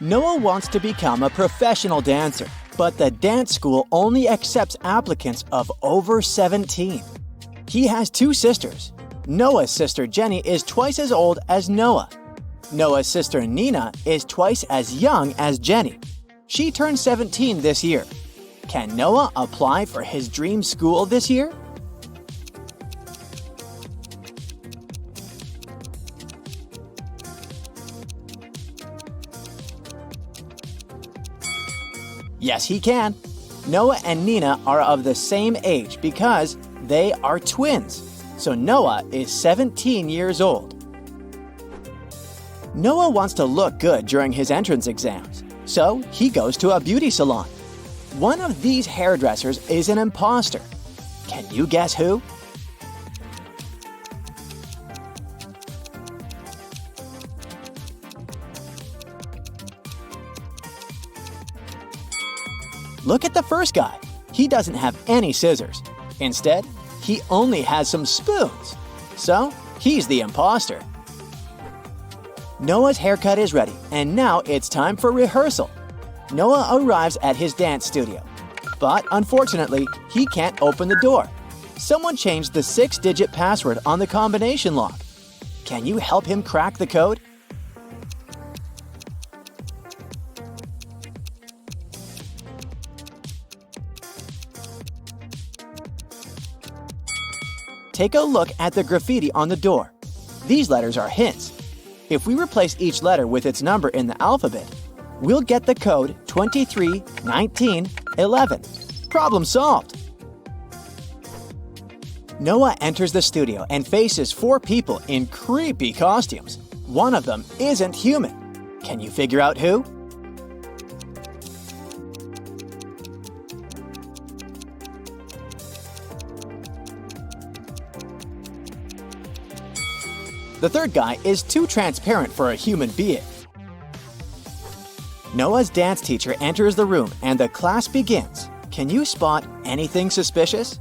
Noah wants to become a professional dancer, but the dance school only accepts applicants of over 17. He has two sisters. Noah's sister Jenny is twice as old as Noah. Noah's sister Nina is twice as young as Jenny. She turned 17 this year. Can Noah apply for his dream school this year? Yes, he can. Noah and Nina are of the same age because they are twins. So Noah is 17 years old. Noah wants to look good during his entrance exams, so he goes to a beauty salon. One of these hairdressers is an imposter. Can you guess who? Look at the first guy. He doesn't have any scissors. Instead, he only has some spoons. So, he's the imposter. Noah's haircut is ready, and now it's time for rehearsal. Noah arrives at his dance studio. But unfortunately, he can't open the door. Someone changed the 6-digit password on the combination lock. Can you help him crack the code? Take a look at the graffiti on the door. These letters are hints. If we replace each letter with its number in the alphabet, we'll get the code 231911. Problem solved! Noah enters the studio and faces 4 people in creepy costumes. One of them isn't human. Can you figure out who? The third guy is too transparent for a human being. Noah's dance teacher enters the room and the class begins. Can you spot anything suspicious?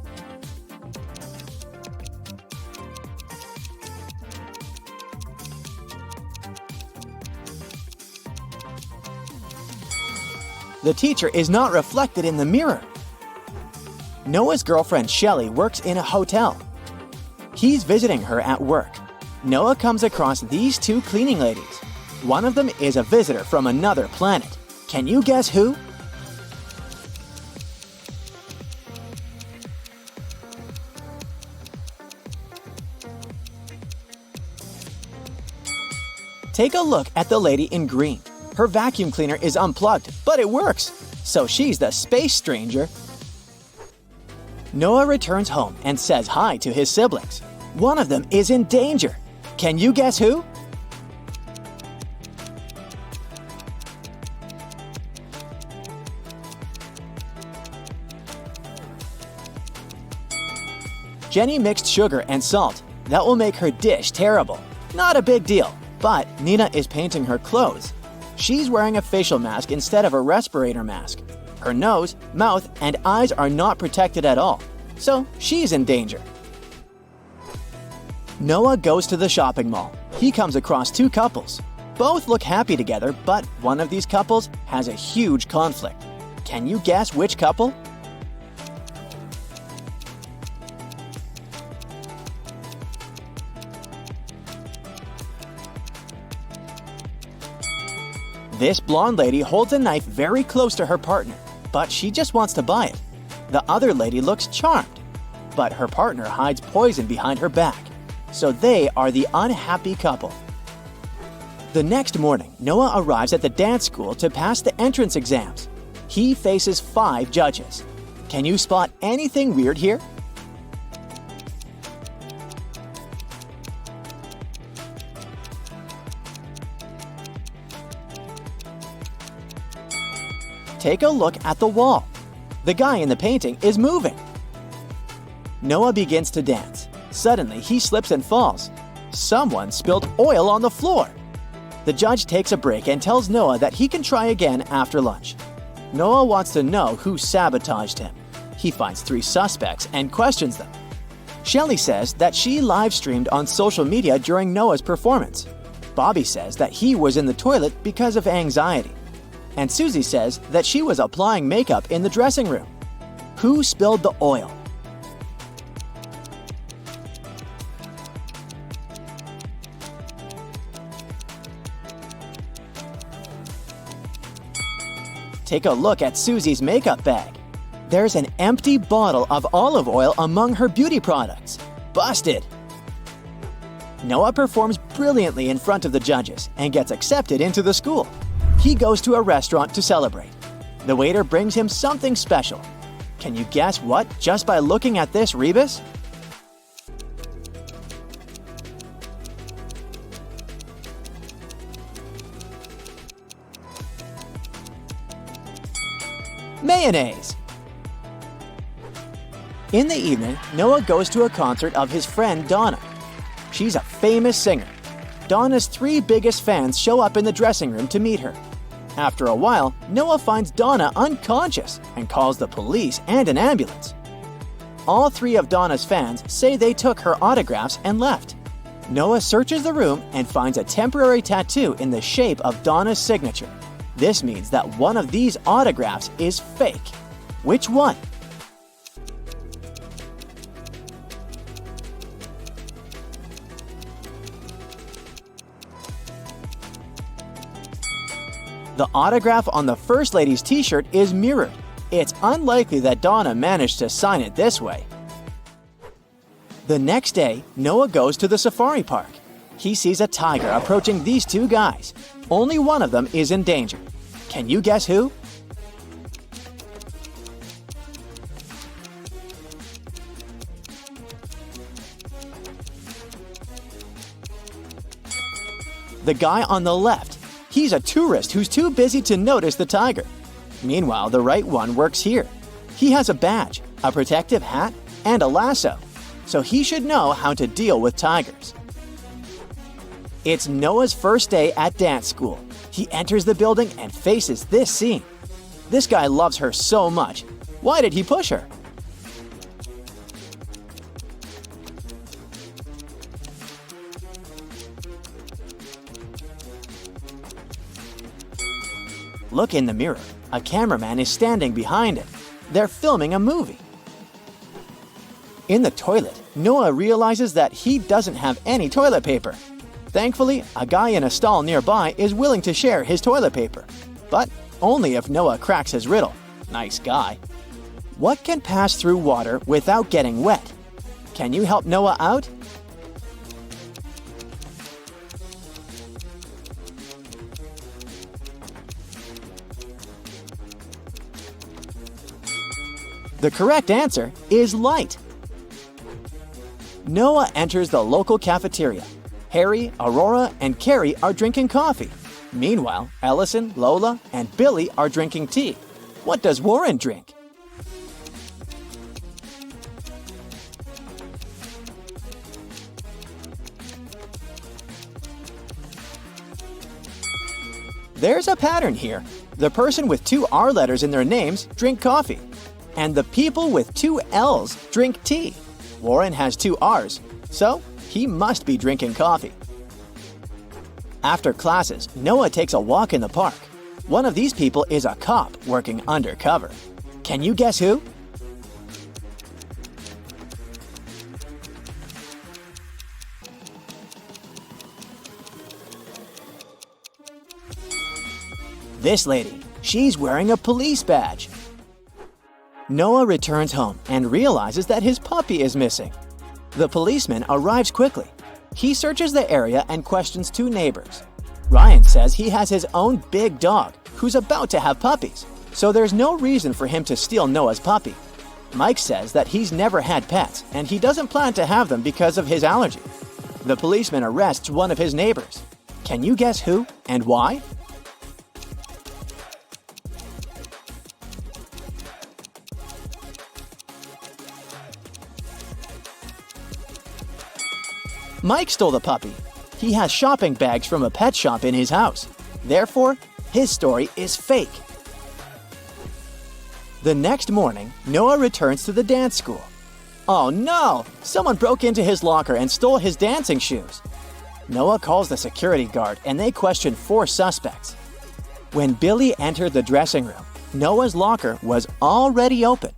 The teacher is not reflected in the mirror. Noah's girlfriend Shelly works in a hotel. He's visiting her at work. Noah comes across these 2 cleaning ladies. One of them is a visitor from another planet. Can you guess who? Take a look at the lady in green. Her vacuum cleaner is unplugged, but it works. So she's the space stranger. Noah returns home and says hi to his siblings. One of them is in danger. Can you guess who? Jenny mixed sugar and salt. That will make her dish terrible. Not a big deal, but Nina is painting her clothes. She's wearing a facial mask instead of a respirator mask. Her nose, mouth, and eyes are not protected at all, so she's in danger. Noah goes to the shopping mall. He comes across 2 couples. Both look happy together, but one of these couples has a huge conflict. Can you guess which couple? This blonde lady holds a knife very close to her partner, but she just wants to buy it. The other lady looks charmed, but her partner hides poison behind her back. So they are the unhappy couple. The next morning, Noah arrives at the dance school to pass the entrance exams. He faces 5 judges. Can you spot anything weird here? Take a look at the wall. The guy in the painting is moving. Noah begins to dance. Suddenly, he slips and falls. Someone spilled oil on the floor. The judge takes a break and tells Noah that he can try again after lunch. Noah wants to know who sabotaged him. He finds 3 suspects and questions them. Shelly says that she live-streamed on social media during Noah's performance. Bobby says that he was in the toilet because of anxiety. and Susie says that she was applying makeup in the dressing room. Who spilled the oil? Take a look at Susie's makeup bag. There's an empty bottle of olive oil among her beauty products. Busted! Noah performs brilliantly in front of the judges and gets accepted into the school. He goes to a restaurant to celebrate. The waiter brings him something special. Can you guess what just by looking at this rebus? Mayonnaise! In the evening, Noah goes to a concert of his friend Donna. She's a famous singer. Donna's 3 biggest fans show up in the dressing room to meet her. After a while, Noah finds Donna unconscious and calls the police and an ambulance. All 3 of Donna's fans say they took her autographs and left. Noah searches the room and finds a temporary tattoo in the shape of Donna's signature. This means that one of these autographs is fake. Which one? The autograph on the First Lady's t-shirt is mirrored. It's unlikely that Donna managed to sign it this way. The next day, Noah goes to the safari park. He sees a tiger approaching these 2 guys. Only one of them is in danger. Can you guess who? The guy on the left. He's a tourist who's too busy to notice the tiger. Meanwhile, the right one works here. He has a badge, a protective hat, and a lasso, so he should know how to deal with tigers. It's Noah's first day at dance school. He enters the building and faces this scene. This guy loves her so much. Why did he push her? Look in the mirror. A cameraman is standing behind it. They're filming a movie. In the toilet, Noah realizes that he doesn't have any toilet paper. Thankfully, a guy in a stall nearby is willing to share his toilet paper. But only if Noah cracks his riddle. Nice guy. What can pass through water without getting wet? Can you help Noah out? The correct answer is light. Noah enters the local cafeteria. Harry, Aurora, and Carrie are drinking coffee. Meanwhile, Ellison, Lola, and Billy are drinking tea. What does Warren drink? There's a pattern here. The person with 2 R letters in their names drink coffee, and the people with 2 L's drink tea. Warren has 2 R's, so he must be drinking coffee. After classes, Noah takes a walk in the park. One of these people is a cop working undercover. Can you guess who? This lady. She's wearing a police badge. Noah returns home and realizes that his puppy is missing. The policeman arrives quickly. He searches the area and questions 2 neighbors. Ryan says he has his own big dog who's about to have puppies, so there's no reason for him to steal Noah's puppy. Mike says that he's never had pets and he doesn't plan to have them because of his allergy. The policeman arrests one of his neighbors. Can you guess who and why? Mike stole the puppy. He has shopping bags from a pet shop in his house. Therefore, his story is fake. The next morning, Noah returns to the dance school. Oh no! Someone broke into his locker and stole his dancing shoes. Noah calls the security guard and they question 4 suspects. When Billy entered the dressing room, Noah's locker was already open.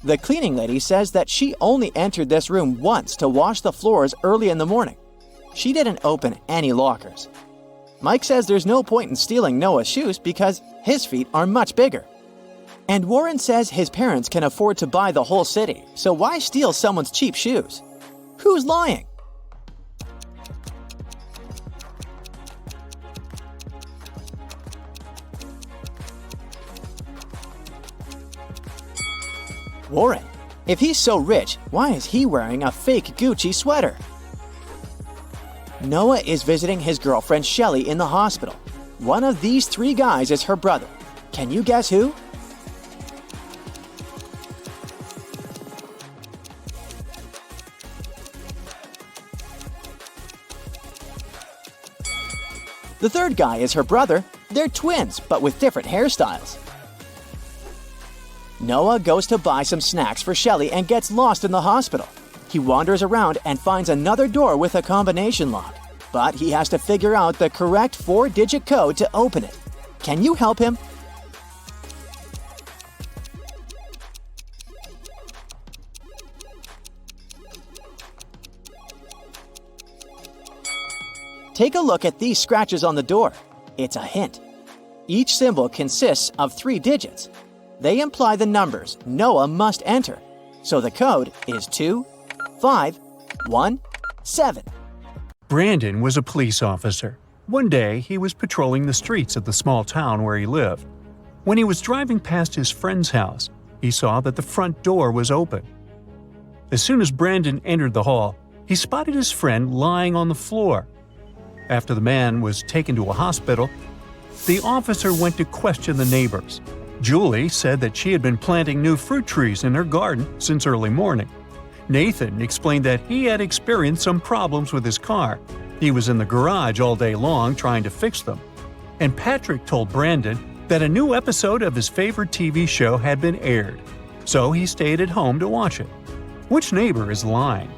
The cleaning lady says that she only entered this room once to wash the floors early in the morning. She didn't open any lockers. Mike says there's no point in stealing Noah's shoes because his feet are much bigger. And Warren says his parents can afford to buy the whole city, so why steal someone's cheap shoes? Who's lying? Warren. If he's so rich, why is he wearing a fake Gucci sweater? Noah is visiting his girlfriend Shelly in the hospital. One of these three guys is her brother. Can you guess who? The third guy is her brother. They're twins, but with different hairstyles. Noah goes to buy some snacks for Shelly and gets lost in the hospital. He wanders around and finds another door with a combination lock, but he has to figure out the correct 4-digit code to open it. Can you help him? Take a look at these scratches on the door. It's a hint. Each symbol consists of 3 digits. They imply the numbers Noah must enter. So the code is 2-5-1-7. Brandon was a police officer. One day, he was patrolling the streets of the small town where he lived. When he was driving past his friend's house, he saw that the front door was open. As soon as Brandon entered the hall, he spotted his friend lying on the floor. After the man was taken to a hospital, the officer went to question the neighbors. Julie said that she had been planting new fruit trees in her garden since early morning. Nathan explained that he had experienced some problems with his car. He was in the garage all day long trying to fix them. And Patrick told Brandon that a new episode of his favorite TV show had been aired, so he stayed at home to watch it. Which neighbor is lying?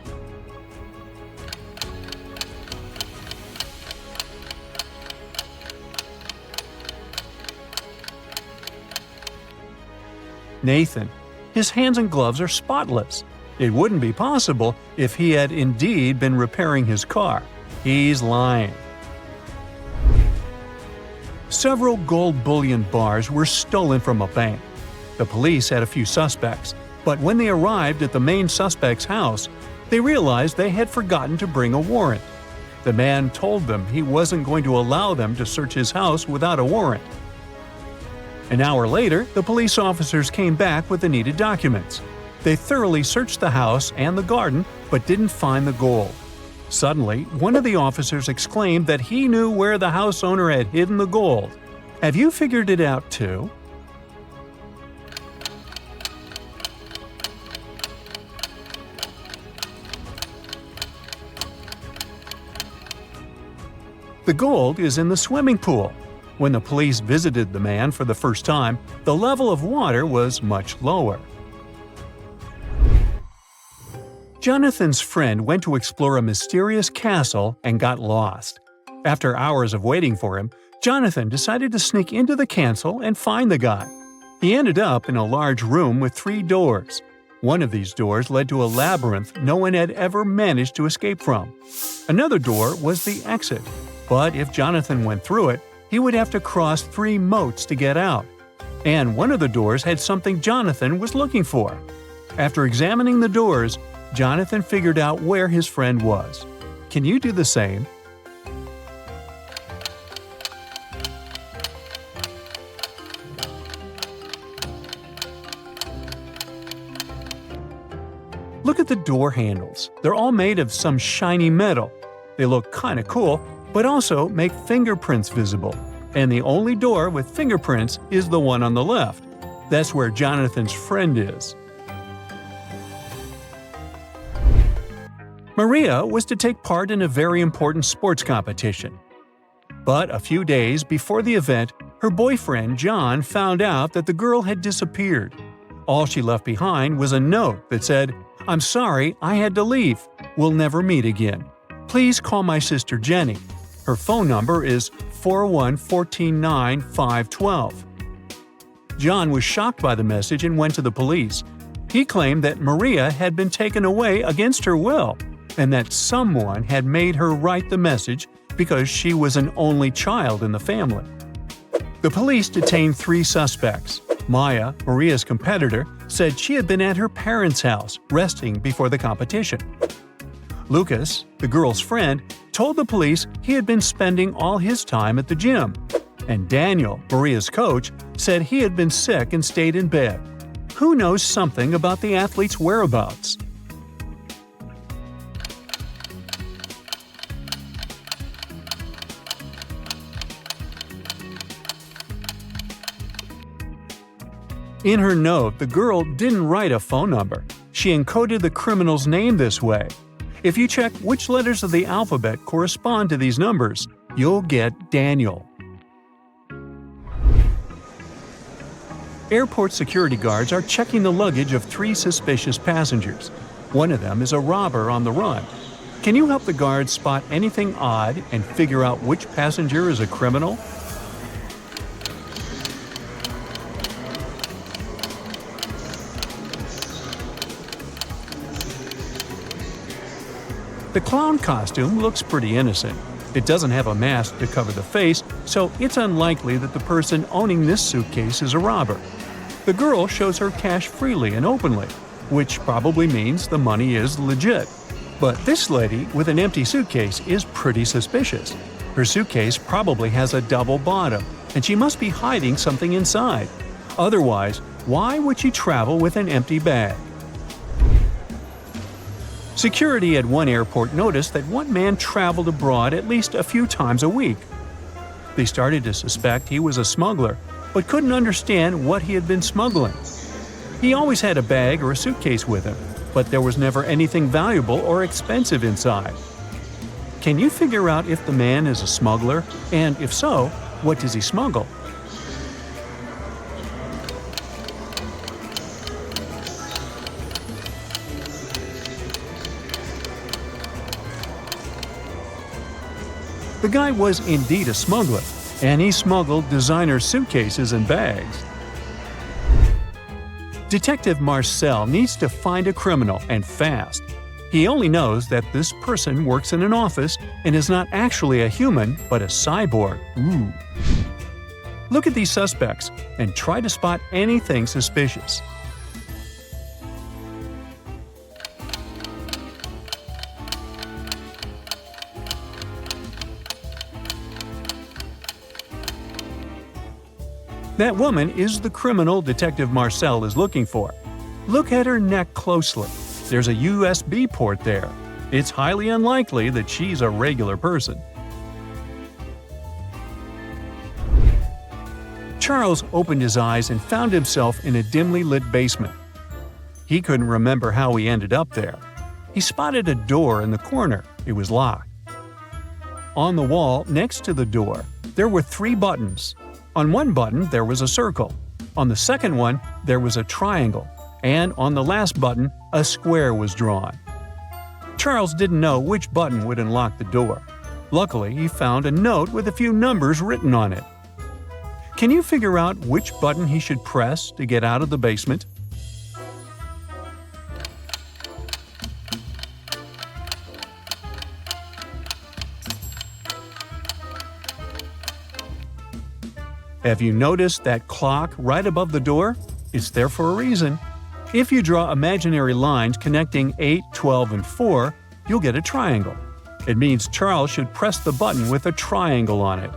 Nathan. His hands and gloves are spotless. It wouldn't be possible if he had indeed been repairing his car. He's lying. Several gold bullion bars were stolen from a bank. The police had a few suspects, but when they arrived at the main suspect's house, they realized they had forgotten to bring a warrant. The man told them he wasn't going to allow them to search his house without a warrant. An hour later, the police officers came back with the needed documents. They thoroughly searched the house and the garden, but didn't find the gold. Suddenly, one of the officers exclaimed that he knew where the house owner had hidden the gold. Have you figured it out too? The gold is in the swimming pool. When the police visited the man for the first time, the level of water was much lower. Jonathan's friend went to explore a mysterious castle and got lost. After hours of waiting for him, Jonathan decided to sneak into the castle and find the guy. He ended up in a large room with 3 doors. One of these doors led to a labyrinth no one had ever managed to escape from. Another door was the exit, but if Jonathan went through it, he would have to cross 3 moats to get out. And one of the doors had something Jonathan was looking for. After examining the doors, Jonathan figured out where his friend was. Can you do the same? Look at the door handles. They're all made of some shiny metal. They look kinda cool, but also make fingerprints visible. And the only door with fingerprints is the one on the left. That's where Jonathan's friend is. Maria was to take part in a very important sports competition. But a few days before the event, her boyfriend John found out that the girl had disappeared. All she left behind was a note that said, "I'm sorry, I had to leave. We'll never meet again. Please call my sister Jenny. Her phone number is 401-449-512. John was shocked by the message and went to the police. He claimed that Maria had been taken away against her will, and that someone had made her write the message because she was an only child in the family. The police detained 3 suspects. Maya, Maria's competitor, said she had been at her parents' house, resting before the competition. Lucas, the girl's friend, told the police he had been spending all his time at the gym. And Daniel, Maria's coach, said he had been sick and stayed in bed. Who knows something about the athlete's whereabouts? In her note, the girl didn't write a phone number. She encoded the criminal's name this way. If you check which letters of the alphabet correspond to these numbers, you'll get Daniel. Airport security guards are checking the luggage of 3 suspicious passengers. One of them is a robber on the run. Can you help the guards spot anything odd and figure out which passenger is a criminal? The clown costume looks pretty innocent. It doesn't have a mask to cover the face, so it's unlikely that the person owning this suitcase is a robber. The girl shows her cash freely and openly, which probably means the money is legit. But this lady with an empty suitcase is pretty suspicious. Her suitcase probably has a double bottom, and she must be hiding something inside. Otherwise, why would she travel with an empty bag? Security at one airport noticed that one man traveled abroad at least a few times a week. They started to suspect he was a smuggler, but couldn't understand what he had been smuggling. He always had a bag or a suitcase with him, but there was never anything valuable or expensive inside. Can you figure out if the man is a smuggler? And if so, what does he smuggle? The guy was indeed a smuggler, and he smuggled designer suitcases and bags. Detective Marcel needs to find a criminal, and fast. He only knows that this person works in an office and is not actually a human, but a cyborg. Ooh. Look at these suspects and try to spot anything suspicious. That woman is the criminal Detective Marcel is looking for. Look at her neck closely. There's a USB port there. It's highly unlikely that she's a regular person. Charles opened his eyes and found himself in a dimly lit basement. He couldn't remember how he ended up there. He spotted a door in the corner. It was locked. On the wall next to the door, there were 3 buttons. On one button, there was a circle. On the second one, there was a triangle. And on the last button, a square was drawn. Charles didn't know which button would unlock the door. Luckily, he found a note with a few numbers written on it. Can you figure out which button he should press to get out of the basement? Have you noticed that clock right above the door? It's there for a reason. If you draw imaginary lines connecting 8, 12, and 4, you'll get a triangle. It means Charles should press the button with a triangle on it.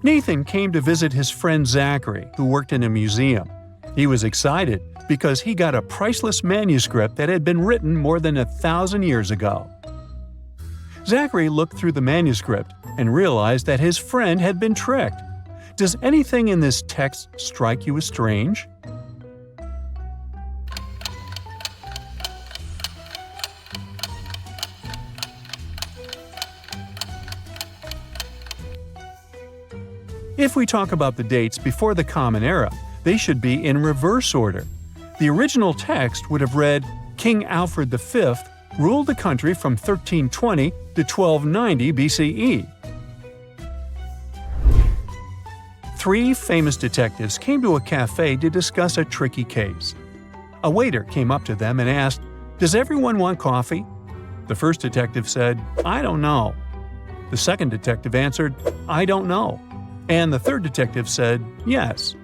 Nathan came to visit his friend Zachary, who worked in a museum. He was excited because he got a priceless manuscript that had been written more than 1,000 years ago. Zachary looked through the manuscript and realized that his friend had been tricked. Does anything in this text strike you as strange? If we talk about the dates before the Common Era, they should be in reverse order. The original text would have read King Alfred V ruled the country from 1320 to 1290 BCE. 3 famous detectives came to a cafe to discuss a tricky case. A waiter came up to them and asked, "Does everyone want coffee?" The first detective said, "I don't know." The second detective answered, "I don't know." And the third detective said, "Yes."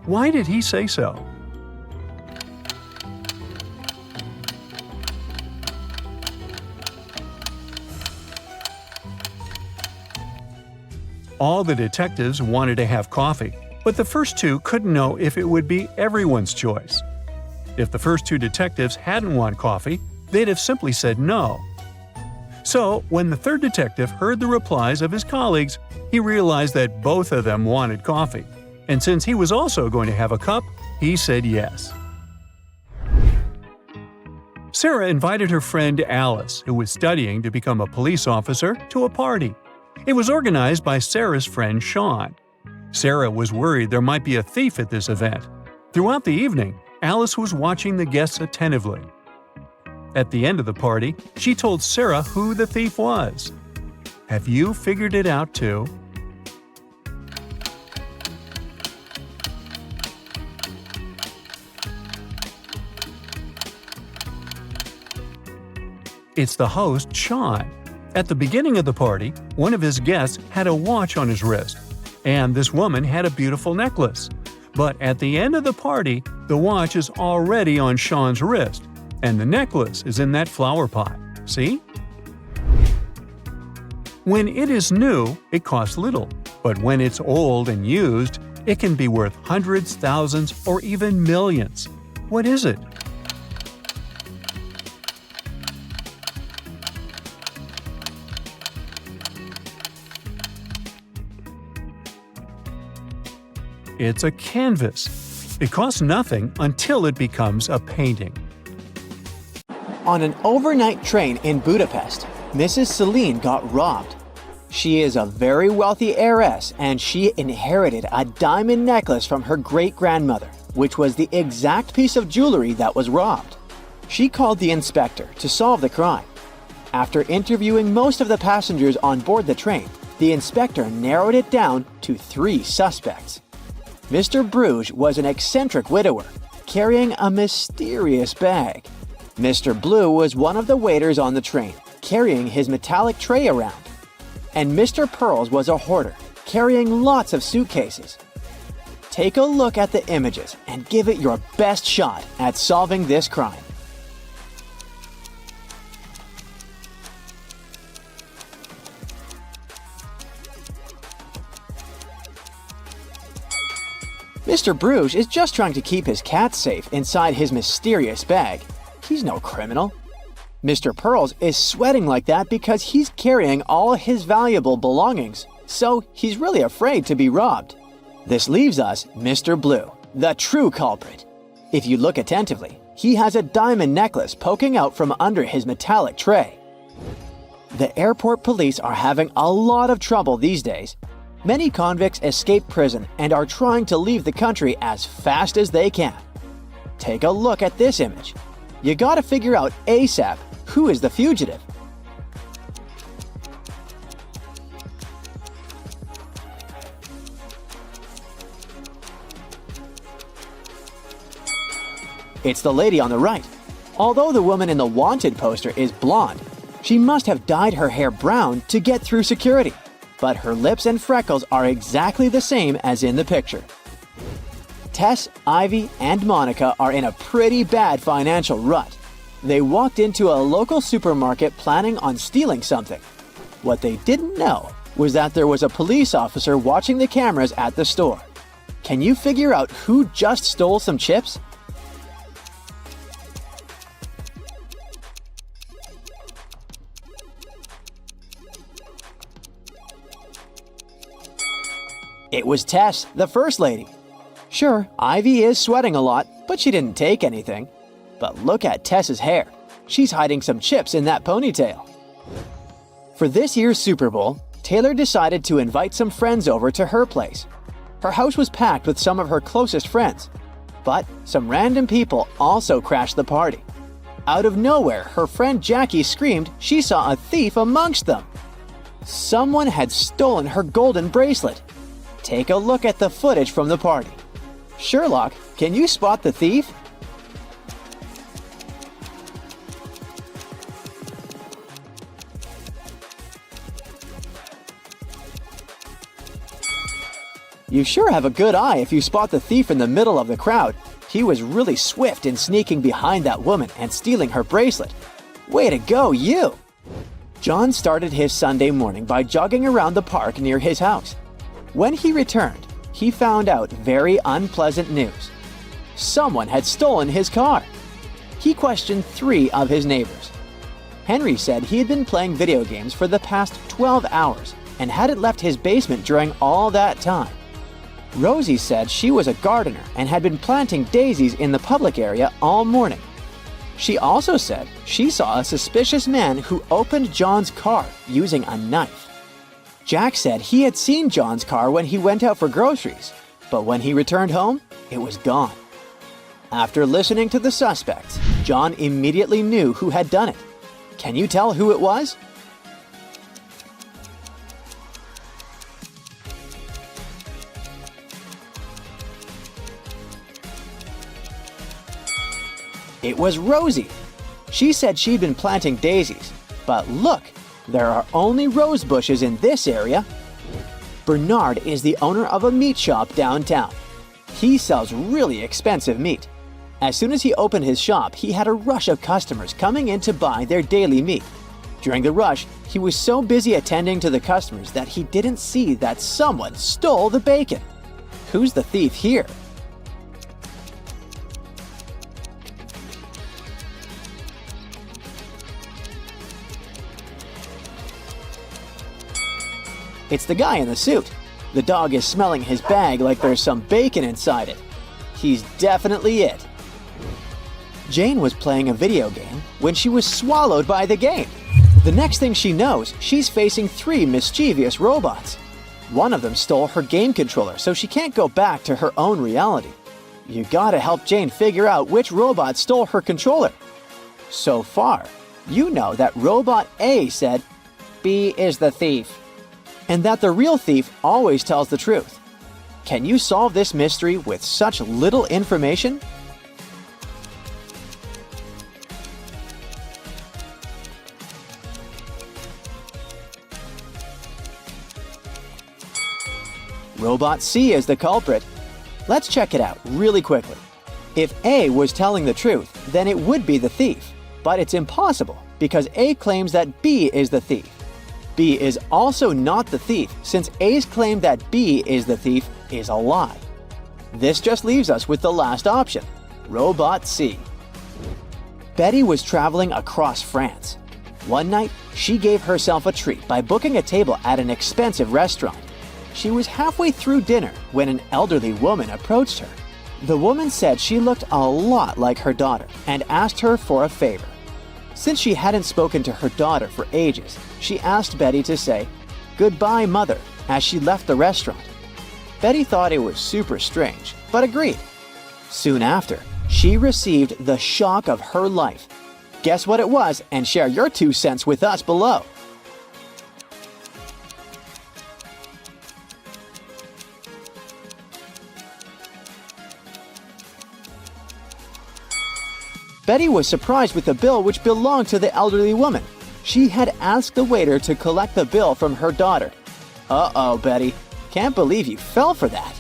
Why did he say so? All the detectives wanted to have coffee, but the first 2 couldn't know if it would be everyone's choice. If the first 2 detectives hadn't want coffee, they'd have simply said no. So, when the third detective heard the replies of his colleagues, he realized that both of them wanted coffee. And since he was also going to have a cup, he said yes. Sarah invited her friend Alice, who was studying to become a police officer, to a party. It was organized by Sarah's friend Sean. Sarah was worried there might be a thief at this event. Throughout the evening, Alice was watching the guests attentively. At the end of the party, she told Sarah who the thief was. Have you figured it out too? It's the host, Sean. At the beginning of the party, one of his guests had a watch on his wrist, and this woman had a beautiful necklace. But at the end of the party, the watch is already on Sean's wrist, and the necklace is in that flower pot. See? When it is new, it costs little, but when it's old and used, it can be worth hundreds, thousands, or even millions. What is it? It's a canvas. It costs nothing until it becomes a painting. On an overnight train in Budapest, Mrs. Celine got robbed. She is a very wealthy heiress and she inherited a diamond necklace from her great-grandmother, which was the exact piece of jewelry that was robbed. She called the inspector to solve the crime. After interviewing most of the passengers on board the train, the inspector narrowed it down to 3 suspects. Mr. Bruges was an eccentric widower, carrying a mysterious bag. Mr. Blue was one of the waiters on the train, carrying his metallic tray around. And Mr. Pearls was a hoarder, carrying lots of suitcases. Take a look at the images and give it your best shot at solving this crime. Mr. Bruges is just trying to keep his cat safe inside his mysterious bag. He's no criminal. Mr. Pearls is sweating like that because he's carrying all his valuable belongings, so he's really afraid to be robbed. This leaves us Mr. Blue, the true culprit. If you look attentively, he has a diamond necklace poking out from under his metallic tray. The airport police are having a lot of trouble these days. Many convicts escape prison and are trying to leave the country as fast as they can. Take a look at this image. You gotta figure out ASAP who is the fugitive. It's the lady on the right. Although the woman in the wanted poster is blonde, she must have dyed her hair brown to get through security. But her lips and freckles are exactly the same as in the picture. Tess, Ivy, and Monica are in a pretty bad financial rut. They walked into a local supermarket planning on stealing something. What they didn't know was that there was a police officer watching the cameras at the store. Can you figure out who just stole some chips? It was Tess, the first lady. Sure, Ivy is sweating a lot, but she didn't take anything. But look at Tess's hair. She's hiding some chips in that ponytail. For this year's Super Bowl, Taylor decided to invite some friends over to her place. Her house was packed with some of her closest friends. But some random people also crashed the party. Out of nowhere, her friend Jackie screamed she saw a thief amongst them. Someone had stolen her golden bracelet. Take a look at the footage from the party. Sherlock, can you spot the thief? You sure have a good eye if you spot the thief in the middle of the crowd. He was really swift in sneaking behind that woman and stealing her bracelet. Way to go, you! John started his Sunday morning by jogging around the park near his house. When he returned, he found out very unpleasant news. Someone had stolen his car. He questioned 3 of his neighbors. Henry said he had been playing video games for the past 12 hours and hadn't left his basement during all that time. Rosie said she was a gardener and had been planting daisies in the public area all morning. She also said she saw a suspicious man who opened John's car using a knife. Jack said he had seen John's car when he went out for groceries, but when he returned home, it was gone. After listening to the suspects, John immediately knew who had done it. Can you tell who it was? It was Rosie. She said she'd been planting daisies, but look, there are only rose bushes in this area. Bernard is the owner of a meat shop downtown. He sells really expensive meat. As soon as he opened his shop, he had a rush of customers coming in to buy their daily meat. During the rush, he was so busy attending to the customers that he didn't see that someone stole the bacon. Who's the thief here? It's the guy in the suit. The dog is smelling his bag like there's some bacon inside it. He's definitely it. Jane was playing a video game when she was swallowed by the game. The next thing she knows, she's facing 3 mischievous robots. One of them stole her game controller, so she can't go back to her own reality. You gotta help Jane figure out which robot stole her controller. So far, you know that Robot A said, "B is the thief," and that the real thief always tells the truth. Can you solve this mystery with such little information? Robot C is the culprit. Let's check it out really quickly. If A was telling the truth, then it would be the thief. But it's impossible because A claims that B is the thief. B is also not the thief since A's claim that B is the thief is a lie. This just leaves us with the last option, Robot C. Betty was traveling across France. One night, she gave herself a treat by booking a table at an expensive restaurant. She was halfway through dinner when an elderly woman approached her. The woman said she looked a lot like her daughter and asked her for a favor. Since she hadn't spoken to her daughter for ages, she asked Betty to say, "Goodbye, Mother," as she left the restaurant. Betty thought it was super strange, but agreed. Soon after, she received the shock of her life. Guess what it was and share your 2 cents with us below. Betty was surprised with the bill which belonged to the elderly woman. She had asked the waiter to collect the bill from her daughter. Uh-oh, Betty. Can't believe you fell for that.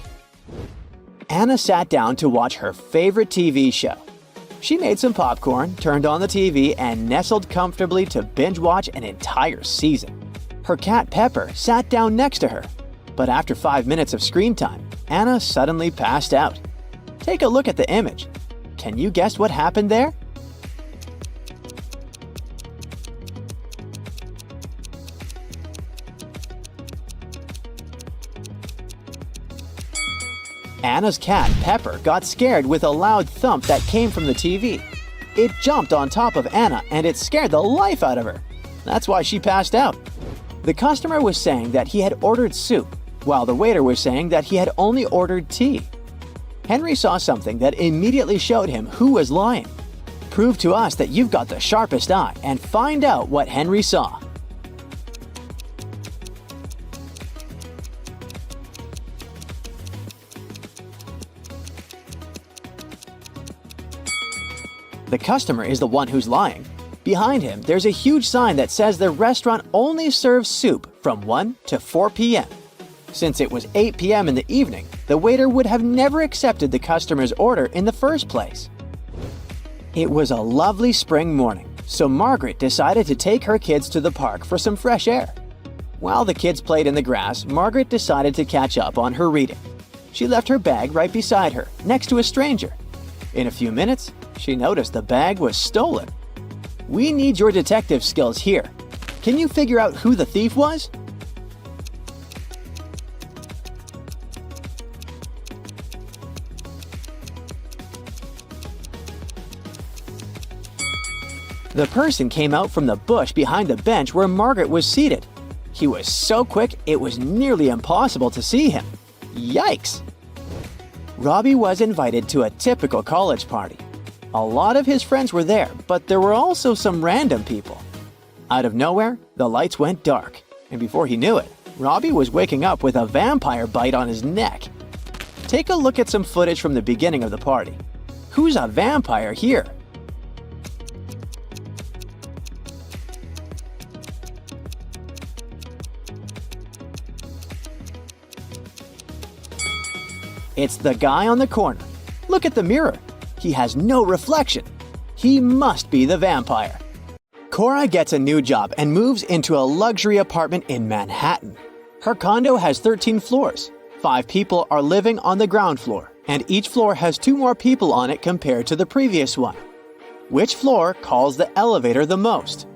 Anna sat down to watch her favorite TV show. She made some popcorn, turned on the TV, and nestled comfortably to binge-watch an entire season. Her cat Pepper sat down next to her. But after 5 minutes of screen time, Anna suddenly passed out. Take a look at the image. Can you guess what happened there? Anna's cat, Pepper, got scared with a loud thump that came from the TV. It jumped on top of Anna and it scared the life out of her. That's why she passed out. The customer was saying that he had ordered soup, while the waiter was saying that he had only ordered tea. Henry saw something that immediately showed him who was lying. Prove to us that you've got the sharpest eye and find out what Henry saw. The customer is the one who's lying. Behind him, there's a huge sign that says the restaurant only serves soup from 1 to 4 p.m. Since it was 8 p.m. in the evening, the waiter would have never accepted the customer's order in the first place. It was a lovely spring morning, so Margaret decided to take her kids to the park for some fresh air. While the kids played in the grass, Margaret decided to catch up on her reading. She left her bag right beside her, next to a stranger. In a few minutes, she noticed the bag was stolen. We need your detective skills here. Can you figure out who the thief was? The person came out from the bush behind the bench where Margaret was seated. He was so quick it was nearly impossible to see him. Yikes! Robbie was invited to a typical college party. A lot of his friends were there, but there were also some random people. Out of nowhere, the lights went dark, and before he knew it, Robbie was waking up with a vampire bite on his neck. Take a look at some footage from the beginning of the party. Who's a vampire here? It's the guy on the corner. Look at the mirror. He has no reflection. He must be the vampire. Cora gets a new job and moves into a luxury apartment in Manhattan. Her condo has 13 floors. 5 people are living on the ground floor, and each floor has 2 more people on it compared to the previous one. Which floor calls the elevator the most?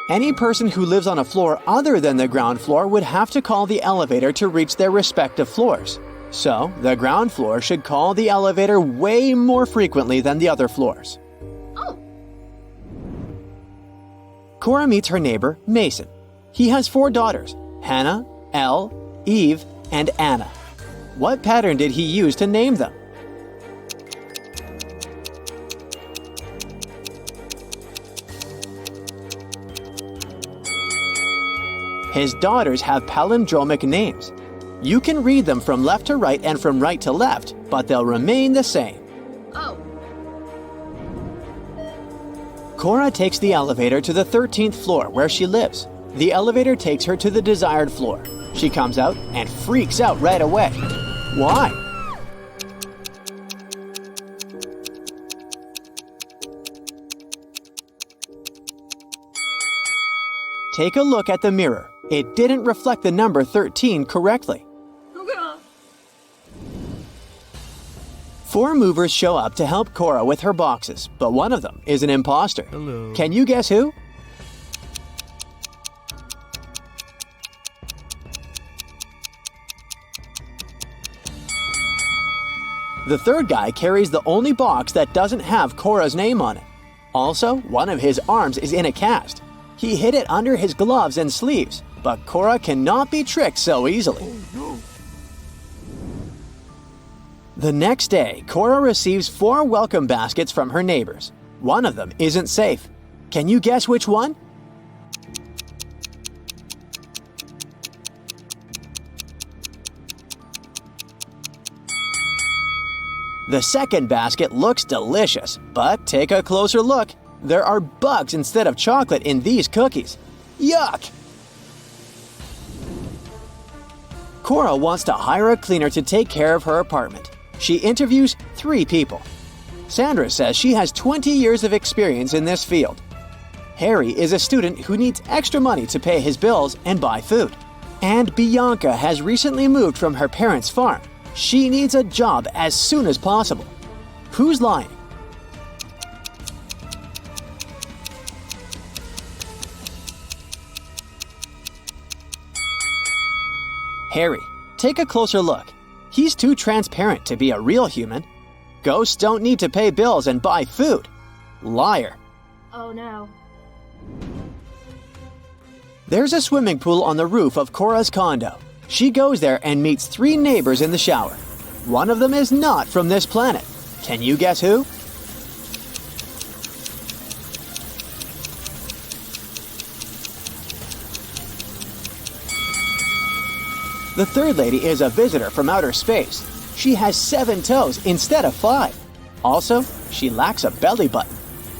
Any person who lives on a floor other than the ground floor would have to call the elevator to reach their respective floors. So, the ground floor should call the elevator way more frequently than the other floors. Oh. Cora meets her neighbor, Mason. He has 4 daughters, Hannah, Elle, Eve, and Anna. What pattern did he use to name them? His daughters have palindromic names. You can read them from left to right and from right to left, but they'll remain the same. Oh. Cora takes the elevator to the 13th floor where she lives. The elevator takes her to the desired floor. She comes out and freaks out right away. Why? Take a look at the mirror. It didn't reflect the number 13 correctly. Okay. 4 movers show up to help Cora with her boxes, but one of them is an imposter. Hello. Can you guess who? The third guy carries the only box that doesn't have Cora's name on it. Also, one of his arms is in a cast. He hid it under his gloves and sleeves, but Cora cannot be tricked so easily. Oh, no. The next day, Cora receives 4 welcome baskets from her neighbors. One of them isn't safe. Can you guess which one? The second basket looks delicious, but take a closer look. There are bugs instead of chocolate in these cookies. Yuck! Cora wants to hire a cleaner to take care of her apartment. She interviews 3 people. Sandra says she has 20 years of experience in this field. Harry is a student who needs extra money to pay his bills and buy food. And Bianca has recently moved from her parents' farm. She needs a job as soon as possible. Who's lying? Harry. Take a closer look. He's too transparent to be a real human. Ghosts don't need to pay bills and buy food. Liar. Oh no. There's a swimming pool on the roof of Cora's condo. She goes there and meets 3 neighbors in the shower. One of them is not from this planet. Can you guess who? The third lady is a visitor from outer space. She has 7 toes instead of 5. Also, she lacks a belly button,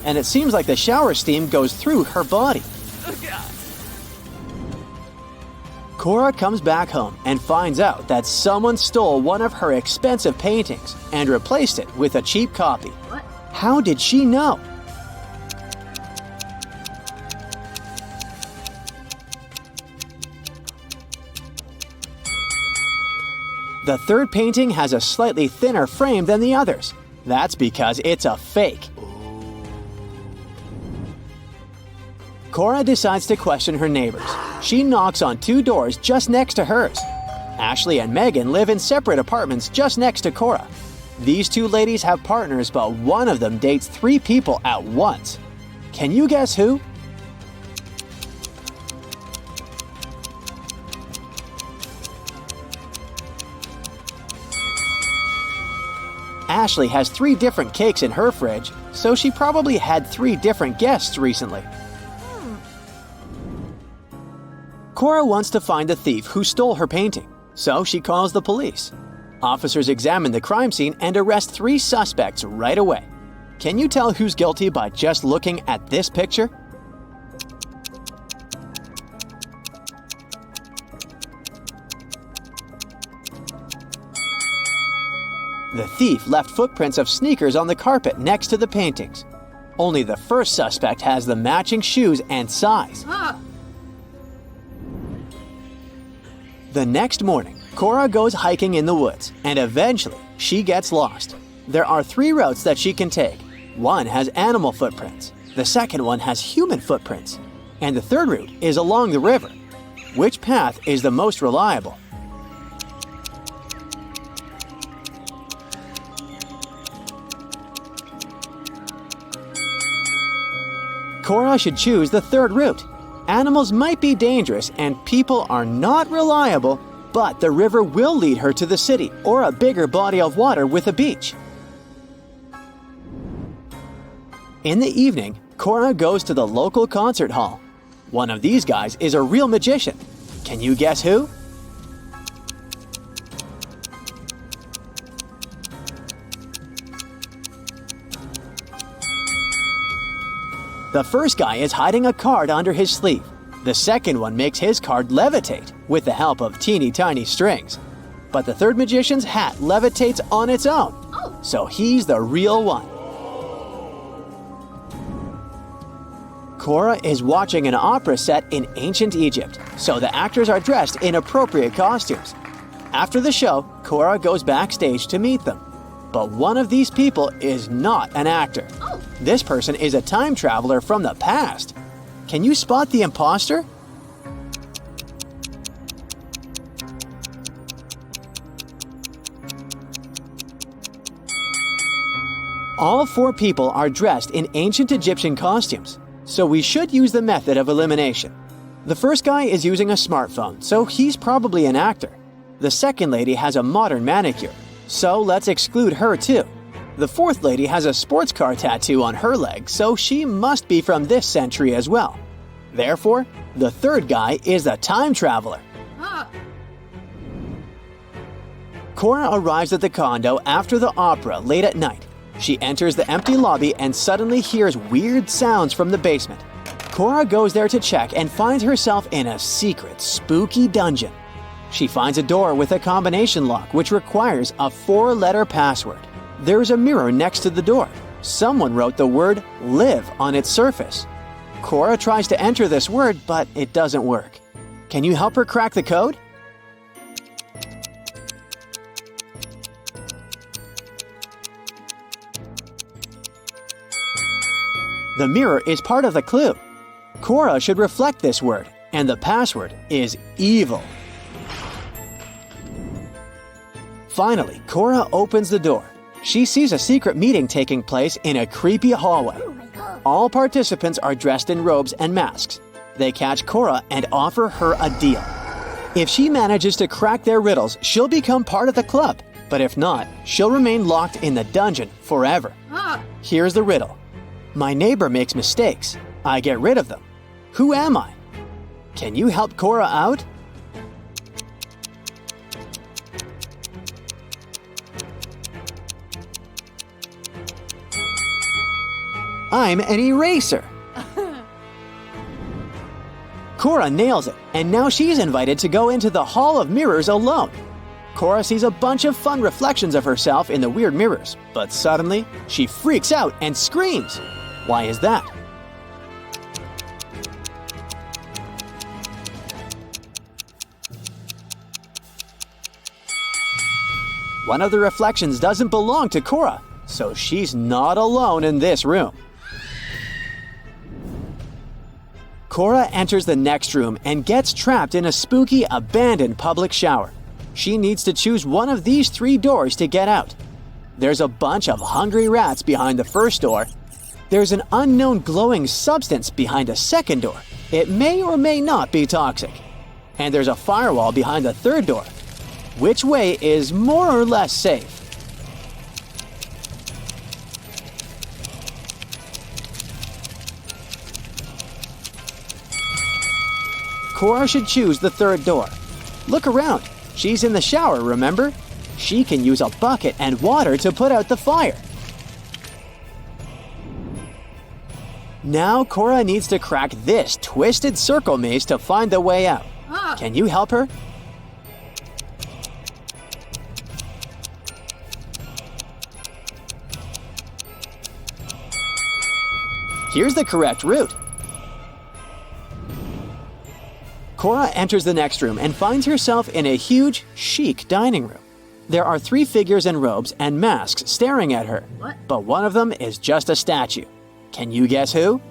and it seems like the shower steam goes through her body. Cora comes back home and finds out that someone stole one of her expensive paintings and replaced it with a cheap copy. What? How did she know? The third painting has a slightly thinner frame than the others. That's because it's a fake. Cora decides to question her neighbors. She knocks on 2 doors just next to hers. Ashley and Megan live in separate apartments just next to Cora. These 2 ladies have partners, but one of them dates 3 people at once. Can you guess who? Ashley has 3 different cakes in her fridge, so she probably had 3 different guests recently. Cora wants to find the thief who stole her painting, so she calls the police. Officers examine the crime scene and arrest 3 suspects right away. Can you tell who's guilty by just looking at this picture? The thief left footprints of sneakers on the carpet next to the paintings. Only the first suspect has the matching shoes and size. The next morning, Cora goes hiking in the woods, and eventually she gets lost. There are 3 routes that she can take. One has animal footprints, the second one has human footprints, and the third route is along the river. Which path is the most reliable? Cora should choose the third route. Animals might be dangerous and people are not reliable, but the river will lead her to the city or a bigger body of water with a beach. In the evening, Cora goes to the local concert hall. One of these guys is a real magician. Can you guess who? The first guy is hiding a card under his sleeve. The second one makes his card levitate with the help of teeny tiny strings. But the third magician's hat levitates on its own. So he's the real one. Cora is watching an opera set in ancient Egypt, so the actors are dressed in appropriate costumes. After the show, Cora goes backstage to meet them. But one of these people is not an actor. This person is a time traveler from the past. Can you spot the imposter? All 4 people are dressed in ancient Egyptian costumes, so we should use the method of elimination. The first guy is using a smartphone, so he's probably an actor. The second lady has a modern manicure, so let's exclude her too. The fourth lady has a sports car tattoo on her leg, so she must be from this century as well. Therefore, the third guy is a time traveler. Cora arrives at the condo after the opera late at night. She enters the empty lobby and suddenly hears weird sounds from the basement. Cora goes there to check and finds herself in a secret, spooky dungeon. She finds a door with a combination lock which requires a 4-letter password. There is a mirror next to the door. Someone wrote the word "live" on its surface. Cora tries to enter this word, but it doesn't work. Can you help her crack the code? The mirror is part of the clue. Cora should reflect this word, and the password is evil. Finally, Cora opens the door. She sees a secret meeting taking place in a creepy hallway. All participants are dressed in robes and masks. They catch Cora and offer her a deal. If she manages to crack their riddles, she'll become part of the club. But if not, she'll remain locked in the dungeon forever. Ah. Here's the riddle. My neighbor makes mistakes. I get rid of them. Who am I? Can you help Cora out? I'm an eraser. Cora nails it, and now she's invited to go into the Hall of Mirrors alone. Cora sees a bunch of fun reflections of herself in the weird mirrors, but suddenly she freaks out and screams. Why is that? One of the reflections doesn't belong to Cora, so she's not alone in this room. Cora enters the next room and gets trapped in a spooky, abandoned public shower. She needs to choose one of these 3 doors to get out. There's a bunch of hungry rats behind the first door. There's an unknown glowing substance behind the second door. It may or may not be toxic. And there's a firewall behind the third door. Which way is more or less safe? Cora should choose the third door. Look around. She's in the shower, remember? She can use a bucket and water to put out the fire. Now Cora needs to crack this twisted circle maze to find the way out. Ah. Can you help her? Here's the correct route. Cora enters the next room and finds herself in a huge, chic dining room. There are 3 figures in robes and masks staring at her, What? but one of them is just a statue. Can you guess who?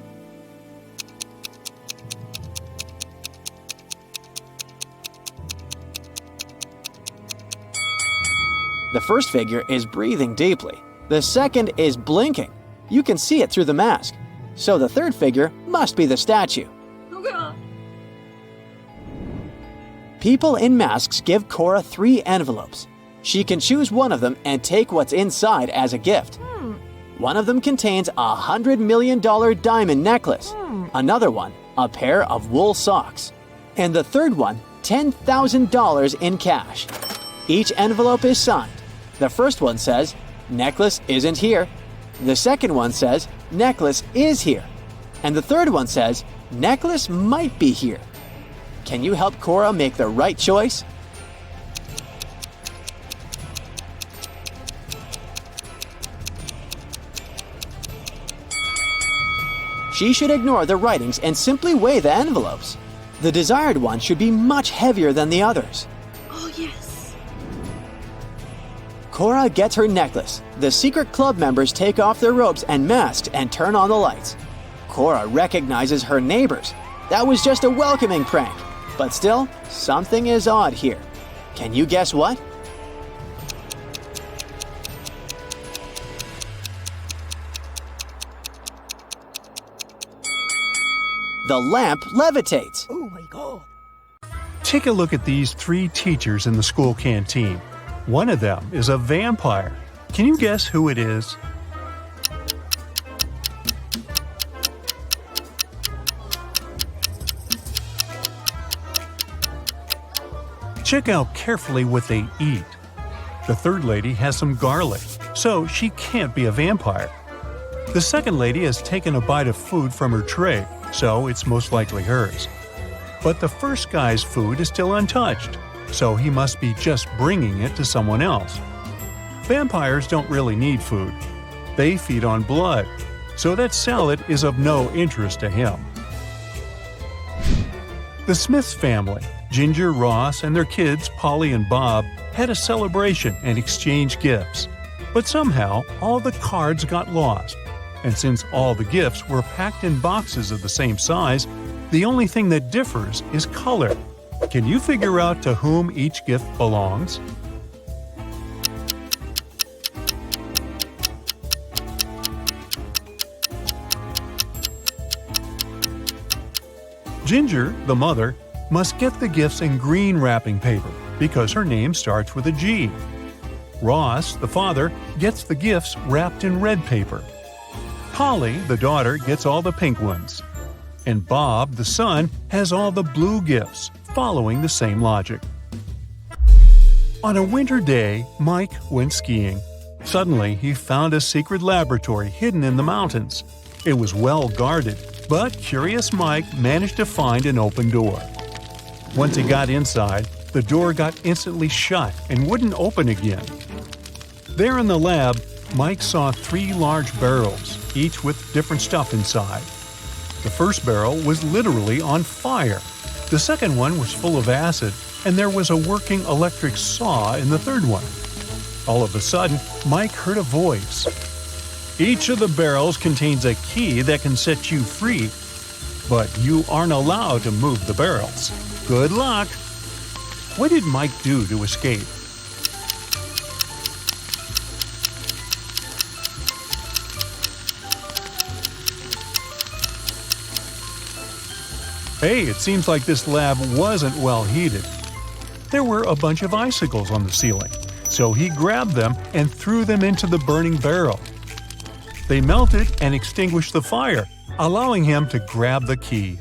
The first figure is breathing deeply. The second is blinking. You can see it through the mask. So the third figure must be the statue. Oh god. People in masks give Cora 3 envelopes. She can choose one of them and take what's inside as a gift. One of them contains a $100 million diamond necklace. Another one, a pair of wool socks. And the third one, $10,000 in cash. Each envelope is signed. The first one says, "Necklace isn't here." The second one says, "Necklace is here." And the third one says, "Necklace might be here." Can you help Cora make the right choice? She should ignore the writings and simply weigh the envelopes. The desired one should be much heavier than the others. Oh yes. Cora gets her necklace. The secret club members take off their robes and masks and turn on the lights. Cora recognizes her neighbors. That was just a welcoming prank. But still, something is odd here. Can you guess what? The lamp levitates. Oh my god. Take a look at these 3 teachers in the school canteen. One of them is a vampire. Can you guess who it is? Check out carefully what they eat. The third lady has some garlic, so she can't be a vampire. The second lady has taken a bite of food from her tray, so it's most likely hers. But the first guy's food is still untouched, so he must be just bringing it to someone else. Vampires don't really need food. They feed on blood, so that salad is of no interest to him. The Smiths family, Ginger, Ross, and their kids, Polly and Bob, had a celebration and exchanged gifts. But somehow, all the cards got lost. And since all the gifts were packed in boxes of the same size, the only thing that differs is color. Can you figure out to whom each gift belongs? Ginger, the mother, must get the gifts in green wrapping paper because her name starts with a G. Ross, the father, gets the gifts wrapped in red paper. Polly, the daughter, gets all the pink ones. And Bob, the son, has all the blue gifts, following the same logic. On a winter day, Mike went skiing. Suddenly, he found a secret laboratory hidden in the mountains. It was well guarded, but curious Mike managed to find an open door. Once he got inside, the door got instantly shut and wouldn't open again. There in the lab, Mike saw 3 large barrels, each with different stuff inside. The first barrel was literally on fire. The second one was full of acid, and there was a working electric saw in the third one. All of a sudden, Mike heard a voice. Each of the barrels contains a key that can set you free, but you aren't allowed to move the barrels. Good luck! What did Mike do to escape? Hey, it seems like this lab wasn't well heated. There were a bunch of icicles on the ceiling, so he grabbed them and threw them into the burning barrel. They melted and extinguished the fire, allowing him to grab the key.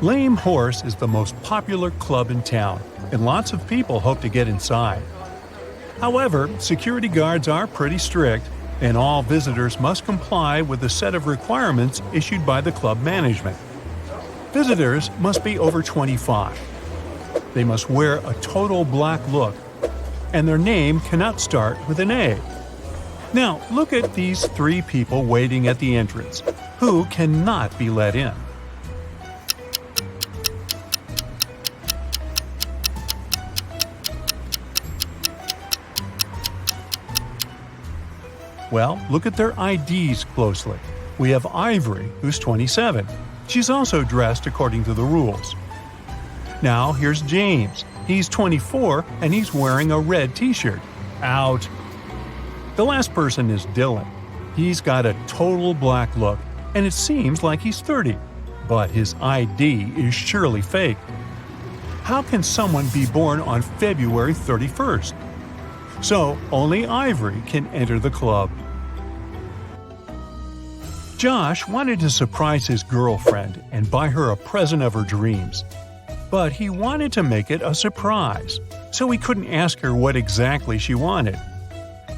Lame Horse is the most popular club in town, and lots of people hope to get inside. However, security guards are pretty strict, and all visitors must comply with a set of requirements issued by the club management. Visitors must be over 25. They must wear a total black look, and their name cannot start with an A. Now, look at these 3 people waiting at the entrance, who cannot be let in. Well, look at their IDs closely. We have Ivory, who's 27. She's also dressed according to the rules. Now, here's James. He's 24, and he's wearing a red t-shirt. Out. The last person is Dylan. He's got a total black look, and it seems like he's 30. But his ID is surely fake. How can someone be born on February 31st? So, only Ivory can enter the club. Josh wanted to surprise his girlfriend and buy her a present of her dreams. But he wanted to make it a surprise, so he couldn't ask her what exactly she wanted.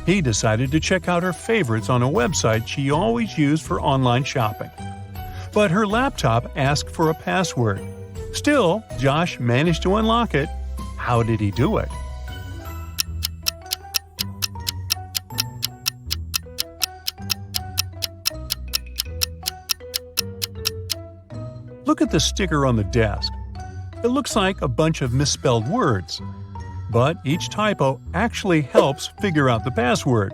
He decided to check out her favorites on a website she always used for online shopping. But her laptop asked for a password. Still, Josh managed to unlock it. How did he do it? Look at the sticker on the desk. It looks like a bunch of misspelled words. But each typo actually helps figure out the password.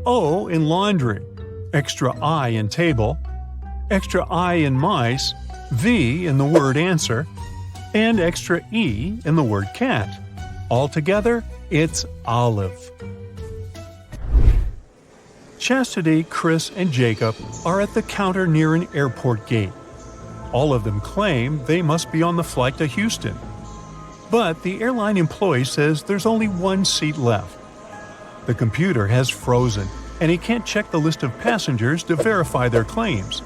O in laundry, extra I in table, extra I in mice, V in the word answer, and extra E in the word cat. Altogether, it's olive. Chastity, Chris, and Jacob are at the counter near an airport gate. All of them claim they must be on the flight to Houston. But the airline employee says there's only one seat left. The computer has frozen, and he can't check the list of passengers to verify their claims.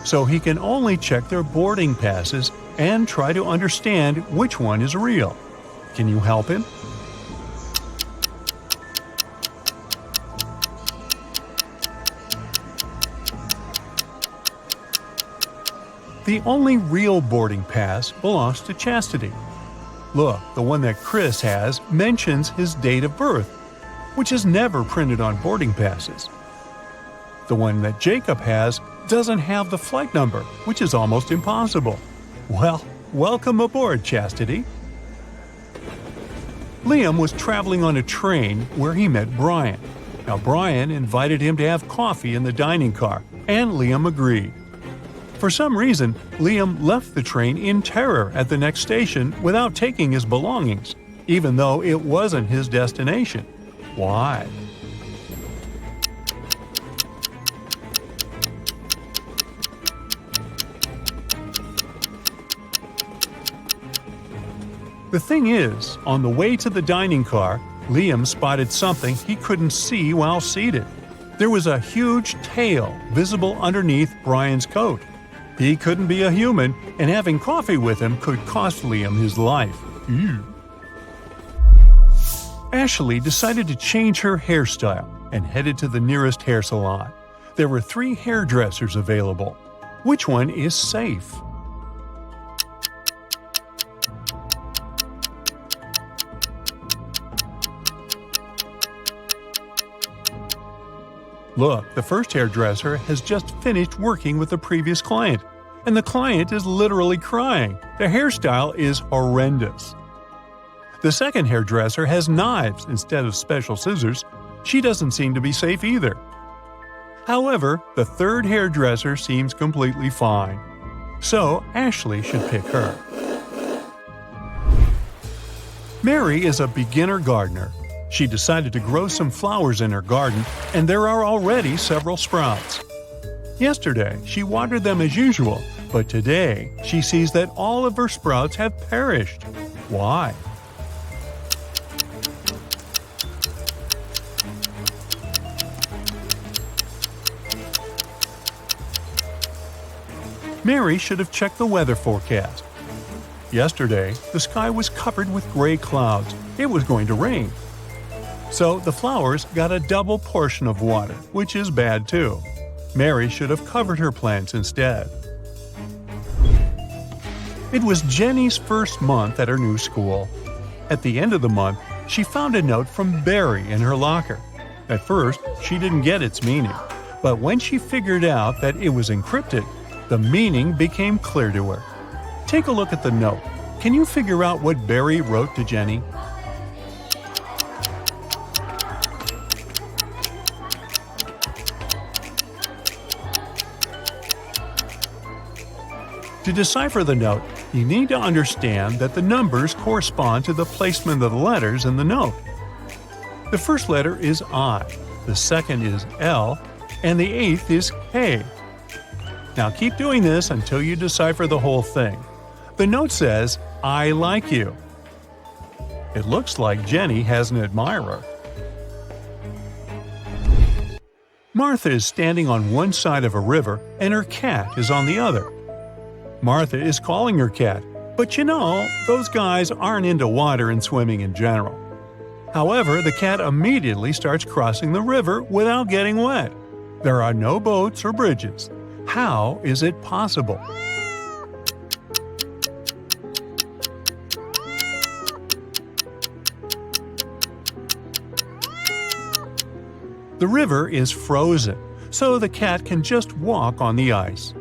So he can only check their boarding passes and try to understand which one is real. Can you help him? The only real boarding pass belongs to Chastity. Look, the one that Chris has mentions his date of birth, which is never printed on boarding passes. The one that Jacob has doesn't have the flight number, which is almost impossible. Well, welcome aboard, Chastity. Liam was traveling on a train where he met Brian. Now, Brian invited him to have coffee in the dining car, and Liam agreed. For some reason, Liam left the train in terror at the next station without taking his belongings, even though it wasn't his destination. Why? The thing is, on the way to the dining car, Liam spotted something he couldn't see while seated. There was a huge tail visible underneath Brian's coat. He couldn't be a human, and having coffee with him could cost Liam his life. Ew. Ashley decided to change her hairstyle and headed to the nearest hair salon. There were 3 hairdressers available. Which one is safe? Look, the first hairdresser has just finished working with the previous client, and the client is literally crying. The hairstyle is horrendous. The second hairdresser has knives instead of special scissors. She doesn't seem to be safe either. However, the third hairdresser seems completely fine. So, Ashley should pick her. Mary is a beginner gardener. She decided to grow some flowers in her garden, and there are already several sprouts. Yesterday, she watered them as usual, but today, she sees that all of her sprouts have perished. Why? Mary should have checked the weather forecast. Yesterday, the sky was covered with gray clouds. It was going to rain. So the flowers got a double portion of water, which is bad too. Mary should have covered her plants instead. It was Jenny's first month at her new school. At the end of the month, she found a note from Barry in her locker. At first, she didn't get its meaning, but when she figured out that it was encrypted, the meaning became clear to her. Take a look at the note. Can you figure out what Barry wrote to Jenny? To decipher the note, you need to understand that the numbers correspond to the placement of the letters in the note. The first letter is I, the second is L, and the 8th is K. Now keep doing this until you decipher the whole thing. The note says, I like you. It looks like Jenny has an admirer. Martha is standing on one side of a river and her cat is on the other. Martha is calling her cat, but you know, those guys aren't into water and swimming in general. However, the cat immediately starts crossing the river without getting wet. There are no boats or bridges. How is it possible? The river is frozen, so the cat can just walk on the ice.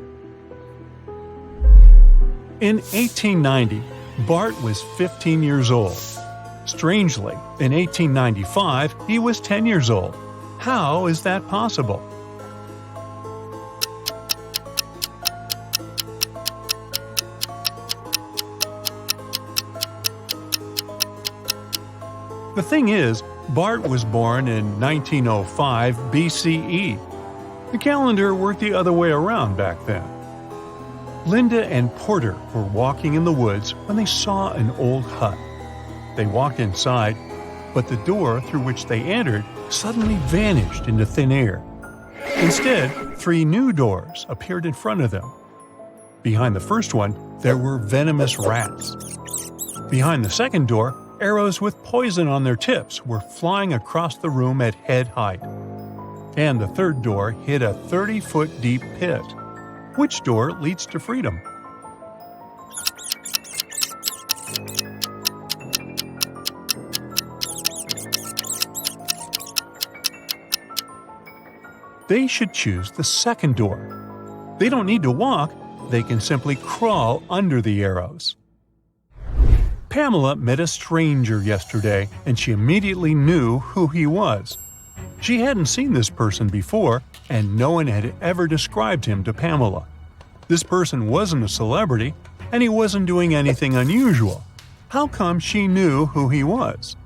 In 1890, Bart was 15 years old. Strangely, in 1895, he was 10 years old. How is that possible? The thing is, Bart was born in 1905 BCE. The calendar worked the other way around back then. Linda and Porter were walking in the woods when they saw an old hut. They walked inside, but the door through which they entered suddenly vanished into thin air. Instead, 3 new doors appeared in front of them. Behind the first one, there were venomous rats. Behind the second door, arrows with poison on their tips were flying across the room at head height. And the third door hid a 30-foot deep pit. Which door leads to freedom? They should choose the second door. They don't need to walk, they can simply crawl under the arrows. Pamela met a stranger yesterday, and she immediately knew who he was. She hadn't seen this person before, and no one had ever described him to Pamela. This person wasn't a celebrity, and he wasn't doing anything unusual. How come she knew who he was?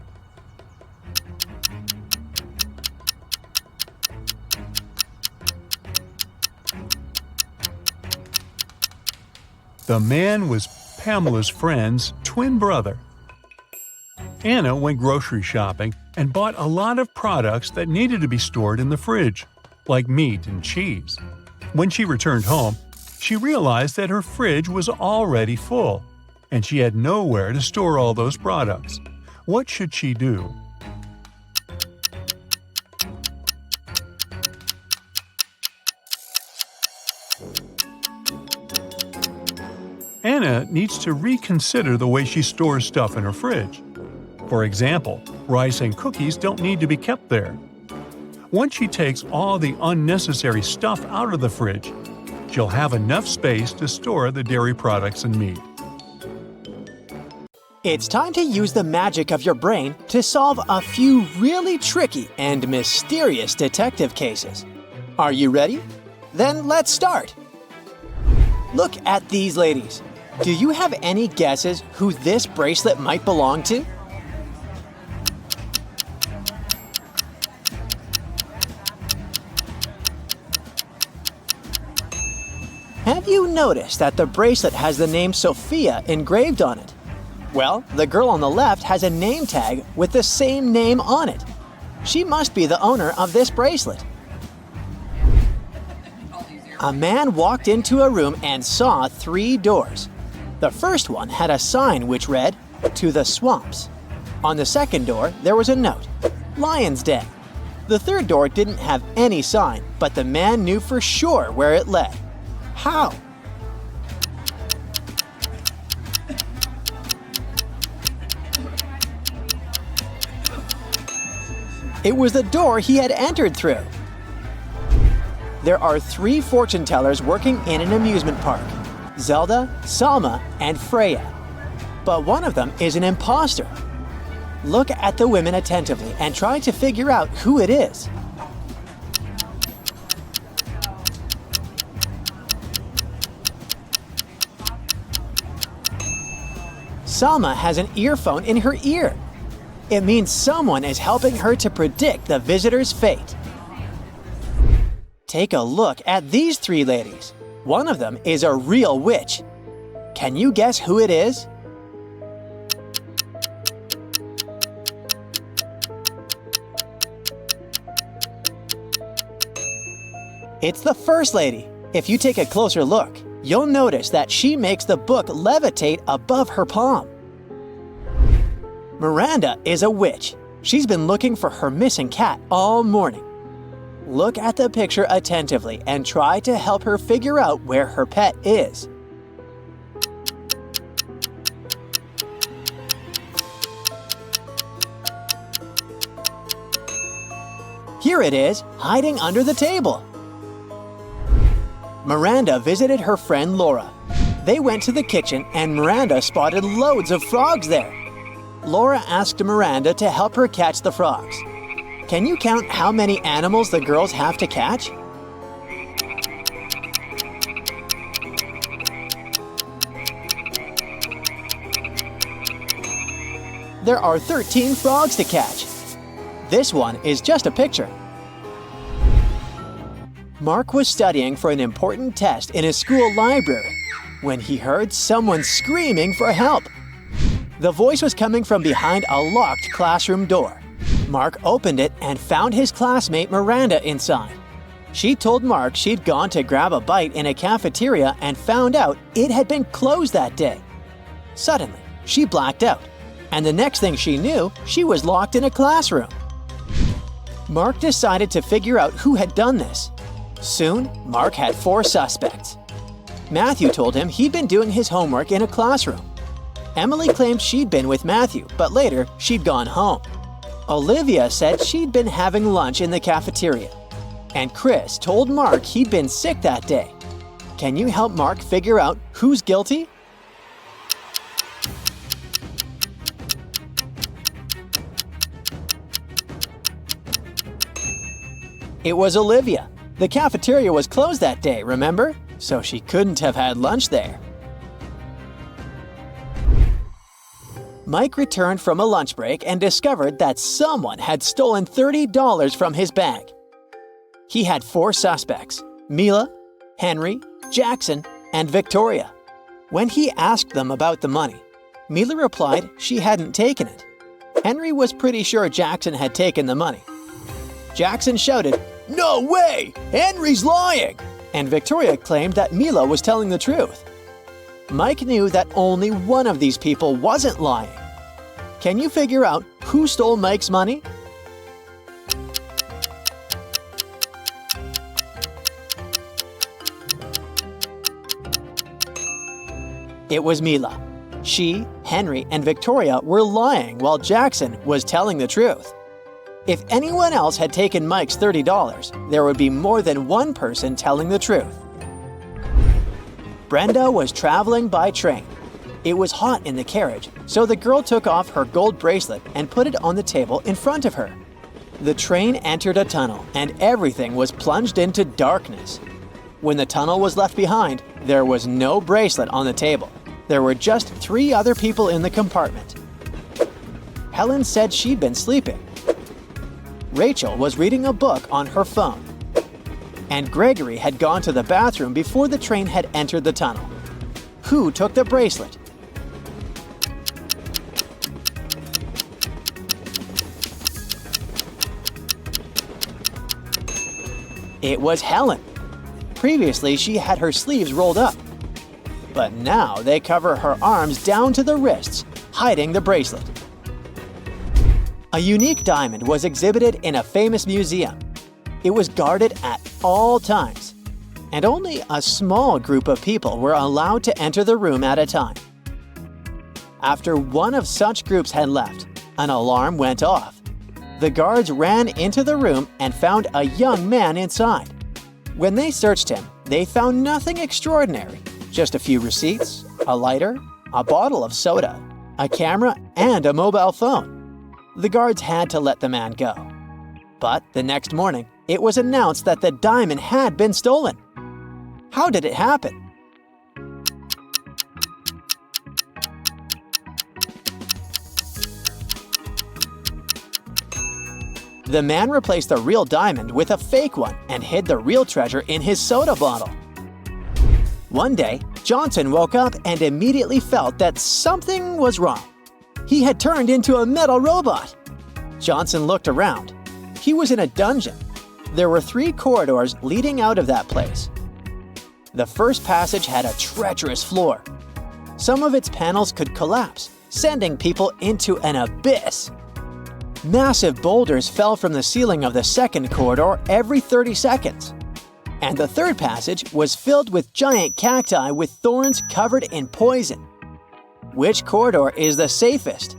The man was Pamela's friend's twin brother. Anna went grocery shopping and bought a lot of products that needed to be stored in the fridge, like meat and cheese. When she returned home, she realized that her fridge was already full, and she had nowhere to store all those products. What should she do? Anna needs to reconsider the way she stores stuff in her fridge. For example, rice and cookies don't need to be kept there. Once she takes all the unnecessary stuff out of the fridge, she'll have enough space to store the dairy products and meat. It's time to use the magic of your brain to solve a few really tricky and mysterious detective cases. Are you ready? Then let's start. Look at these ladies. Do you have any guesses who this bracelet might belong to? Have you noticed that the bracelet has the name Sophia engraved on it? Well, the girl on the left has a name tag with the same name on it. She must be the owner of this bracelet. A man walked into a room and saw 3 doors. The first one had a sign which read, "To the swamps." On the second door, there was a note, "Lion's Den." The third door didn't have any sign, but the man knew for sure where it led. How? It was the door he had entered through. There are 3 fortune tellers working in an amusement park: Zelda, Salma, and Freya. But one of them is an imposter. Look at the women attentively and try to figure out who it is. Salma has an earphone in her ear. It means someone is helping her to predict the visitor's fate. Take a look at these 3 ladies. One of them is a real witch. Can you guess who it is? It's the first lady. If you take a closer look, you'll notice that she makes the book levitate above her palm. Miranda is a witch. She's been looking for her missing cat all morning. Look at the picture attentively and try to help her figure out where her pet is. Here it is, hiding under the table. Miranda visited her friend Laura. They went to the kitchen and Miranda spotted loads of frogs there. Laura asked Miranda to help her catch the frogs. Can you count how many animals the girls have to catch? There are 13 frogs to catch. This one is just a picture. Mark was studying for an important test in his school library when he heard someone screaming for help. The voice was coming from behind a locked classroom door. Mark opened it and found his classmate Miranda inside. She told Mark she'd gone to grab a bite in a cafeteria and found out it had been closed that day. Suddenly, she blacked out, and the next thing she knew, she was locked in a classroom. Mark decided to figure out who had done this. Soon, Mark had 4 suspects. Matthew told him he'd been doing his homework in a classroom. Emily claimed she'd been with Matthew, but later she'd gone home. Olivia said she'd been having lunch in the cafeteria. And Chris told Mark he'd been sick that day. Can you help Mark figure out who's guilty? It was Olivia. The cafeteria was closed that day, remember? So she couldn't have had lunch there. Mike returned from a lunch break and discovered that someone had stolen $30 from his bag. He had 4 suspects: Mila, Henry, Jackson, and Victoria. When he asked them about the money, Mila replied she hadn't taken it. Henry was pretty sure Jackson had taken the money. Jackson shouted, "No way! Henry's lying!" And Victoria claimed that Mila was telling the truth. Mike knew that only one of these people wasn't lying. Can you figure out who stole Mike's money? It was Mila. She, Henry, and Victoria were lying while Jackson was telling the truth. If anyone else had taken Mike's $30, there would be more than one person telling the truth. Brenda was traveling by train. It was hot in the carriage, so the girl took off her gold bracelet and put it on the table in front of her. The train entered a tunnel, and everything was plunged into darkness. When the tunnel was left behind, there was no bracelet on the table. There were just 3 other people in the compartment. Helen said she'd been sleeping. Rachel was reading a book on her phone. And Gregory had gone to the bathroom before the train had entered the tunnel. Who took the bracelet? It was Helen. Previously, she had her sleeves rolled up. But now they cover her arms down to the wrists, hiding the bracelet. A unique diamond was exhibited in a famous museum. It was guarded at all times, and only a small group of people were allowed to enter the room at a time. After one of such groups had left, an alarm went off. The guards ran into the room and found a young man inside. When they searched him, they found nothing extraordinary, just a few receipts, a lighter, a bottle of soda, a camera, and a mobile phone. The guards had to let the man go. But the next morning, it was announced that the diamond had been stolen. How did it happen? The man replaced the real diamond with a fake one and hid the real treasure in his soda bottle. One day, Johnson woke up and immediately felt that something was wrong. He had turned into a metal robot. Johnson looked around. He was in a dungeon. There were 3 corridors leading out of that place. The first passage had a treacherous floor. Some of its panels could collapse, sending people into an abyss. Massive boulders fell from the ceiling of the second corridor every 30 seconds. And the third passage was filled with giant cacti with thorns covered in poison. Which corridor is the safest?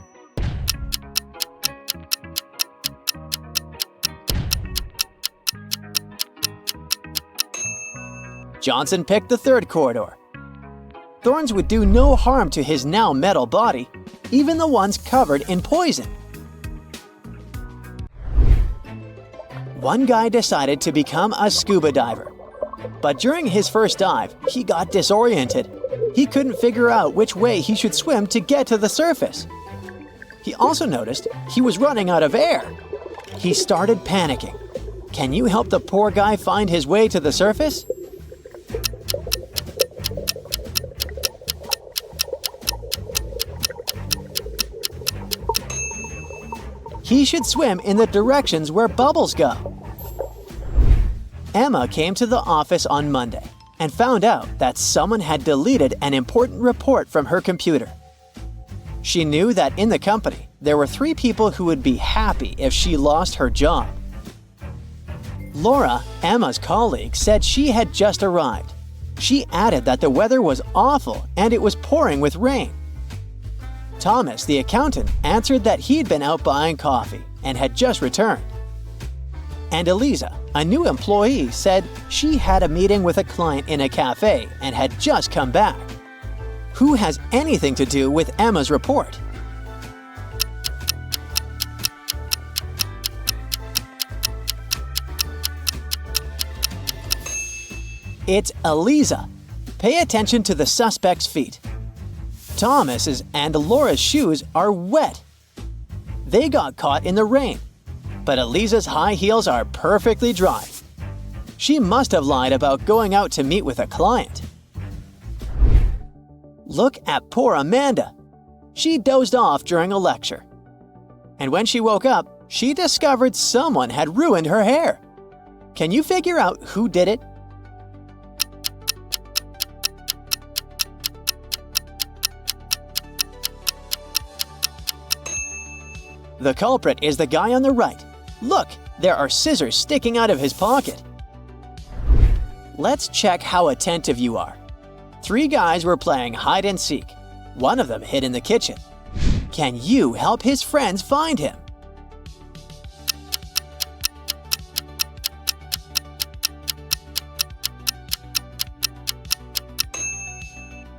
Johnson picked the third corridor. Thorns would do no harm to his now metal body, even the ones covered in poison. One guy decided to become a scuba diver. But during his first dive, he got disoriented. He couldn't figure out which way he should swim to get to the surface. He also noticed he was running out of air. He started panicking. Can you help the poor guy find his way to the surface? He should swim in the directions where bubbles go. Emma came to the office on Monday and found out that someone had deleted an important report from her computer. She knew that in the company, there were 3 people who would be happy if she lost her job. Laura, Emma's colleague, said she had just arrived. She added that the weather was awful and it was pouring with rain. Thomas, the accountant, answered that he'd been out buying coffee and had just returned. And Eliza, a new employee, said she had a meeting with a client in a cafe and had just come back. Who has anything to do with Emma's report? It's Eliza. Pay attention to the suspect's feet. Thomas's and Laura's shoes are wet. They got caught in the rain. But Eliza's high heels are perfectly dry. She must have lied about going out to meet with a client. Look at poor Amanda. She dozed off during a lecture. And when she woke up, she discovered someone had ruined her hair. Can you figure out who did it? The culprit is the guy on the right. Look, there are scissors sticking out of his pocket. Let's check how attentive you are. 3 guys were playing hide and seek. One of them hid in the kitchen. Can you help his friends find him?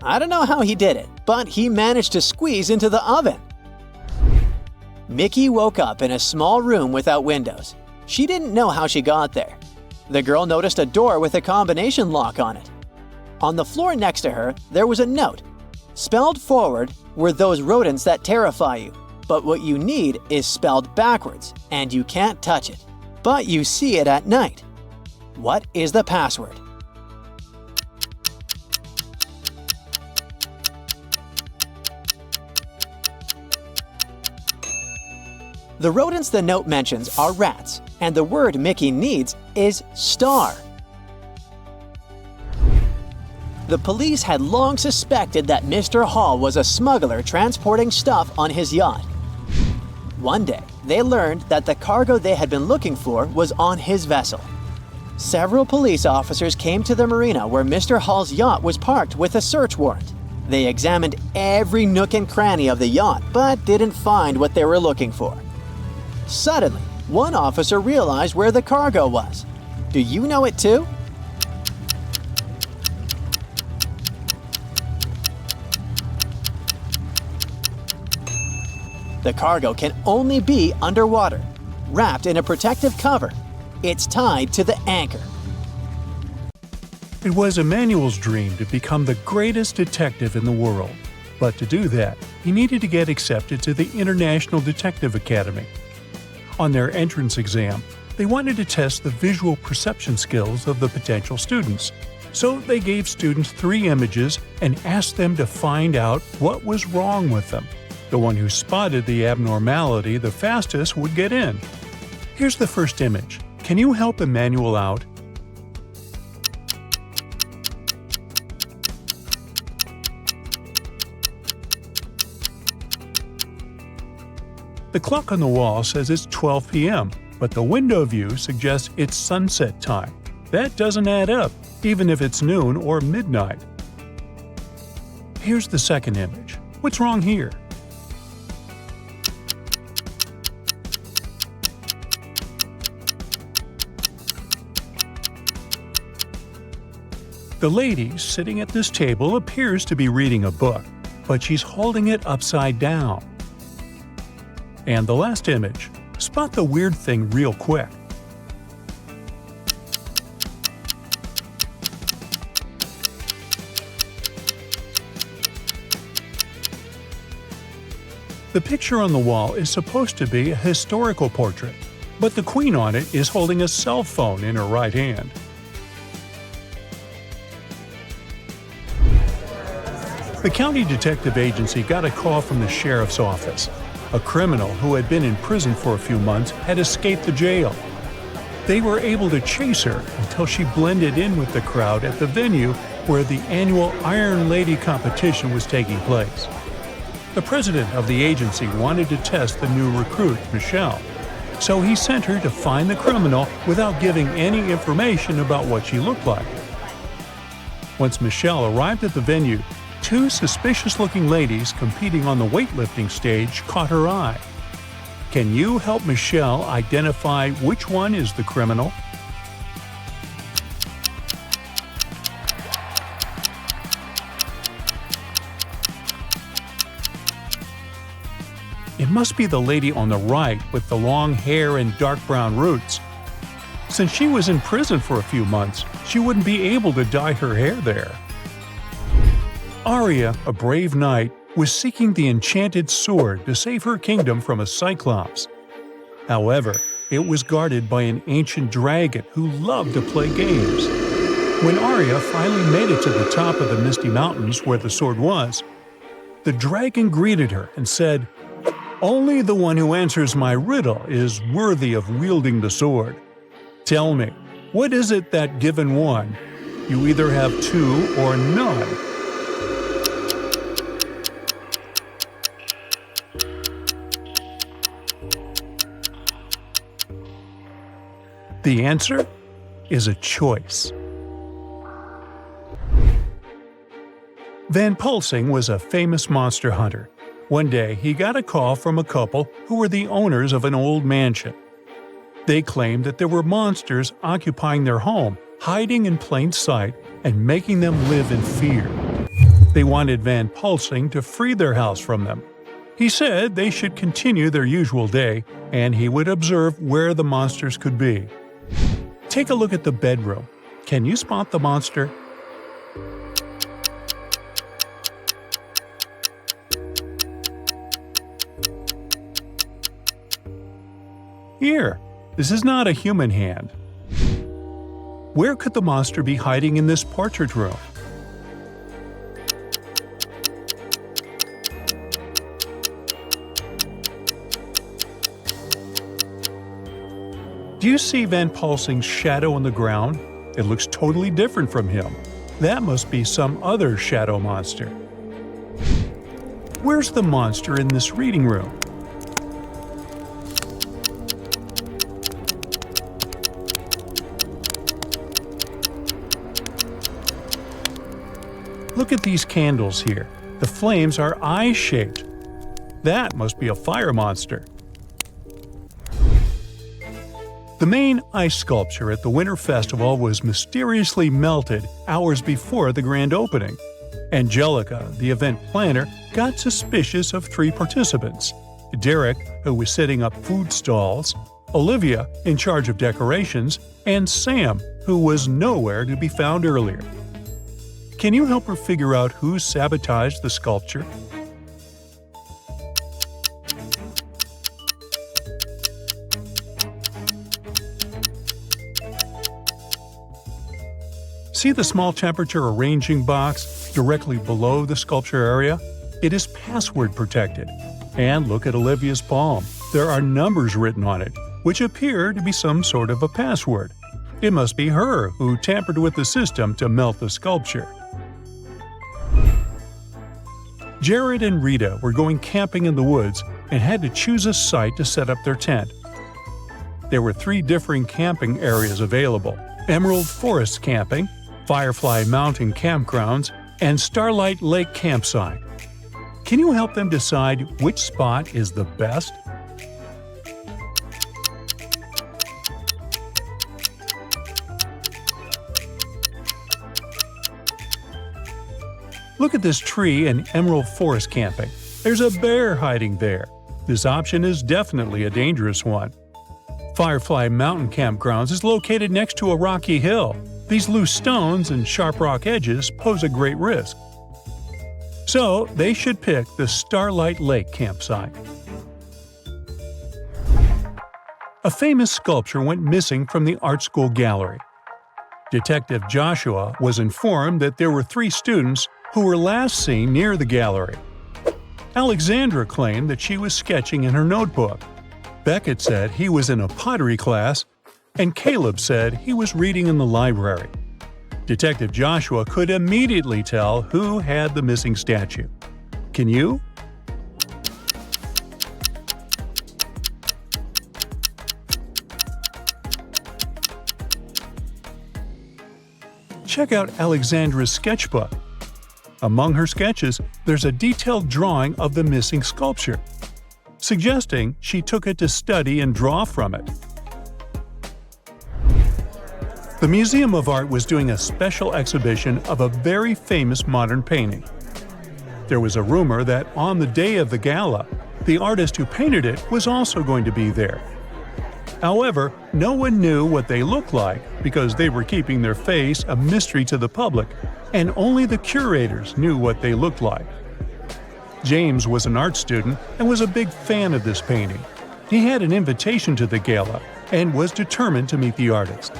I don't know how he did it, but he managed to squeeze into the oven. Mickey woke up in a small room without windows. She didn't know how she got there. The girl noticed a door with a combination lock on it. On the floor next to her, there was a note. Spelled forward were those rodents that terrify you, but what you need is spelled backwards, and you can't touch it. But you see it at night. What is the password? The rodents the note mentions are rats, and the word Mickey needs is star. The police had long suspected that Mr. Hall was a smuggler transporting stuff on his yacht. One day, they learned that the cargo they had been looking for was on his vessel. Several police officers came to the marina where Mr. Hall's yacht was parked with a search warrant. They examined every nook and cranny of the yacht, but didn't find what they were looking for. Suddenly, one officer realized where the cargo was. Do you know it too? The cargo can only be underwater, wrapped in a protective cover. It's tied to the anchor. It was Emmanuel's dream to become the greatest detective in the world. But to do that, he needed to get accepted to the International Detective Academy. On their entrance exam, they wanted to test the visual perception skills of the potential students. So they gave students 3 images and asked them to find out what was wrong with them. The one who spotted the abnormality the fastest would get in. Here's the first image. Can you help Emmanuel out? The clock on the wall says it's 12 p.m., but the window view suggests it's sunset time. That doesn't add up, even if it's noon or midnight. Here's the second image. What's wrong here? The lady sitting at this table appears to be reading a book, but she's holding it upside down. And the last image. Spot the weird thing real quick. The picture on the wall is supposed to be a historical portrait, but the queen on it is holding a cell phone in her right hand. The county detective agency got a call from the sheriff's office. A criminal who had been in prison for a few months had escaped the jail. They were able to chase her until she blended in with the crowd at the venue where the annual Iron Lady competition was taking place. The president of the agency wanted to test the new recruit, Michelle, so he sent her to find the criminal without giving any information about what she looked like. Once Michelle arrived at the venue, 2 suspicious-looking ladies competing on the weightlifting stage caught her eye. Can you help Michelle identify which one is the criminal? It must be the lady on the right with the long hair and dark brown roots. Since she was in prison for a few months, she wouldn't be able to dye her hair there. Arya, a brave knight, was seeking the enchanted sword to save her kingdom from a cyclops. However, it was guarded by an ancient dragon who loved to play games. When Arya finally made it to the top of the Misty Mountains where the sword was, the dragon greeted her and said, Only the one who answers my riddle is worthy of wielding the sword. Tell me, what is it that given one, you either have two or none? The answer is a choice. Van Pulsing was a famous monster hunter. One day, he got a call from a couple who were the owners of an old mansion. They claimed that there were monsters occupying their home, hiding in plain sight and making them live in fear. They wanted Van Pulsing to free their house from them. He said they should continue their usual day, and he would observe where the monsters could be. Take a look at the bedroom. Can you spot the monster? Here, this is not a human hand. Where could the monster be hiding in this portrait room? Do you see Van Pulsing's shadow on the ground? It looks totally different from him. That must be some other shadow monster. Where's the monster in this reading room? Look at these candles here. The flames are eye-shaped. That must be a fire monster. The main ice sculpture at the Winter Festival was mysteriously melted hours before the grand opening. Angelica, the event planner, got suspicious of 3 participants: Derek, who was setting up food stalls, Olivia, in charge of decorations, and Sam, who was nowhere to be found earlier. Can you help her figure out who sabotaged the sculpture? See the small temperature arranging box directly below the sculpture area? It is password protected. And look at Olivia's palm. There are numbers written on it, which appear to be some sort of a password. It must be her who tampered with the system to melt the sculpture. Jared and Rita were going camping in the woods and had to choose a site to set up their tent. There were 3 differing camping areas available: Emerald Forest Camping, Firefly Mountain Campgrounds, and Starlight Lake Campsite. Can you help them decide which spot is the best? Look at this tree in Emerald Forest Camping. There's a bear hiding there. This option is definitely a dangerous one. Firefly Mountain Campgrounds is located next to a rocky hill. These loose stones and sharp rock edges pose a great risk. So they should pick the Starlight Lake Campsite. A famous sculpture went missing from the art school gallery. Detective Joshua was informed that there were 3 students who were last seen near the gallery. Alexandra claimed that she was sketching in her notebook. Beckett said he was in a pottery class, and Caleb said he was reading in the library. Detective Joshua could immediately tell who had the missing statue. Can you? Check out Alexandra's sketchbook. Among her sketches, there's a detailed drawing of the missing sculpture, suggesting she took it to study and draw from it. The Museum of Art was doing a special exhibition of a very famous modern painting. There was a rumor that on the day of the gala, the artist who painted it was also going to be there. However, no one knew what they looked like because they were keeping their face a mystery to the public, and only the curators knew what they looked like. James was an art student and was a big fan of this painting. He had an invitation to the gala and was determined to meet the artist.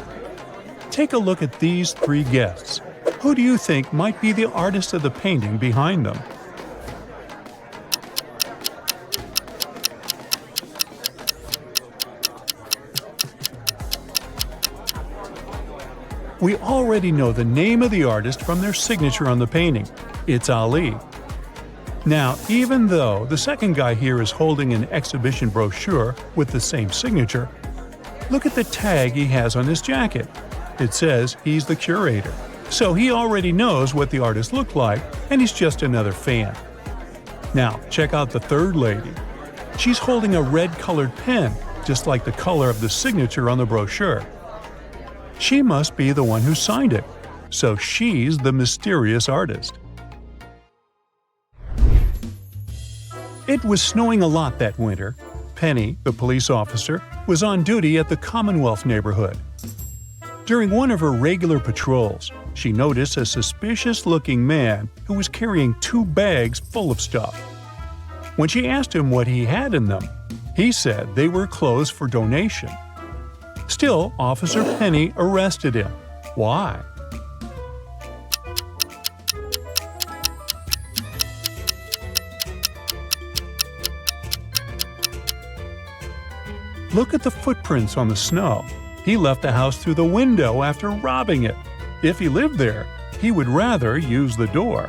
Take a look at these 3 guests. Who do you think might be the artist of the painting behind them? We already know the name of the artist from their signature on the painting. It's Ali. Now, even though the second guy here is holding an exhibition brochure with the same signature, look at the tag he has on his jacket. It says he's the curator. So he already knows what the artist looked like, and he's just another fan. Now, check out the third lady. She's holding a red-colored pen, just like the color of the signature on the brochure. She must be the one who signed it, so she's the mysterious artist. It was snowing a lot that winter. Penny, the police officer, was on duty at the Commonwealth neighborhood. During one of her regular patrols, she noticed a suspicious-looking man who was carrying 2 bags full of stuff. When she asked him what he had in them, he said they were clothes for donation. Still, Officer Penny arrested him. Why? Look at the footprints on the snow. He left the house through the window after robbing it. If he lived there, he would rather use the door.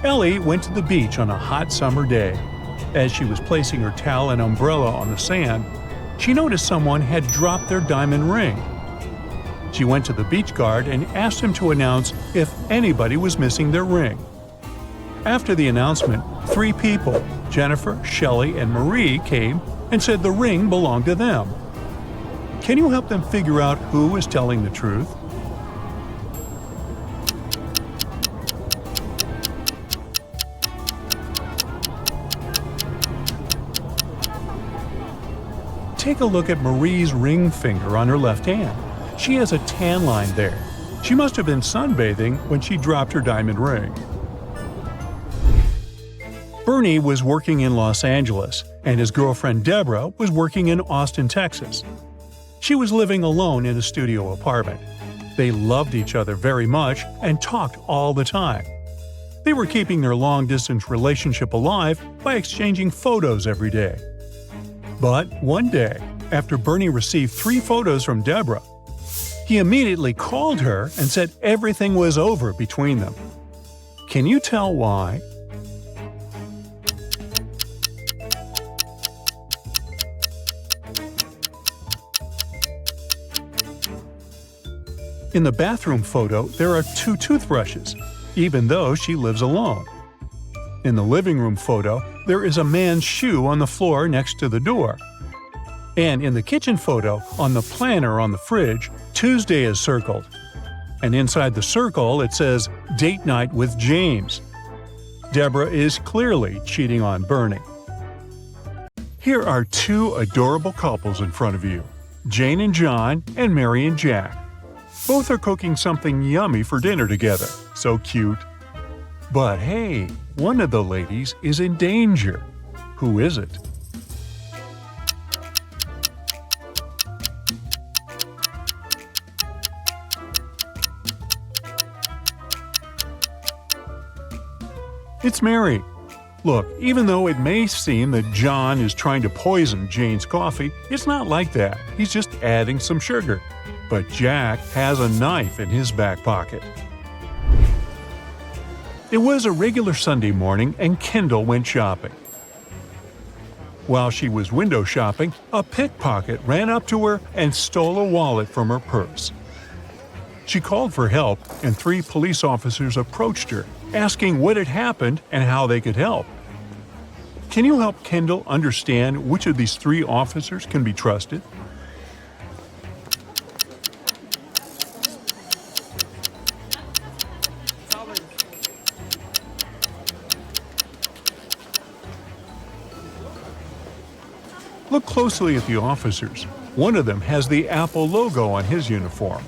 Ellie went to the beach on a hot summer day. As she was placing her towel and umbrella on the sand, she noticed someone had dropped their diamond ring. She went to the beach guard and asked him to announce if anybody was missing their ring. After the announcement, 3 people, Jennifer, Shelley, and Marie, came and said the ring belonged to them. Can you help them figure out who is telling the truth? Take a look at Marie's ring finger on her left hand. She has a tan line there. She must have been sunbathing when she dropped her diamond ring. Bernie was working in Los Angeles, and his girlfriend Deborah was working in Austin, Texas. She was living alone in a studio apartment. They loved each other very much and talked all the time. They were keeping their long-distance relationship alive by exchanging photos every day. But one day, after Bernie received 3 photos from Deborah, he immediately called her and said everything was over between them. Can you tell why? In the bathroom photo, there are 2 toothbrushes, even though she lives alone. In the living room photo, there is a man's shoe on the floor next to the door. And in the kitchen photo, on the planner on the fridge, Tuesday is circled. And inside the circle, it says, "Date night with James." Deborah is clearly cheating on Bernie. Here are 2 adorable couples in front of you, Jane and John and Mary and Jack. Both are cooking something yummy for dinner together. So cute. But hey, one of the ladies is in danger. Who is it? It's Mary. Look, even though it may seem that John is trying to poison Jane's coffee, it's not like that. He's just adding some sugar. But Jack has a knife in his back pocket. It was a regular Sunday morning and Kendall went shopping. While she was window shopping, a pickpocket ran up to her and stole a wallet from her purse. She called for help and 3 police officers approached her, asking what had happened and how they could help. Can you help Kendall understand which of these 3 officers can be trusted? Look closely at the officers. One of them has the Apple logo on his uniform.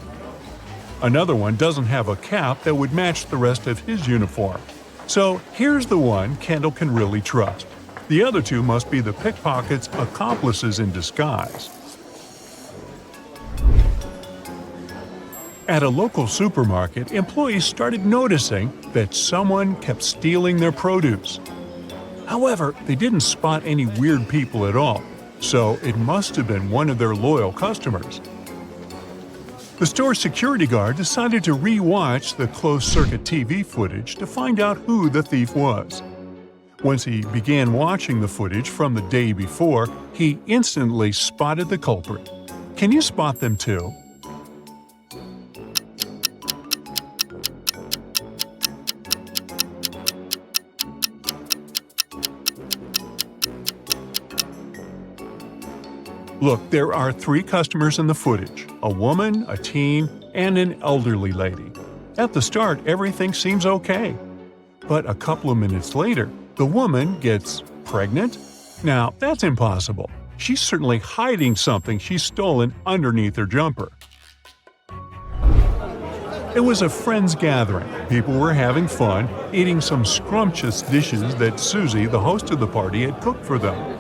Another one doesn't have a cap that would match the rest of his uniform. So here's the one Kendall can really trust. The other 2 must be the pickpocket's accomplices in disguise. At a local supermarket, employees started noticing that someone kept stealing their produce. However, they didn't spot any weird people at all, so it must have been one of their loyal customers. The store's security guard decided to re-watch the closed-circuit TV footage to find out who the thief was. Once he began watching the footage from the day before, he instantly spotted the culprit. Can you spot them too? Look, there are 3 customers in the footage: a woman, a teen, and an elderly lady. At the start, everything seems okay. But a couple of minutes later, the woman gets pregnant? Now, that's impossible. She's certainly hiding something she's stolen underneath her jumper. It was a friends' gathering. People were having fun, eating some scrumptious dishes that Susie, the host of the party, had cooked for them.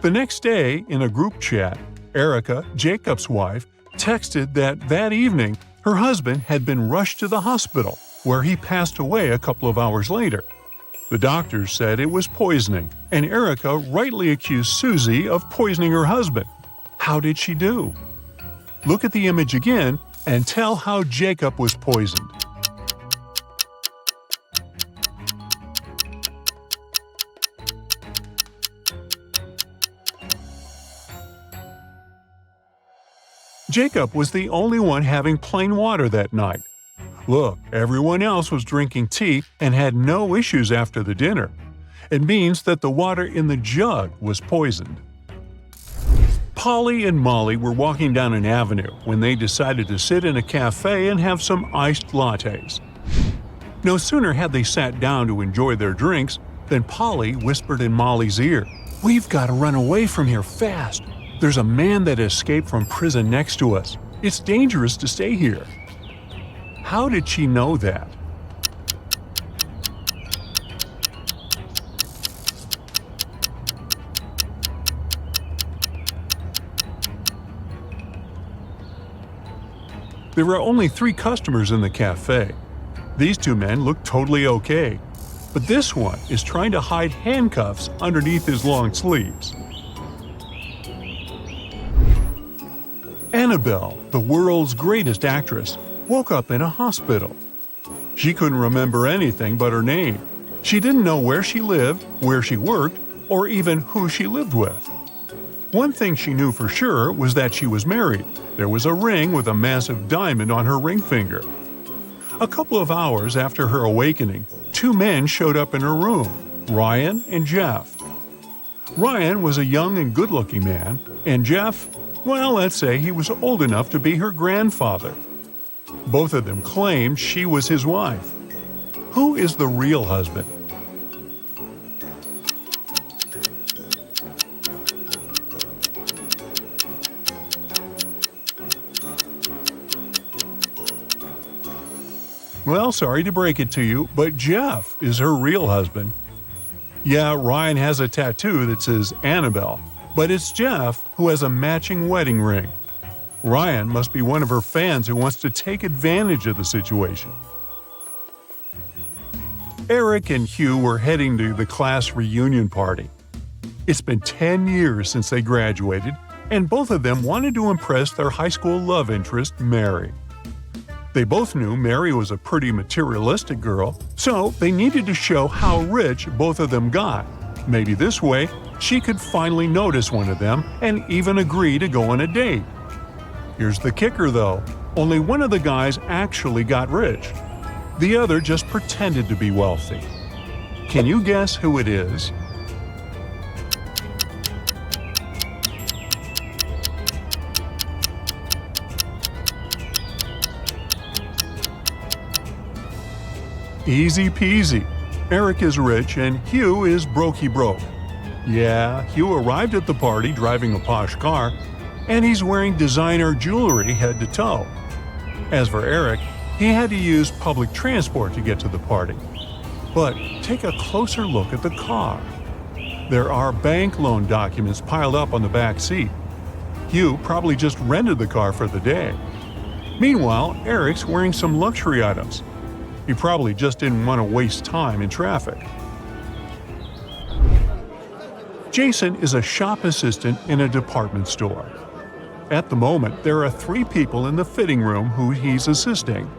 The next day, in a group chat, Erica, Jacob's wife, texted that evening her husband had been rushed to the hospital, where he passed away a couple of hours later. The doctors said it was poisoning, and Erica rightly accused Susie of poisoning her husband. How did she do? Look at the image again and tell how Jacob was poisoned. Jacob was the only one having plain water that night. Look, everyone else was drinking tea and had no issues after the dinner. It means that the water in the jug was poisoned. Polly and Molly were walking down an avenue when they decided to sit in a cafe and have some iced lattes. No sooner had they sat down to enjoy their drinks than Polly whispered in Molly's ear, "We've got to run away from here fast. There's a man that escaped from prison next to us. It's dangerous to stay here." How did she know that? There were only 3 customers in the cafe. These 2 men looked totally okay, but this one is trying to hide handcuffs underneath his long sleeves. Annabelle, the world's greatest actress, woke up in a hospital. She couldn't remember anything but her name. She didn't know where she lived, where she worked, or even who she lived with. One thing she knew for sure was that she was married. There was a ring with a massive diamond on her ring finger. A couple of hours after her awakening, 2 men showed up in her room, Ryan and Jeff. Ryan was a young and good-looking man, and Jeff, well, let's say he was old enough to be her grandfather. Both of them claimed she was his wife. Who is the real husband? Well, sorry to break it to you, but Jeff is her real husband. Yeah, Ryan has a tattoo that says Annabelle, but it's Jeff who has a matching wedding ring. Ryan must be one of her fans who wants to take advantage of the situation. Eric and Hugh were heading to the class reunion party. It's been 10 years since they graduated, and both of them wanted to impress their high school love interest, Mary. They both knew Mary was a pretty materialistic girl, so they needed to show how rich both of them got. Maybe this way, she could finally notice one of them and even agree to go on a date. Here's the kicker though, only one of the guys actually got rich. The other just pretended to be wealthy. Can you guess who it is? Easy peasy. Eric is rich and Hugh is brokey broke. Yeah, Hugh arrived at the party driving a posh car, and he's wearing designer jewelry head to toe. As for Eric, he had to use public transport to get to the party. But take a closer look at the car. There are bank loan documents piled up on the back seat. Hugh probably just rented the car for the day. Meanwhile, Eric's wearing some luxury items. He probably just didn't want to waste time in traffic. Jason is a shop assistant in a department store. At the moment, there are 3 people in the fitting room who he's assisting.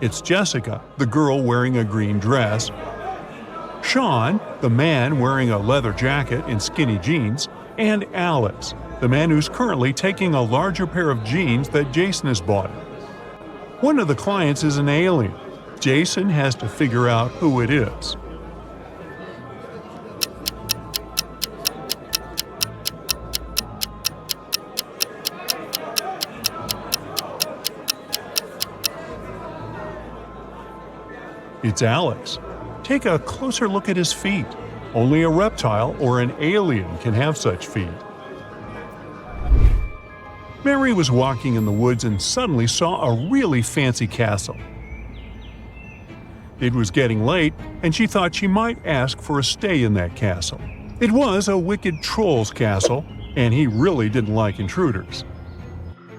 It's Jessica, the girl wearing a green dress, Sean, the man wearing a leather jacket and skinny jeans, and Alex, the man who's currently taking a larger pair of jeans that Jason has bought him. One of the clients is an alien. Jason has to figure out who it is. It's Alex. Take a closer look at his feet. Only a reptile or an alien can have such feet. Mary was walking in the woods and suddenly saw a really fancy castle. It was getting late, and she thought she might ask for a stay in that castle. It was a wicked troll's castle, and he really didn't like intruders.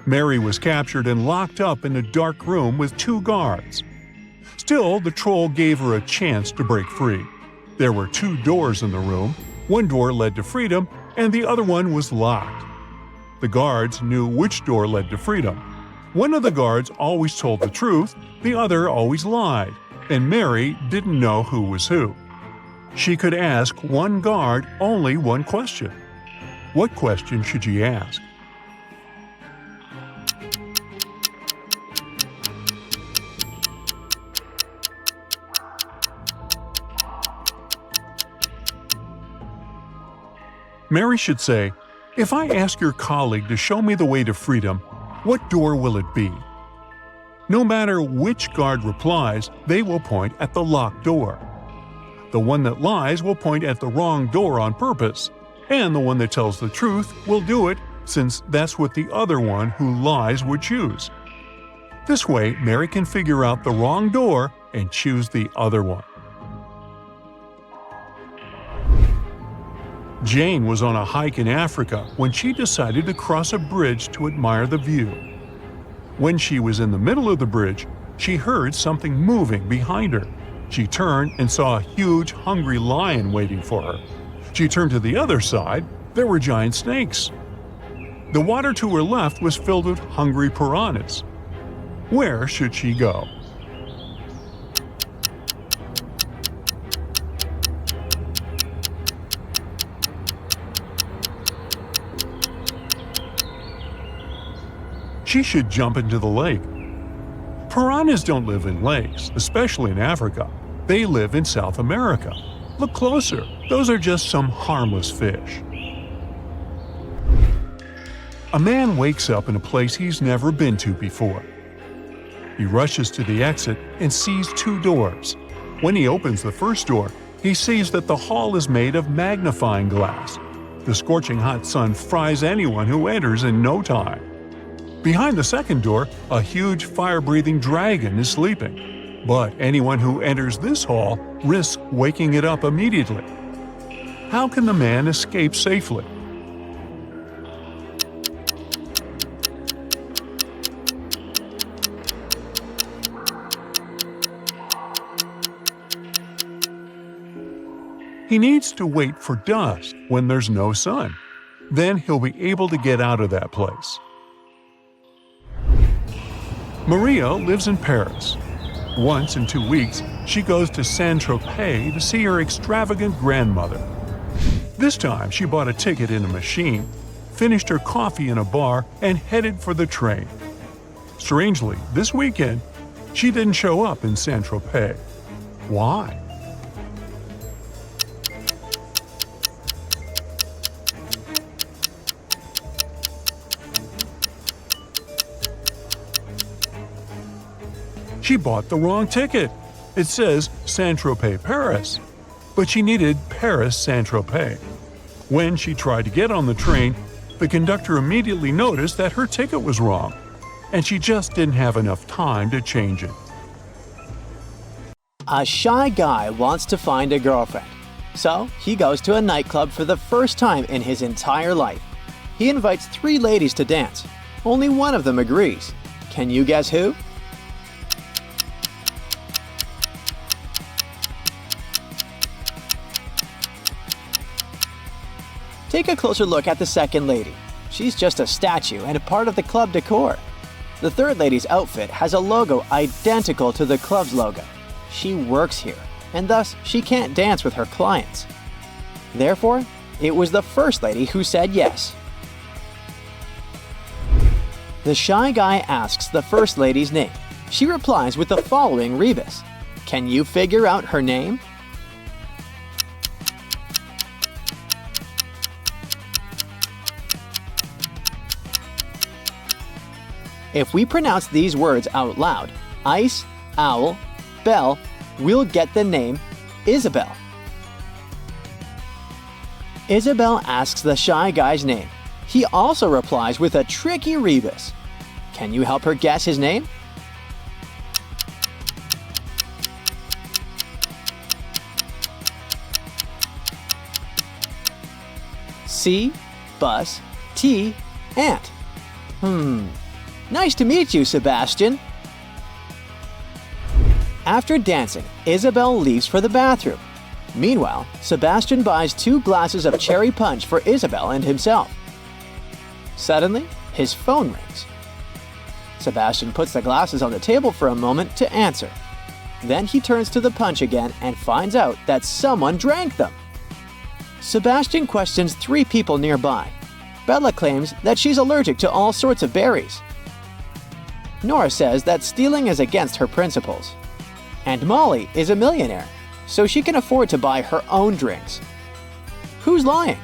Mary was captured and locked up in a dark room with 2 guards. Still, the troll gave her a chance to break free. There were 2 doors in the room. One door led to freedom, and the other one was locked. The guards knew which door led to freedom. One of the guards always told the truth, the other always lied, and Mary didn't know who was who. She could ask one guard only one question. What question should she ask? Mary should say, "If I ask your colleague to show me the way to freedom, what door will it be?" No matter which guard replies, they will point at the locked door. The one that lies will point at the wrong door on purpose, and the one that tells the truth will do it since that's what the other one who lies would choose. This way, Mary can figure out the wrong door and choose the other one. Jane was on a hike in Africa when she decided to cross a bridge to admire the view. When she was in the middle of the bridge, she heard something moving behind her. She turned and saw a huge, hungry lion waiting for her. She turned to the other side. There were giant snakes. The water to her left was filled with hungry piranhas. Where should she go? She should jump into the lake. Piranhas don't live in lakes, especially in Africa. They live in South America. Look closer. Those are just some harmless fish. A man wakes up in a place he's never been to before. He rushes to the exit and sees 2 doors. When he opens the first door, he sees that the hall is made of magnifying glass. The scorching hot sun fries anyone who enters in no time. Behind the second door, a huge fire-breathing dragon is sleeping. But anyone who enters this hall risks waking it up immediately. How can the man escape safely? He needs to wait for dusk when there's no sun. Then he'll be able to get out of that place. Maria lives in Paris. Once in 2 weeks, she goes to Saint-Tropez to see her extravagant grandmother. This time, she bought a ticket in a machine, finished her coffee in a bar, and headed for the train. Strangely, this weekend, she didn't show up in Saint-Tropez. Why? She bought the wrong ticket. It says Saint-Tropez, Paris. But she needed Paris, Saint-Tropez. When she tried to get on the train, the conductor immediately noticed that her ticket was wrong, and she just didn't have enough time to change it. A shy guy wants to find a girlfriend. So he goes to a nightclub for the first time in his entire life. He invites 3 ladies to dance. Only one of them agrees. Can you guess who? Take a closer look at the second lady. She's just a statue and a part of the club decor. The third lady's outfit has a logo identical to the club's logo. She works here, and thus she can't dance with her clients. Therefore, it was the first lady who said yes. The shy guy asks the first lady's name. She replies with the following rebus. Can you figure out her name? If we pronounce these words out loud, ice, owl, bell, we'll get the name Isabel. Isabel asks the shy guy's name. He also replies with a tricky rebus. Can you help her guess his name? C, bus, T, ant. Nice to meet you, Sebastian. After dancing, Isabel leaves for the bathroom. Meanwhile, Sebastian buys 2 glasses of cherry punch for Isabel and himself. Suddenly, his phone rings. Sebastian puts the glasses on the table for a moment to answer. Then he turns to the punch again and finds out that someone drank them. Sebastian questions 3 people nearby. Bella claims that she's allergic to all sorts of berries. Nora says that stealing is against her principles. And Molly is a millionaire, so she can afford to buy her own drinks. Who's lying?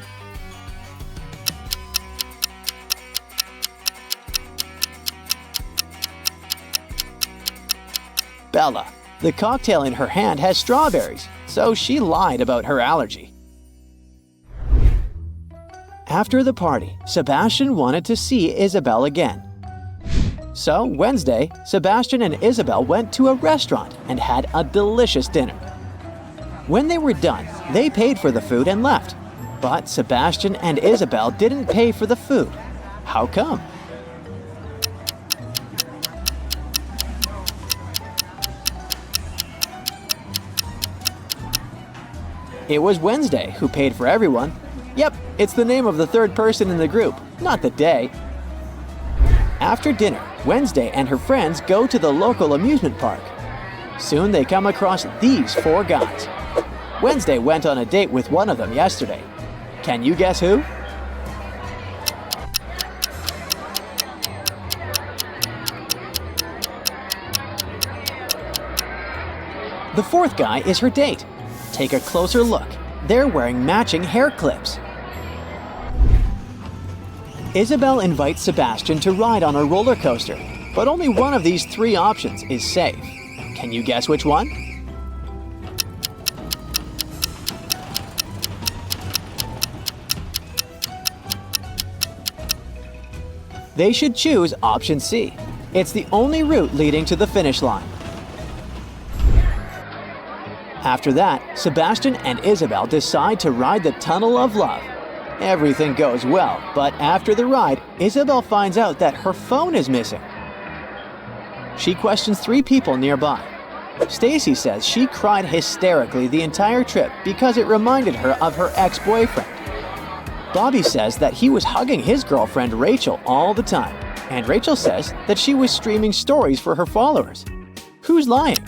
Bella. The cocktail in her hand has strawberries, so she lied about her allergy. After the party, Sebastian wanted to see Isabel again. So, Wednesday, Sebastian and Isabel went to a restaurant and had a delicious dinner. When they were done, they paid for the food and left. But Sebastian and Isabel didn't pay for the food. How come? It was Wednesday who paid for everyone. Yep, it's the name of the third person in the group, not the day. After dinner, Wednesday and her friends go to the local amusement park. Soon they come across these 4 guys. Wednesday went on a date with one of them yesterday. Can you guess who? The 4th guy is her date. Take a closer look. They're wearing matching hair clips. Isabel invites Sebastian to ride on a roller coaster, but only one of these 3 options is safe. Can you guess which one? They should choose option C. It's the only route leading to the finish line. After that, Sebastian and Isabel decide to ride the Tunnel of Love. Everything goes well, but after the ride, Isabel finds out that her phone is missing. She questions 3 people nearby. Stacy says she cried hysterically the entire trip because it reminded her of her ex-boyfriend. Bobby says that he was hugging his girlfriend Rachel all the time, and Rachel says that she was streaming stories for her followers. Who's lying?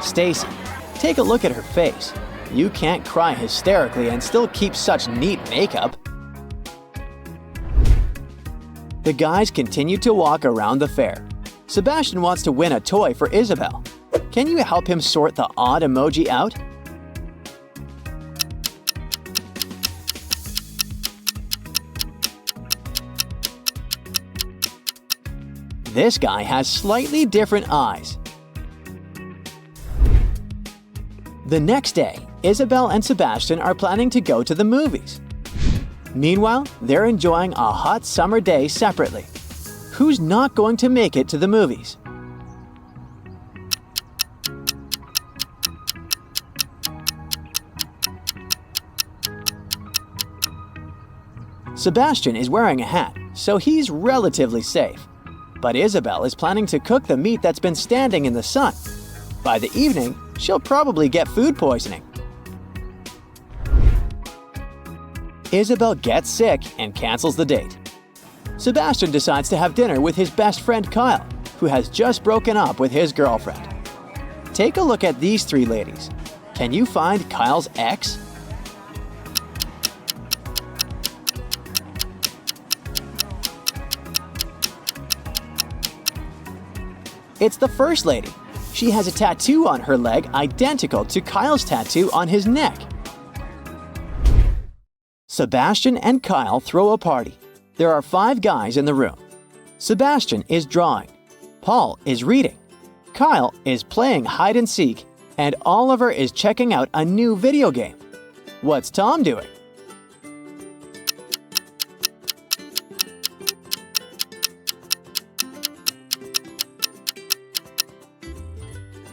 Stacy. Take a look at her face. You can't cry hysterically and still keep such neat makeup. The guys continue to walk around the fair. Sebastian wants to win a toy for Isabel. Can you help him sort the odd emoji out? This guy has slightly different eyes. The next day, Isabel and Sebastian are planning to go to the movies. Meanwhile, they're enjoying a hot summer day separately. Who's not going to make it to the movies? Sebastian is wearing a hat, so he's relatively safe. But Isabel is planning to cook the meat that's been standing in the sun. By the evening, she'll probably get food poisoning. Isabel gets sick and cancels the date. Sebastian decides to have dinner with his best friend Kyle, who has just broken up with his girlfriend. Take a look at these three ladies. Can you find Kyle's ex? It's the first lady. She has a tattoo on her leg identical to Kyle's tattoo on his neck. Sebastian and Kyle throw a party. There are 5 guys in the room. Sebastian is drawing. Paul is reading. Kyle is playing hide and seek, and Oliver is checking out a new video game. What's Tom doing?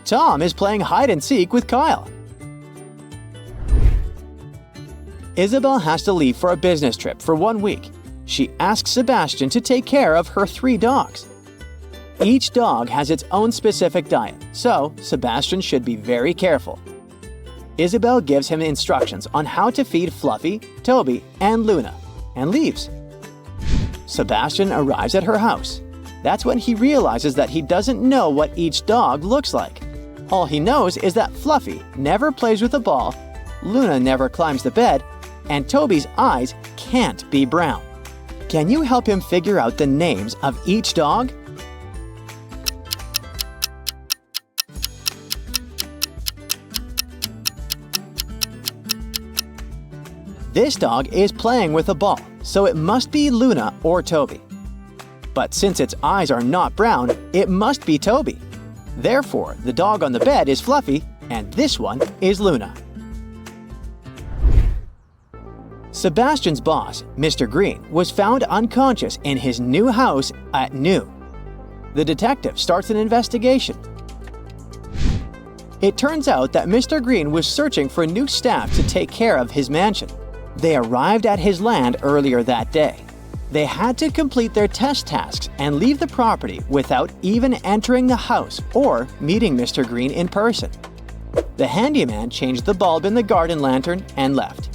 Tom is playing hide and seek with Kyle. Isabel has to leave for a business trip for 1 week. She asks Sebastian to take care of her 3 dogs. Each dog has its own specific diet, so Sebastian should be very careful. Isabel gives him instructions on how to feed Fluffy, Toby, and Luna, and leaves. Sebastian arrives at her house. That's when he realizes that he doesn't know what each dog looks like. All he knows is that Fluffy never plays with a ball, Luna never climbs the bed, and Toby's eyes can't be brown. Can you help him figure out the names of each dog? This dog is playing with a ball, so it must be Luna or Toby. But since its eyes are not brown, it must be Toby. Therefore, the dog on the bed is Fluffy, and this one is Luna. Sebastian's boss, Mr. Green, was found unconscious in his new house at noon. The detective starts an investigation. It turns out that Mr. Green was searching for new staff to take care of his mansion. They arrived at his land earlier that day. They had to complete their test tasks and leave the property without even entering the house or meeting Mr. Green in person. The handyman changed the bulb in the garden lantern and left.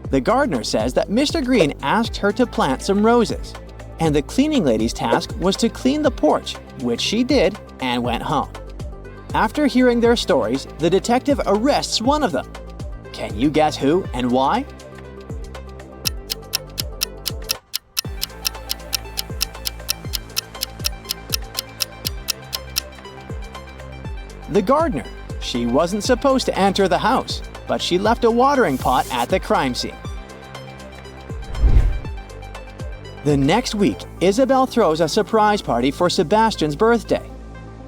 The gardener says that Mr. Green asked her to plant some roses, and the cleaning lady's task was to clean the porch, which she did and went home. After hearing their stories, the detective arrests one of them. Can you guess who and why? The gardener. She wasn't supposed to enter the house, but she left a watering pot at the crime scene. The next week, Isabel throws a surprise party for Sebastian's birthday.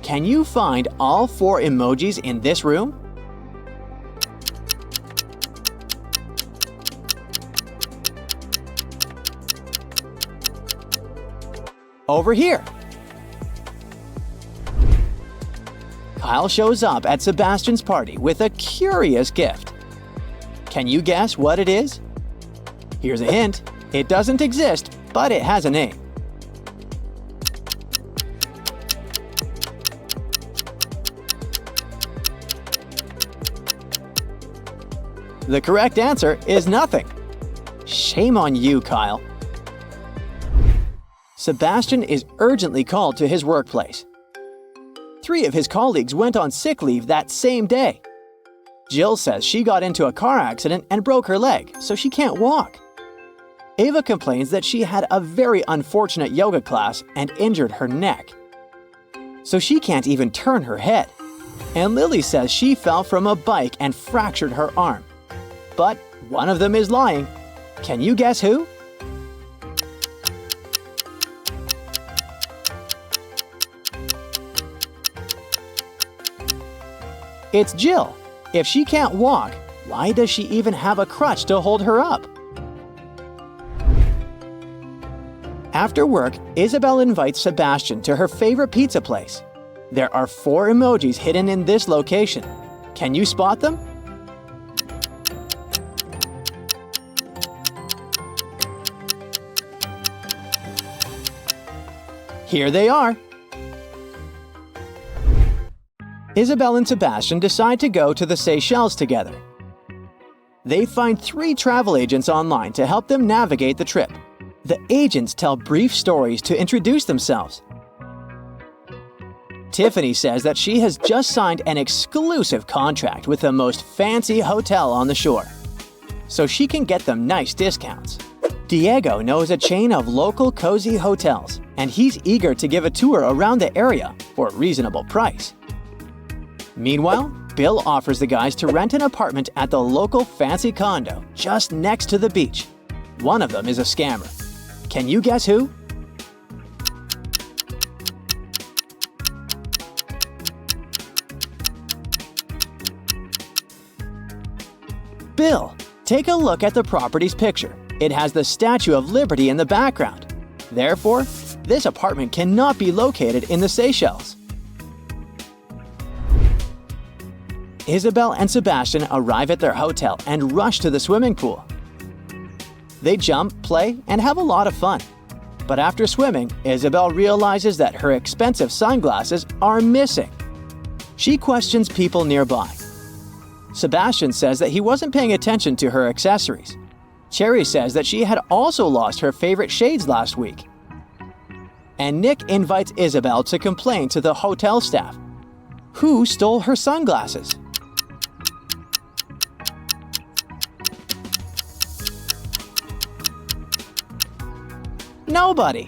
Can you find all 4 emojis in this room? Over here. Kyle shows up at Sebastian's party with a curious gift. Can you guess what it is? Here's a hint. It doesn't exist, but it has a name. The correct answer is nothing. Shame on you, Kyle. Sebastian is urgently called to his workplace. 3 of his colleagues went on sick leave that same day. Jill says she got into a car accident and broke her leg, so she can't walk. Ava complains that she had a very unfortunate yoga class and injured her neck, so she can't even turn her head. And Lily says she fell from a bike and fractured her arm. But one of them is lying. Can you guess who? It's Jill. If she can't walk, why does she even have a crutch to hold her up? After work, Isabel invites Sebastian to her favorite pizza place. There are 4 emojis hidden in this location. Can you spot them? Here they are. Isabel and Sebastian decide to go to the Seychelles together. They find 3 travel agents online to help them navigate the trip. The agents tell brief stories to introduce themselves. Tiffany says that she has just signed an exclusive contract with the most fancy hotel on the shore, so she can get them nice discounts. Diego knows a chain of local cozy hotels, and he's eager to give a tour around the area for a reasonable price. Meanwhile, Bill offers the guys to rent an apartment at the local fancy condo just next to the beach. One of them is a scammer. Can you guess who? Bill. Take a look at the property's picture. It has the Statue of Liberty in the background. Therefore, this apartment cannot be located in the Seychelles. Isabel and Sebastian arrive at their hotel and rush to the swimming pool. They jump, play, and have a lot of fun. But after swimming, Isabel realizes that her expensive sunglasses are missing. She questions people nearby. Sebastian says that he wasn't paying attention to her accessories. Cherry says that she had also lost her favorite shades last week. And Nick invites Isabel to complain to the hotel staff. Who stole her sunglasses? Nobody.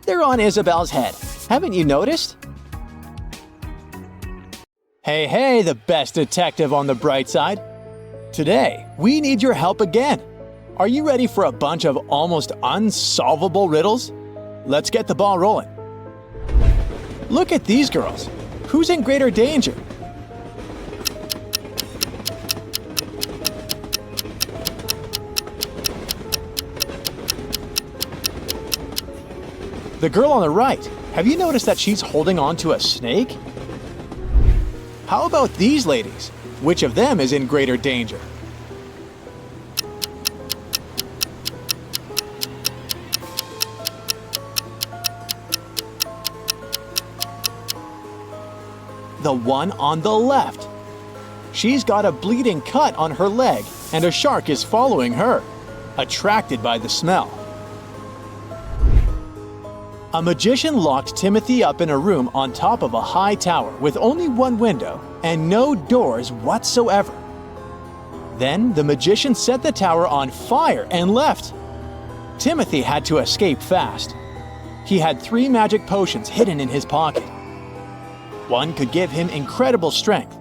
They're on Isabel's head. Haven't you noticed? Hey, the best detective on the bright side. Today, we need your help again. Are you ready for a bunch of almost unsolvable riddles? Let's get the ball rolling. Look at these girls. Who's in greater danger? The girl on the right. Have you noticed that she's holding on to a snake? How about these ladies? Which of them is in greater danger? The one on the left. She's got a bleeding cut on her leg, and a shark is following her, attracted by the smell. A magician locked Timothy up in a room on top of a high tower with only one window and no doors whatsoever. Then the magician set the tower on fire and left. Timothy had to escape fast. He had 3 magic potions hidden in his pocket. One could give him incredible strength.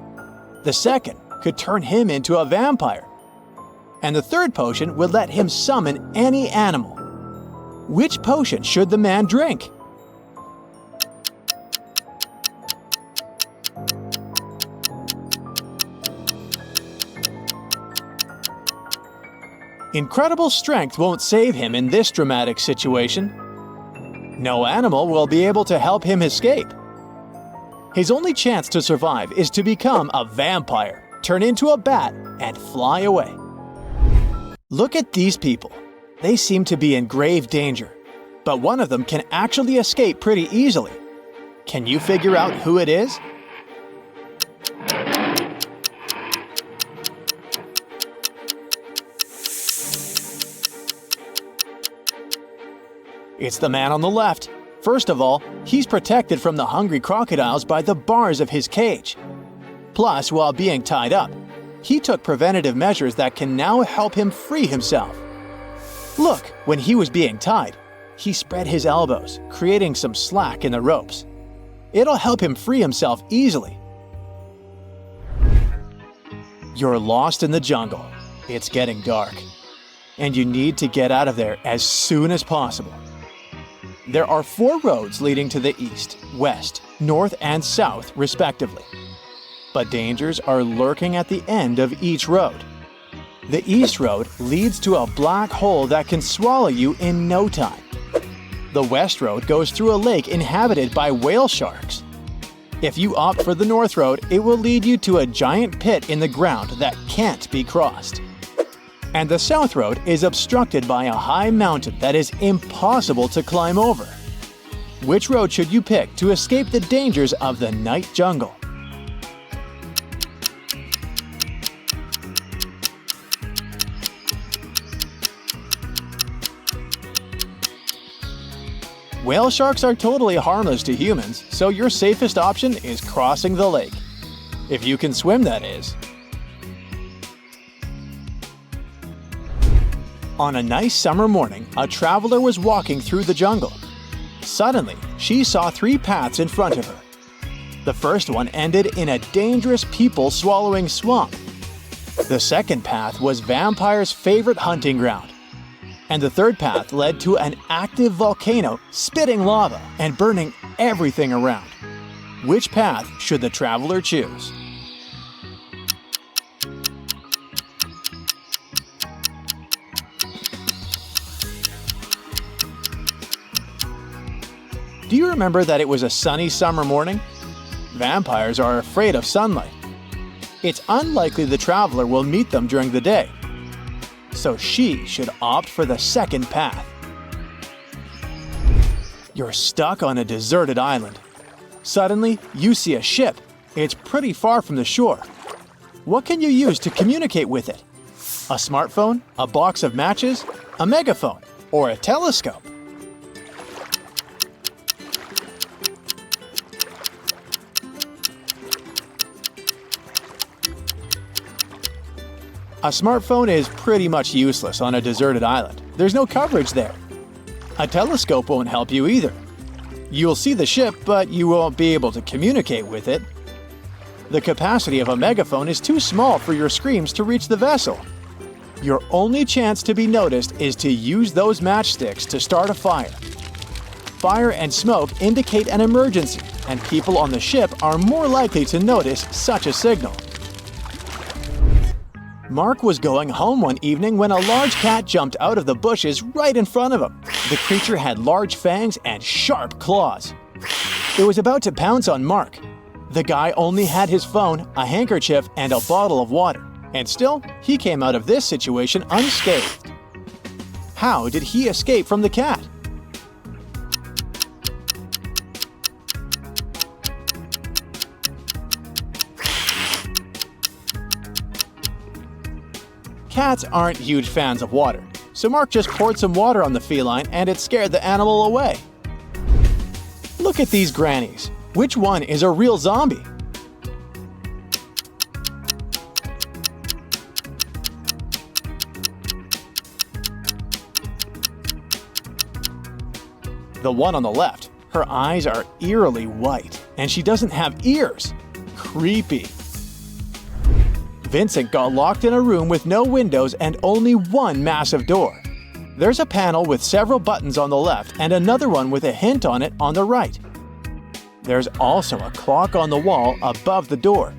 The second could turn him into a vampire. And the third potion would let him summon any animal. Which potion should the man drink? Incredible strength won't save him in this dramatic situation. No animal will be able to help him escape. His only chance to survive is to become a vampire, turn into a bat, and fly away. Look at these people. They seem to be in grave danger, but one of them can actually escape pretty easily. Can you figure out who it is? It's the man on the left. First of all, he's protected from the hungry crocodiles by the bars of his cage. Plus, while being tied up, he took preventative measures that can now help him free himself. Look, when he was being tied, he spread his elbows, creating some slack in the ropes. It'll help him free himself easily. You're lost in the jungle. It's getting dark, and you need to get out of there as soon as possible. There are 4 roads leading to the east, west, north, and south, respectively. But dangers are lurking at the end of each road. The east road leads to a black hole that can swallow you in no time. The west road goes through a lake inhabited by whale sharks. If you opt for the north road, it will lead you to a giant pit in the ground that can't be crossed. And the south road is obstructed by a high mountain that is impossible to climb over. Which road should you pick to escape the dangers of the night jungle? Whale sharks are totally harmless to humans, so your safest option is crossing the lake. If you can swim, that is. On a nice summer morning, a traveler was walking through the jungle. Suddenly, she saw 3 paths in front of her. The first one ended in a dangerous people-swallowing swamp. The second path was vampires' favorite hunting ground. And the third path led to an active volcano spitting lava and burning everything around. Which path should the traveler choose? Do you remember that it was a sunny summer morning? Vampires are afraid of sunlight. It's unlikely the traveler will meet them during the day, so she should opt for the second path. You're stuck on a deserted island. Suddenly, you see a ship. It's pretty far from the shore. What can you use to communicate with it? A smartphone, a box of matches, a megaphone, or a telescope? A smartphone is pretty much useless on a deserted island. There's no coverage there. A telescope won't help you either. You'll see the ship, but you won't be able to communicate with it. The capacity of a megaphone is too small for your screams to reach the vessel. Your only chance to be noticed is to use those matchsticks to start a fire. Fire and smoke indicate an emergency, and people on the ship are more likely to notice such a signal. Mark was going home one evening when a large cat jumped out of the bushes right in front of him. The creature had large fangs and sharp claws. It was about to pounce on Mark. The guy only had his phone, a handkerchief, and a bottle of water. And still, he came out of this situation unscathed. How did he escape from the cat? Cats aren't huge fans of water, so Mark just poured some water on the feline and it scared the animal away. Look at these grannies. Which one is a real zombie? The one on the left, her eyes are eerily white, and she doesn't have ears. Creepy. Vincent got locked in a room with no windows and only one massive door. There's a panel with several buttons on the left and another one with a hint on it on the right. There's also a clock on the wall above the door.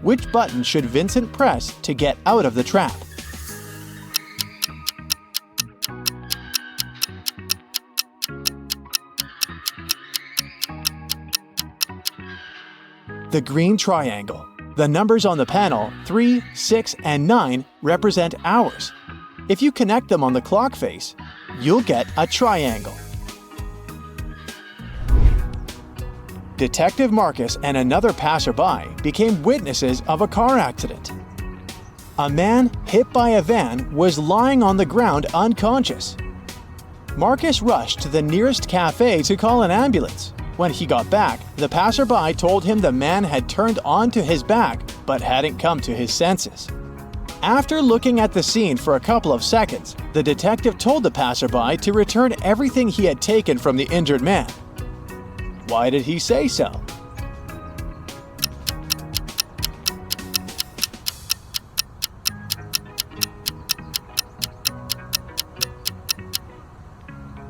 Which button should Vincent press to get out of the trap? The green triangle. The numbers on the panel, 3, 6, and 9, represent hours. If you connect them on the clock face, you'll get a triangle. Detective Marcus and another passerby became witnesses of a car accident. A man hit by a van was lying on the ground unconscious. Marcus rushed to the nearest cafe to call an ambulance. When he got back, the passerby told him the man had turned onto his back but hadn't come to his senses. After looking at the scene for a couple of seconds, the detective told the passerby to return everything he had taken from the injured man. Why did he say so?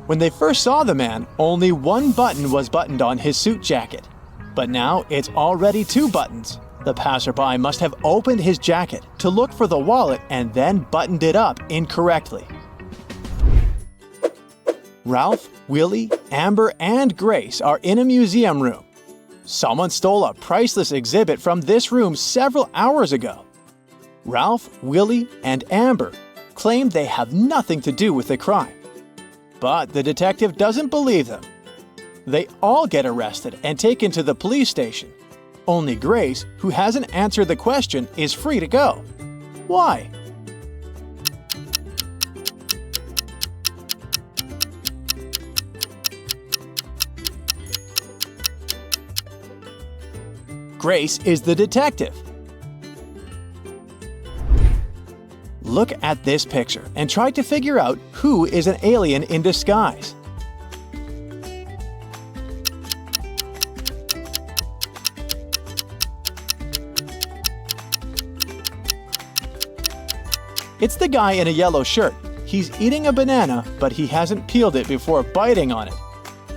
When they first saw the man, only one button was buttoned on his suit jacket. But now it's already 2 buttons. The passerby must have opened his jacket to look for the wallet and then buttoned it up incorrectly. Ralph, Willie, Amber, and Grace are in a museum room. Someone stole a priceless exhibit from this room several hours ago. Ralph, Willie, and Amber claim they have nothing to do with the crime. But the detective doesn't believe them. They all get arrested and taken to the police station. Only Grace, who hasn't answered the question, is free to go. Why? Grace is the detective. Look at this picture and try to figure out who is an alien in disguise. It's the guy in a yellow shirt. He's eating a banana, but he hasn't peeled it before biting on it.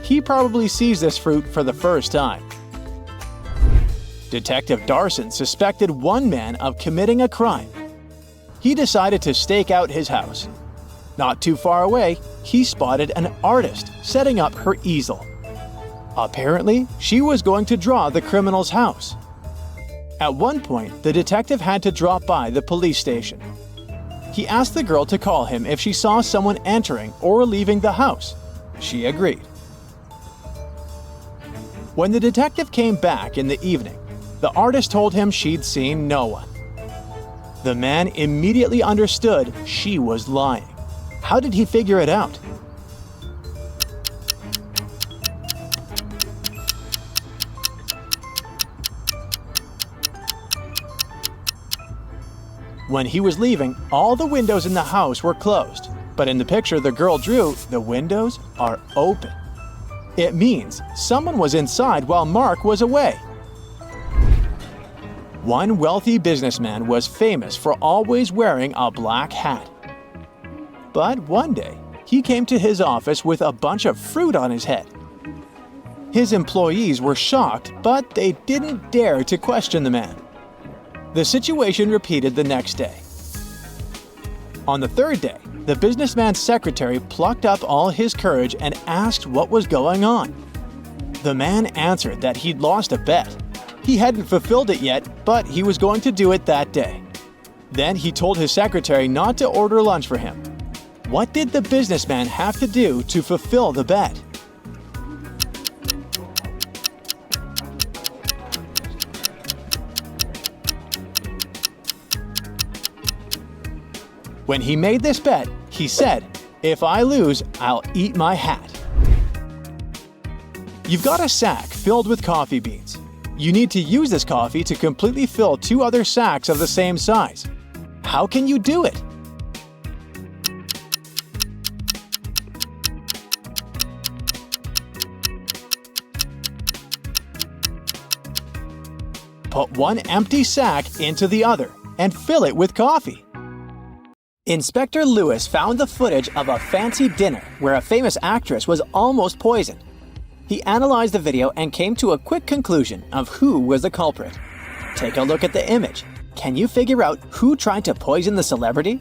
He probably sees this fruit for the first time. Detective Darson suspected one man of committing a crime. He decided to stake out his house. Not too far away, he spotted an artist setting up her easel. Apparently, she was going to draw the criminal's house. At one point, the detective had to drop by the police station. He asked the girl to call him if she saw someone entering or leaving the house. She agreed. When the detective came back in the evening, the artist told him she'd seen no one. The man immediately understood she was lying. How did he figure it out? When he was leaving, all the windows in the house were closed, but in the picture the girl drew, the windows are open. It means someone was inside while Mark was away. One wealthy businessman was famous for always wearing a black hat. But one day, he came to his office with a bunch of fruit on his head. His employees were shocked, but they didn't dare to question the man. The situation repeated the next day. On the third day, the businessman's secretary plucked up all his courage and asked what was going on. The man answered that he'd lost a bet. He hadn't fulfilled it yet, but he was going to do it that day. Then he told his secretary not to order lunch for him. What did the businessman have to do to fulfill the bet? When he made this bet, he said, "If I lose, I'll eat my hat." You've got a sack filled with coffee beans. You need to use this coffee to completely fill 2 other sacks of the same size. How can you do it? Put one empty sack into the other and fill it with coffee. Inspector Lewis found the footage of a fancy dinner where a famous actress was almost poisoned. He analyzed the video and came to a quick conclusion of who was the culprit. Take a look at the image. Can you figure out who tried to poison the celebrity?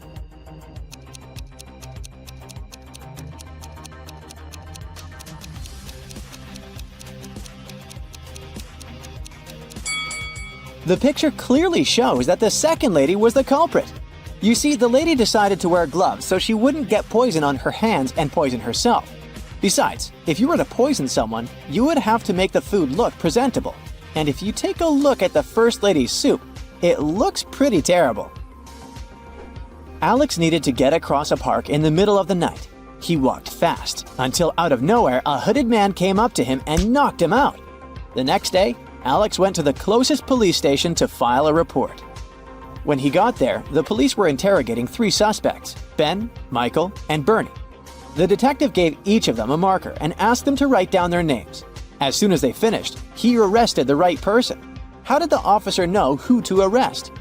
The picture clearly shows that the second lady was the culprit. You see, the lady decided to wear gloves so she wouldn't get poison on her hands and poison herself. Besides, if you were to poison someone, you would have to make the food look presentable. And if you take a look at the First Lady's soup, it looks pretty terrible. Alex needed to get across a park in the middle of the night. He walked fast, until out of nowhere a hooded man came up to him and knocked him out. The next day, Alex went to the closest police station to file a report. When he got there, the police were interrogating 3 suspects, Ben, Michael, and Bernie. The detective gave each of them a marker and asked them to write down their names. As soon as they finished, he arrested the right person. How did the officer know who to arrest?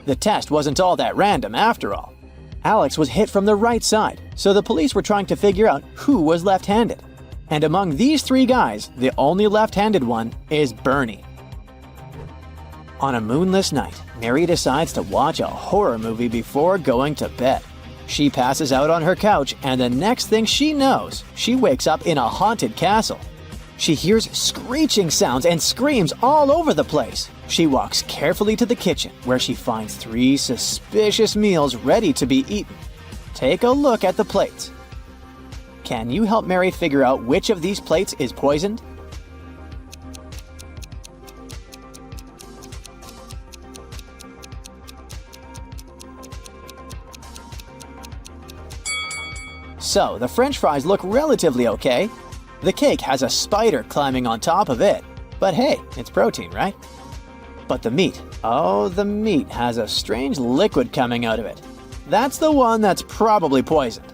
The test wasn't all that random after all. Alex was hit from the right side, so the police were trying to figure out who was left-handed. And among these 3 guys, the only left-handed one is Bernie. On a moonless night, Mary decides to watch a horror movie before going to bed. She passes out on her couch, and the next thing she knows, she wakes up in a haunted castle. She hears screeching sounds and screams all over the place. She walks carefully to the kitchen, where she finds 3 suspicious meals ready to be eaten. Take a look at the plates. Can you help Mary figure out which of these plates is poisoned? So the French fries look relatively okay. The cake has a spider climbing on top of it. But hey, it's protein, right? But the meat, oh, the meat has a strange liquid coming out of it. That's the one that's probably poisoned.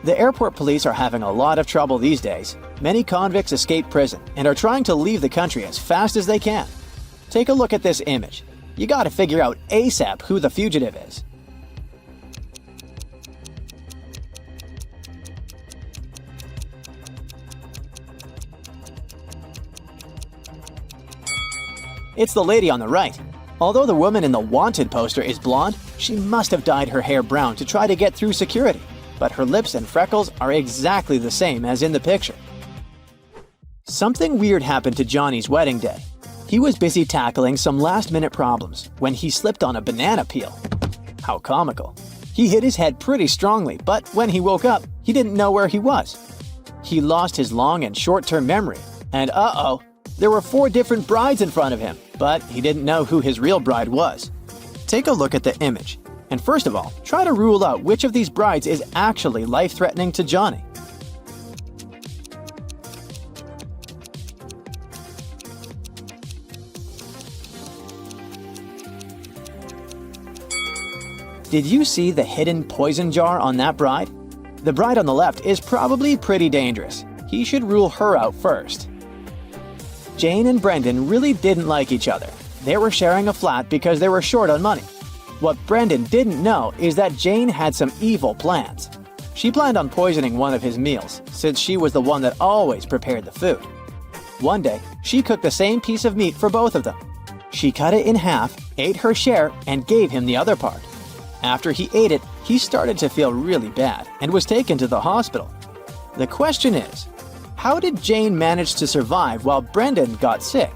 The airport police are having a lot of trouble these days. Many convicts escape prison and are trying to leave the country as fast as they can. Take a look at this image. You gotta figure out ASAP who the fugitive is. It's the lady on the right. Although the woman in the wanted poster is blonde, she must have dyed her hair brown to try to get through security. But her lips and freckles are exactly the same as in the picture. Something weird happened to Johnny's wedding day. He was busy tackling some last-minute problems when he slipped on a banana peel. How comical. He hit his head pretty strongly, but when he woke up, he didn't know where he was. He lost his long and short-term memory, and uh-oh, there were 4 different brides in front of him, but he didn't know who his real bride was. Take a look at the image, and first of all, try to rule out which of these brides is actually life-threatening to Johnny. Did you see the hidden poison jar on that bride? The bride on the left is probably pretty dangerous. He should rule her out first. Jane and Brendan really didn't like each other. They were sharing a flat because they were short on money. What Brendan didn't know is that Jane had some evil plans. She planned on poisoning one of his meals, since she was the one that always prepared the food. One day, she cooked the same piece of meat for both of them. She cut it in half, ate her share, and gave him the other part. After he ate it, he started to feel really bad and was taken to the hospital. The question is, how did Jane manage to survive while Brendan got sick?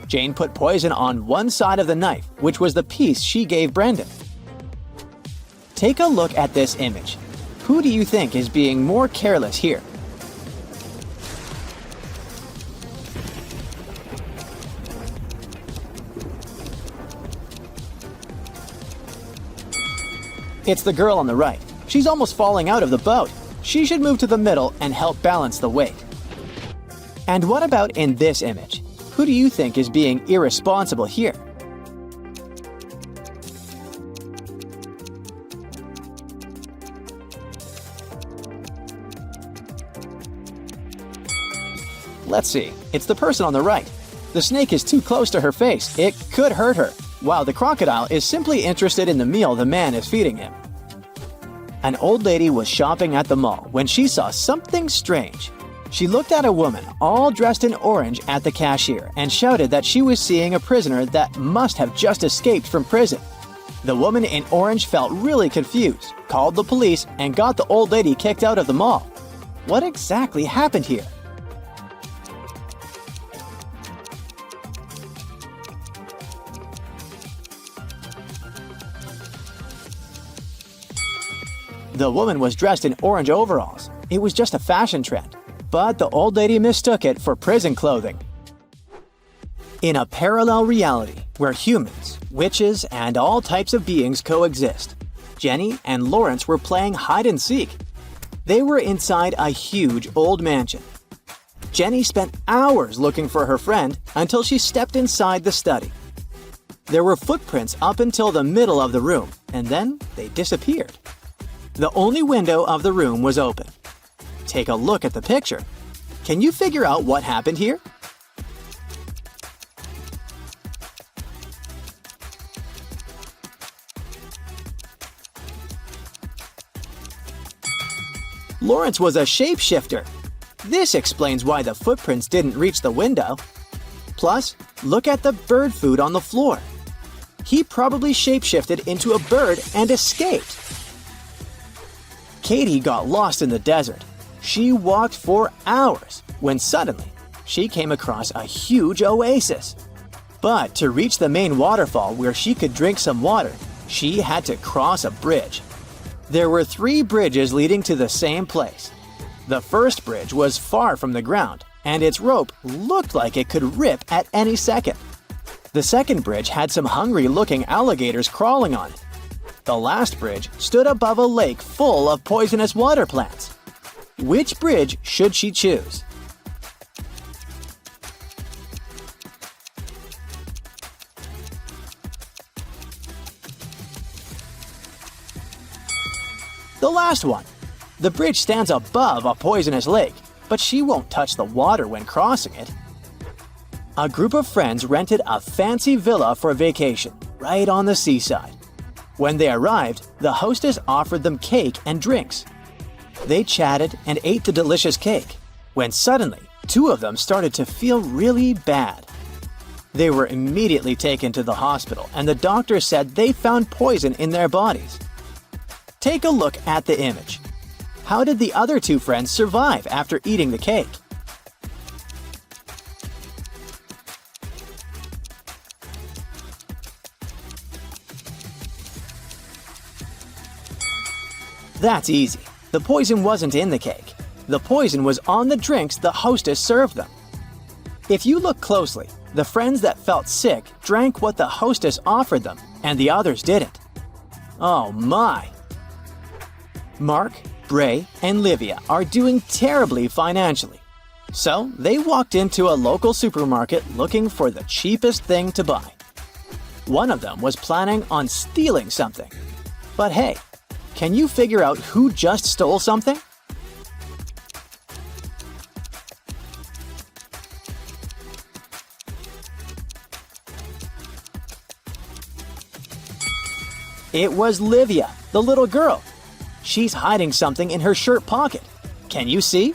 Jane put poison on one side of the knife, which was the piece she gave Brendan. Take a look at this image. Who do you think is being more careless here? It's the girl on the right. She's almost falling out of the boat. She should move to the middle and help balance the weight. And what about in this image? Who do you think is being irresponsible here? Let's see. It's the person on the right. The snake is too close to her face. It could hurt her, while the crocodile is simply interested in the meal the man is feeding him. An old lady was shopping at the mall when she saw something strange. She looked at a woman all dressed in orange at the cashier and shouted that she was seeing a prisoner that must have just escaped from prison. The woman in orange felt really confused, called the police, and got the old lady kicked out of the mall. What exactly happened here? The woman was dressed in orange overalls. It was just a fashion trend, but the old lady mistook it for prison clothing. In a parallel reality where humans, witches, and all types of beings coexist, Jenny and Lawrence were playing hide and seek. They were inside a huge old mansion. Jenny spent hours looking for her friend until she stepped inside the study. There were footprints up until the middle of the room, and then they disappeared. The only window of the room was open. Take a look at the picture. Can you figure out what happened here? Lawrence was a shapeshifter. This explains why the footprints didn't reach the window. Plus, look at the bird food on the floor. He probably shapeshifted into a bird and escaped. Katie got lost in the desert. She walked for hours when suddenly she came across a huge oasis. But to reach the main waterfall where she could drink some water, she had to cross a bridge. There were 3 bridges leading to the same place. The first bridge was far from the ground, and its rope looked like it could rip at any second. The second bridge had some hungry-looking alligators crawling on it. The last bridge stood above a lake full of poisonous water plants. Which bridge should she choose? The last one. The bridge stands above a poisonous lake, but she won't touch the water when crossing it. A group of friends rented a fancy villa for vacation, right on the seaside. When they arrived, the hostess offered them cake and drinks. They chatted and ate the delicious cake, when suddenly, two of them started to feel really bad. They were immediately taken to the hospital, and the doctor said they found poison in their bodies. Take a look at the image. How did the other two friends survive after eating the cake? That's easy. The poison wasn't in the cake. The poison was on the drinks the hostess served them. If you look closely, the friends that felt sick drank what the hostess offered them, and the others didn't. Oh my! Mark, Bray, and Livia are doing terribly financially. So they walked into a local supermarket looking for the cheapest thing to buy. One of them was planning on stealing something. But hey, can you figure out who just stole something? It was Livia, the little girl. She's hiding something in her shirt pocket. Can you see?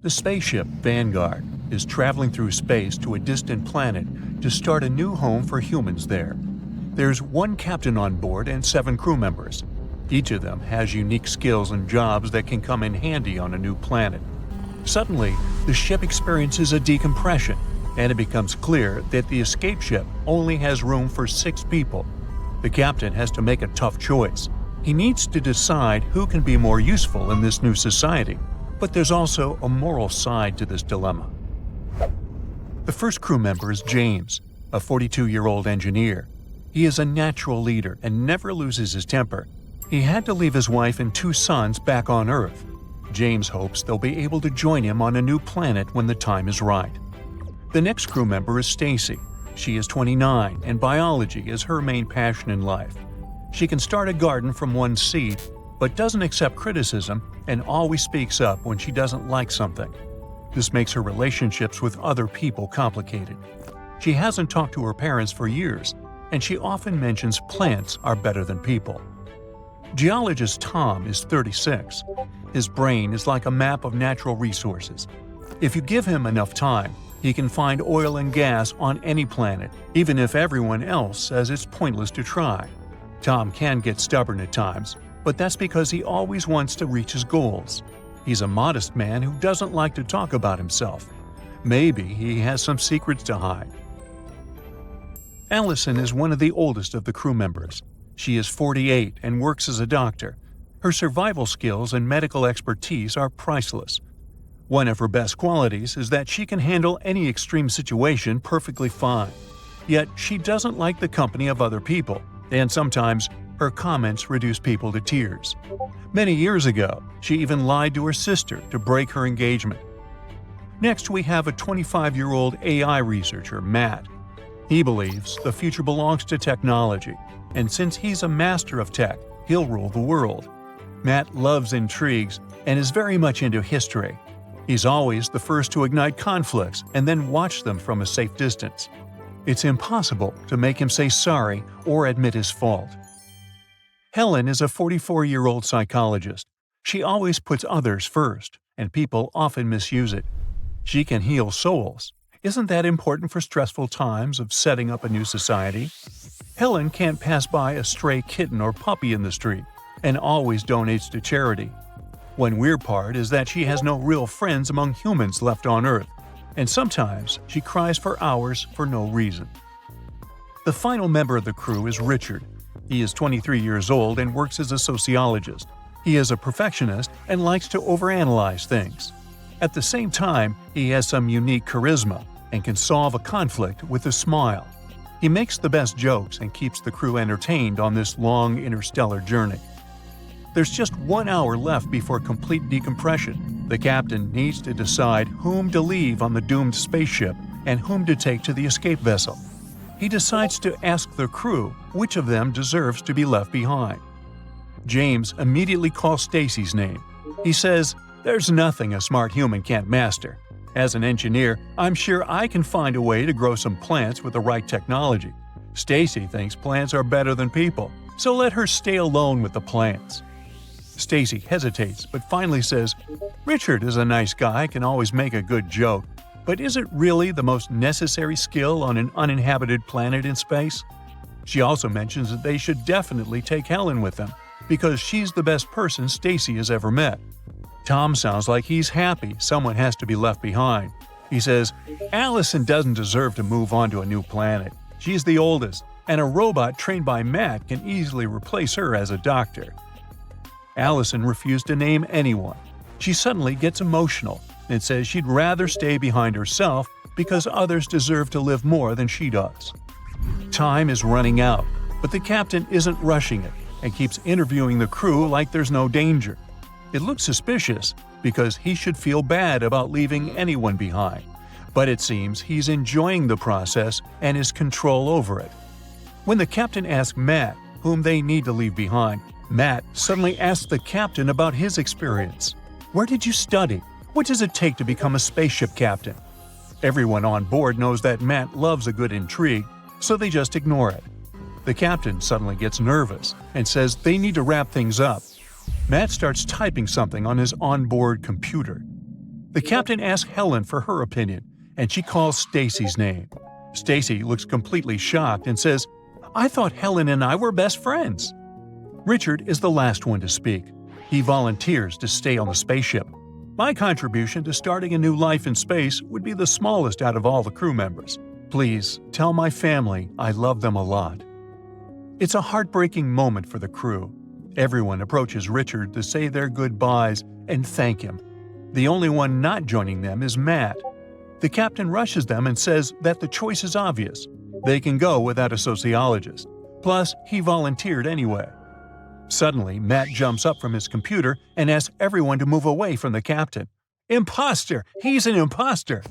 The spaceship Vanguard is traveling through space to a distant planet to start a new home for humans there. There's one captain on board and 7 crew members. Each of them has unique skills and jobs that can come in handy on a new planet. Suddenly, the ship experiences a decompression, and it becomes clear that the escape ship only has room for 6 people. The captain has to make a tough choice. He needs to decide who can be more useful in this new society. But there's also a moral side to this dilemma. The first crew member is James, a 42-year-old engineer. He is a natural leader and never loses his temper. He had to leave his wife and 2 sons back on Earth. James hopes they'll be able to join him on a new planet when the time is right. The next crew member is Stacy. She is 29, and biology is her main passion in life. She can start a garden from one seed, but doesn't accept criticism and always speaks up when she doesn't like something. This makes her relationships with other people complicated. She hasn't talked to her parents for years, and she often mentions plants are better than people. Geologist Tom is 36. His brain is like a map of natural resources. If you give him enough time, he can find oil and gas on any planet, even if everyone else says it's pointless to try. Tom can get stubborn at times, but that's because he always wants to reach his goals. He's a modest man who doesn't like to talk about himself. Maybe he has some secrets to hide. Allison is one of the oldest of the crew members. She is 48 and works as a doctor. Her survival skills and medical expertise are priceless. One of her best qualities is that she can handle any extreme situation perfectly fine. Yet she doesn't like the company of other people, and sometimes her comments reduce people to tears. Many years ago, she even lied to her sister to break her engagement. Next, we have a 25-year-old AI researcher, Matt. He believes the future belongs to technology, and since he's a master of tech, he'll rule the world. Matt loves intrigues and is very much into history. He's always the first to ignite conflicts and then watch them from a safe distance. It's impossible to make him say sorry or admit his fault. Helen is a 44-year-old psychologist. She always puts others first, and people often misuse it. She can heal souls. Isn't that important for stressful times of setting up a new society? Helen can't pass by a stray kitten or puppy in the street, and always donates to charity. One weird part is that she has no real friends among humans left on Earth, and sometimes she cries for hours for no reason. The final member of the crew is Richard. He is 23 years old and works as a sociologist. He is a perfectionist and likes to overanalyze things. At the same time, he has some unique charisma and can solve a conflict with a smile. He makes the best jokes and keeps the crew entertained on this long interstellar journey. There's just 1 hour left before complete decompression. The captain needs to decide whom to leave on the doomed spaceship and whom to take to the escape vessel. He decides to ask the crew which of them deserves to be left behind. James immediately calls Stacy's name. He says, "There's nothing a smart human can't master. As an engineer, I'm sure I can find a way to grow some plants with the right technology. Stacy thinks plants are better than people, so let her stay alone with the plants." Stacy hesitates, but finally says, "Richard is a nice guy, can always make a good joke, but is it really the most necessary skill on an uninhabited planet in space?" She also mentions that they should definitely take Helen with them, because she's the best person Stacy has ever met. Tom sounds like he's happy someone has to be left behind. He says, "Allison doesn't deserve to move on to a new planet. She's the oldest, and a robot trained by Matt can easily replace her as a doctor." Allison refused to name anyone. She suddenly gets emotional and says she'd rather stay behind herself because others deserve to live more than she does. Time is running out, but the captain isn't rushing it and keeps interviewing the crew like there's no danger. It looks suspicious because he should feel bad about leaving anyone behind, but it seems he's enjoying the process and his control over it. When the captain asks Matt whom they need to leave behind, Matt suddenly asks the captain about his experience. "Where did you study? What does it take to become a spaceship captain?" Everyone on board knows that Matt loves a good intrigue, so they just ignore it. The captain suddenly gets nervous and says they need to wrap things up. Matt starts typing something on his onboard computer. The captain asks Helen for her opinion, and she calls Stacy's name. Stacy looks completely shocked and says, "I thought Helen and I were best friends." Richard is the last one to speak. He volunteers to stay on the spaceship. "My contribution to starting a new life in space would be the smallest out of all the crew members. Please tell my family I love them a lot." It's a heartbreaking moment for the crew. Everyone approaches Richard to say their goodbyes and thank him. The only one not joining them is Matt. The captain rushes them and says that the choice is obvious. They can go without a sociologist. Plus, he volunteered anyway. Suddenly, Matt jumps up from his computer and asks everyone to move away from the captain. "Imposter! He's an imposter!"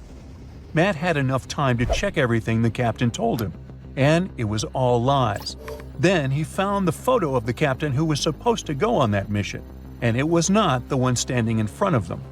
Matt had enough time to check everything the captain told him, and it was all lies. Then he found the photo of the captain who was supposed to go on that mission, and it was not the one standing in front of them.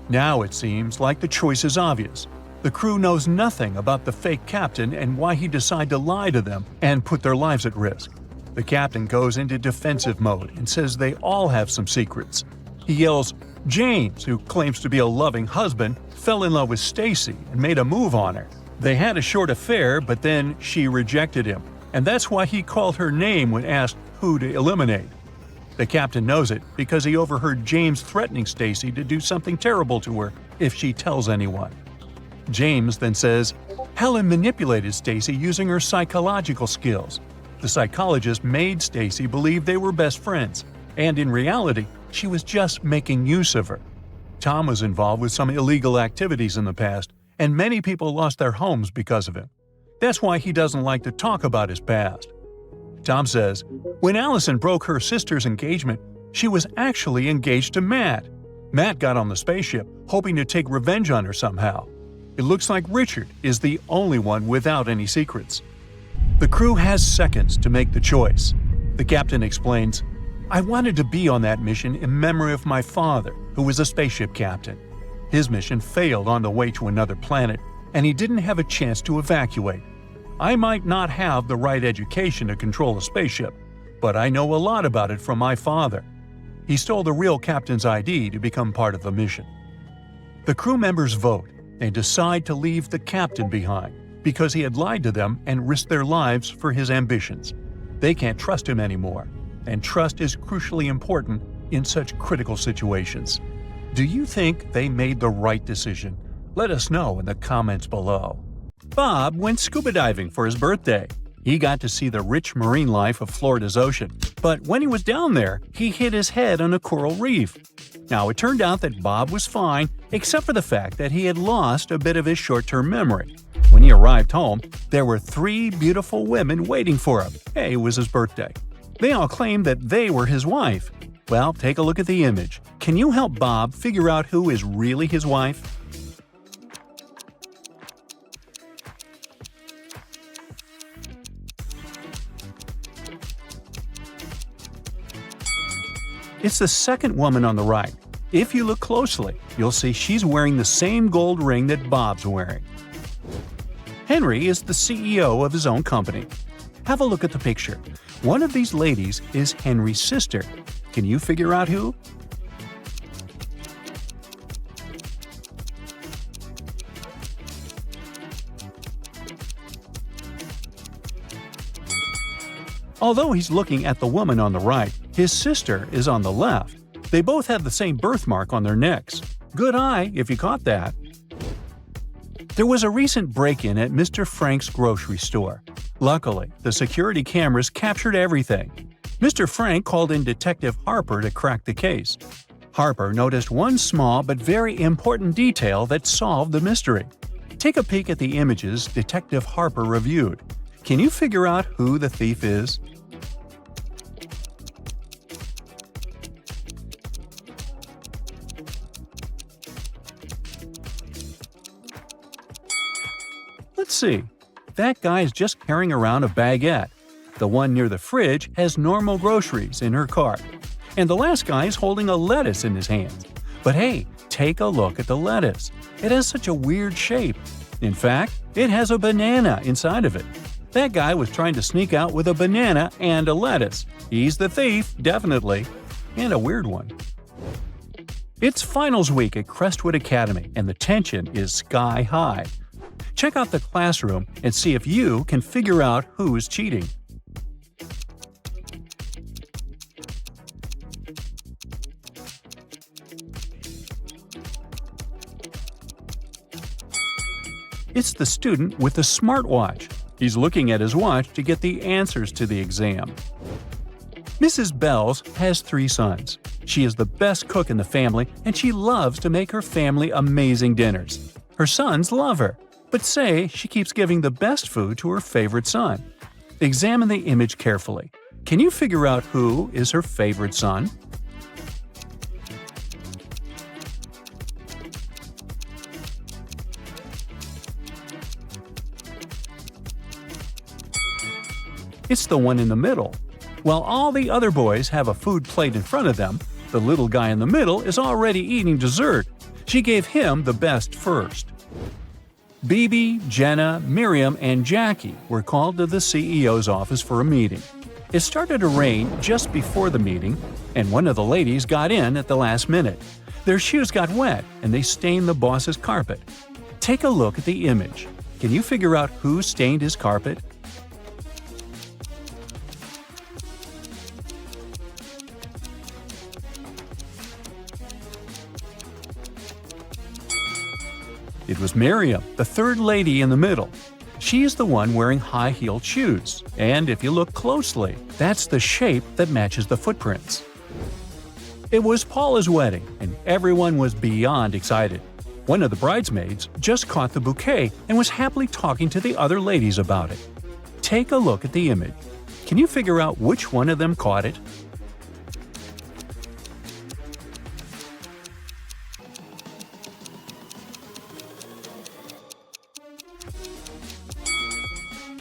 Now it seems like the choice is obvious. The crew knows nothing about the fake captain and why he decided to lie to them and put their lives at risk. The captain goes into defensive mode and says they all have some secrets. He yells, "James, who claims to be a loving husband, fell in love with Stacy and made a move on her. They had a short affair, but then she rejected him, and that's why he called her name when asked who to eliminate." The captain knows it because he overheard James threatening Stacy to do something terrible to her if she tells anyone. James then says, "Helen manipulated Stacy using her psychological skills. The psychologist made Stacy believe they were best friends, and in reality, she was just making use of her." Tom was involved with some illegal activities in the past, and many people lost their homes because of him. That's why he doesn't like to talk about his past. Tom says, when Allison broke her sister's engagement, she was actually engaged to Matt. Matt got on the spaceship, hoping to take revenge on her somehow. It looks like Richard is the only one without any secrets. The crew has seconds to make the choice. The captain explains, "I wanted to be on that mission in memory of my father, who was a spaceship captain. His mission failed on the way to another planet, and he didn't have a chance to evacuate. I might not have the right education to control a spaceship, but I know a lot about it from my father. He stole the real captain's ID to become part of the mission." The crew members vote and decide to leave the captain behind because he had lied to them and risked their lives for his ambitions. They can't trust him anymore, and trust is crucially important in such critical situations. Do you think they made the right decision? Let us know in the comments below. Bob went scuba diving for his birthday. He got to see the rich marine life of Florida's ocean, but when he was down there, he hit his head on a coral reef. Now, it turned out that Bob was fine, except for the fact that he had lost a bit of his short-term memory. When he arrived home, there were 3 beautiful women waiting for him. Hey, it was his birthday. They all claimed that they were his wife. Well, take a look at the image. Can you help Bob figure out who is really his wife? It's the second woman on the right. If you look closely, you'll see she's wearing the same gold ring that Bob's wearing. Henry is the CEO of his own company. Have a look at the picture. One of these ladies is Henry's sister. Can you figure out who? Although he's looking at the woman on the right, his sister is on the left. They both have the same birthmark on their necks. Good eye, if you caught that. There was a recent break-in at Mr. Frank's grocery store. Luckily, the security cameras captured everything. Mr. Frank called in Detective Harper to crack the case. Harper noticed one small but very important detail that solved the mystery. Take a peek at the images Detective Harper reviewed. Can you figure out who the thief is? Let's see. That guy is just carrying around a baguette. The one near the fridge has normal groceries in her cart. And the last guy is holding a lettuce in his hands. But hey, take a look at the lettuce. It has such a weird shape. In fact, it has a banana inside of it. That guy was trying to sneak out with a banana and a lettuce. He's the thief, definitely. And a weird one. It's finals week at Crestwood Academy, and the tension is sky high. Check out the classroom and see if you can figure out who's cheating. It's the student with the smartwatch. He's looking at his watch to get the answers to the exam. Mrs. Bells has 3 sons. She is the best cook in the family, and she loves to make her family amazing dinners. Her sons love her, but say she keeps giving the best food to her favorite son. Examine the image carefully. Can you figure out who is her favorite son? It's the one in the middle. While all the other boys have a food plate in front of them, the little guy in the middle is already eating dessert. She gave him the best first. Bibi, Jenna, Miriam, and Jackie were called to the CEO's office for a meeting. It started to rain just before the meeting, and one of the ladies got in at the last minute. Their shoes got wet, and they stained the boss's carpet. Take a look at the image. Can you figure out who stained his carpet? It was Miriam, the third lady in the middle. She is the one wearing high-heeled shoes, and if you look closely, that's the shape that matches the footprints. It was Paula's wedding, and everyone was beyond excited. One of the bridesmaids just caught the bouquet and was happily talking to the other ladies about it. Take a look at the image. Can you figure out which one of them caught it?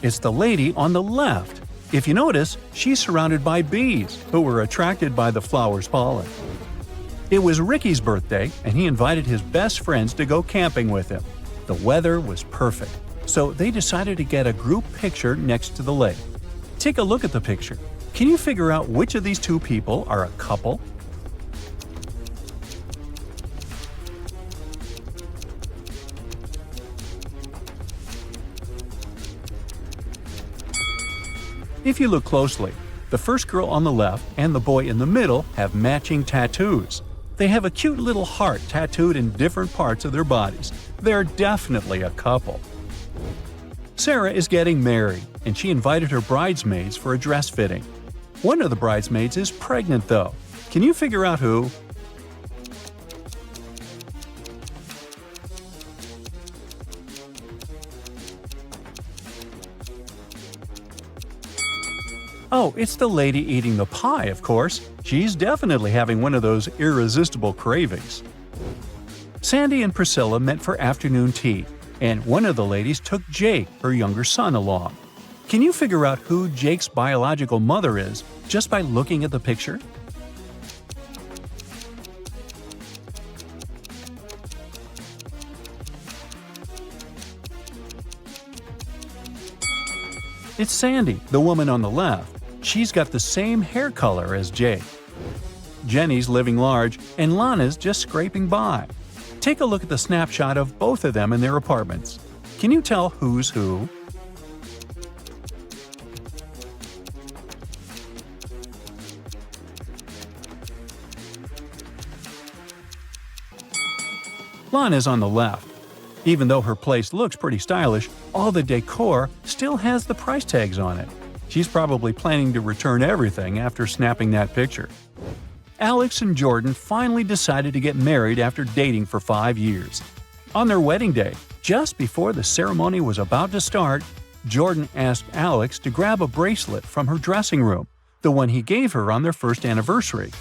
It's the lady on the left. If you notice, she's surrounded by bees, who were attracted by the flower's pollen. It was Ricky's birthday, and he invited his best friends to go camping with him. The weather was perfect, so they decided to get a group picture next to the lake. Take a look at the picture. Can you figure out which of these 2 people are a couple? If you look closely, the first girl on the left and the boy in the middle have matching tattoos. They have a cute little heart tattooed in different parts of their bodies. They're definitely a couple. Sarah is getting married, and she invited her bridesmaids for a dress fitting. One of the bridesmaids is pregnant, though. Can you figure out who? Oh, it's the lady eating the pie, of course. She's definitely having one of those irresistible cravings. Sandy and Priscilla met for afternoon tea, and one of the ladies took Jake, her younger son, along. Can you figure out who Jake's biological mother is just by looking at the picture? It's Sandy, the woman on the left. She's got the same hair color as Jake. Jenny's living large, and Lana's just scraping by. Take a look at the snapshot of both of them in their apartments. Can you tell who's who? Lana's on the left. Even though her place looks pretty stylish, all the decor still has the price tags on it. She's probably planning to return everything after snapping that picture. Alex and Jordan finally decided to get married after dating for 5 years. On their wedding day, just before the ceremony was about to start, Jordan asked Alex to grab a bracelet from her dressing room, the one he gave her on their first anniversary.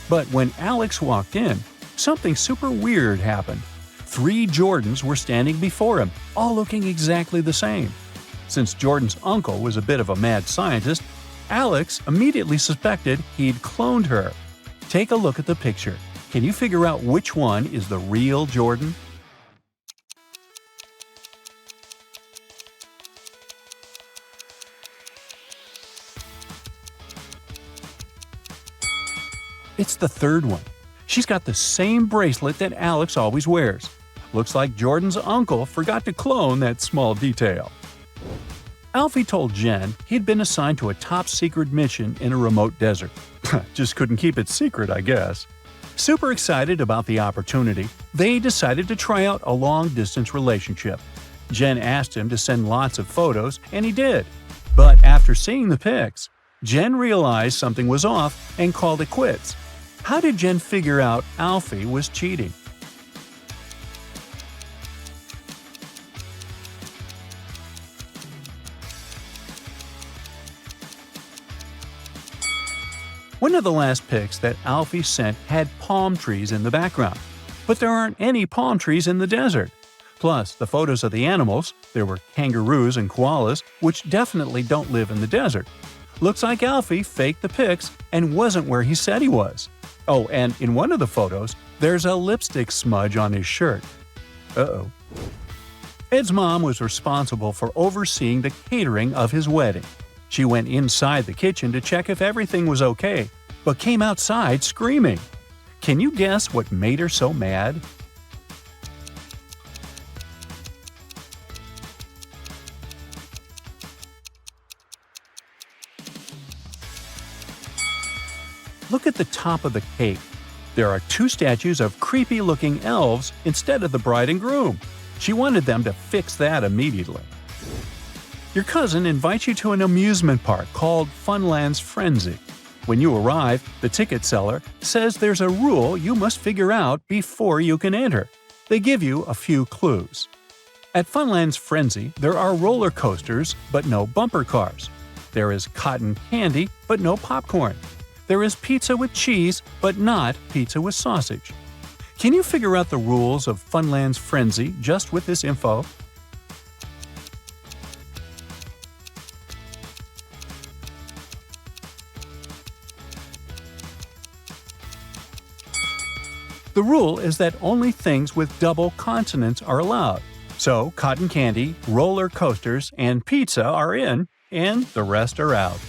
But when Alex walked in, something super weird happened. 3 Jordans were standing before him, all looking exactly the same. Since Jordan's uncle was a bit of a mad scientist, Alex immediately suspected he'd cloned her. Take a look at the picture. Can you figure out which one is the real Jordan? It's the third one. She's got the same bracelet that Alex always wears. Looks like Jordan's uncle forgot to clone that small detail. Alfie told Jen he'd been assigned to a top-secret mission in a remote desert. Just couldn't keep it secret, I guess. Super excited about the opportunity, they decided to try out a long-distance relationship. Jen asked him to send lots of photos, and he did. But after seeing the pics, Jen realized something was off and called it quits. How did Jen figure out Alfie was cheating? One of the last pics that Alfie sent had palm trees in the background, but there aren't any palm trees in the desert. Plus, the photos of the animals, there were kangaroos and koalas, which definitely don't live in the desert. Looks like Alfie faked the pics and wasn't where he said he was. Oh, and in one of the photos, there's a lipstick smudge on his shirt. Uh-oh. Ed's mom was responsible for overseeing the catering of his wedding. She went inside the kitchen to check if everything was okay, but came outside screaming. Can you guess what made her so mad? Look at the top of the cake. There are 2 statues of creepy-looking elves instead of the bride and groom. She wanted them to fix that immediately. Your cousin invites you to an amusement park called Funland's Frenzy. When you arrive, the ticket seller says there's a rule you must figure out before you can enter. They give you a few clues. At Funland's Frenzy, there are roller coasters, but no bumper cars. There is cotton candy, but no popcorn. There is pizza with cheese, but not pizza with sausage. Can you figure out the rules of Funland's Frenzy just with this info? The rule is that only things with double consonants are allowed. So, cotton candy, roller coasters, and pizza are in, and the rest are out.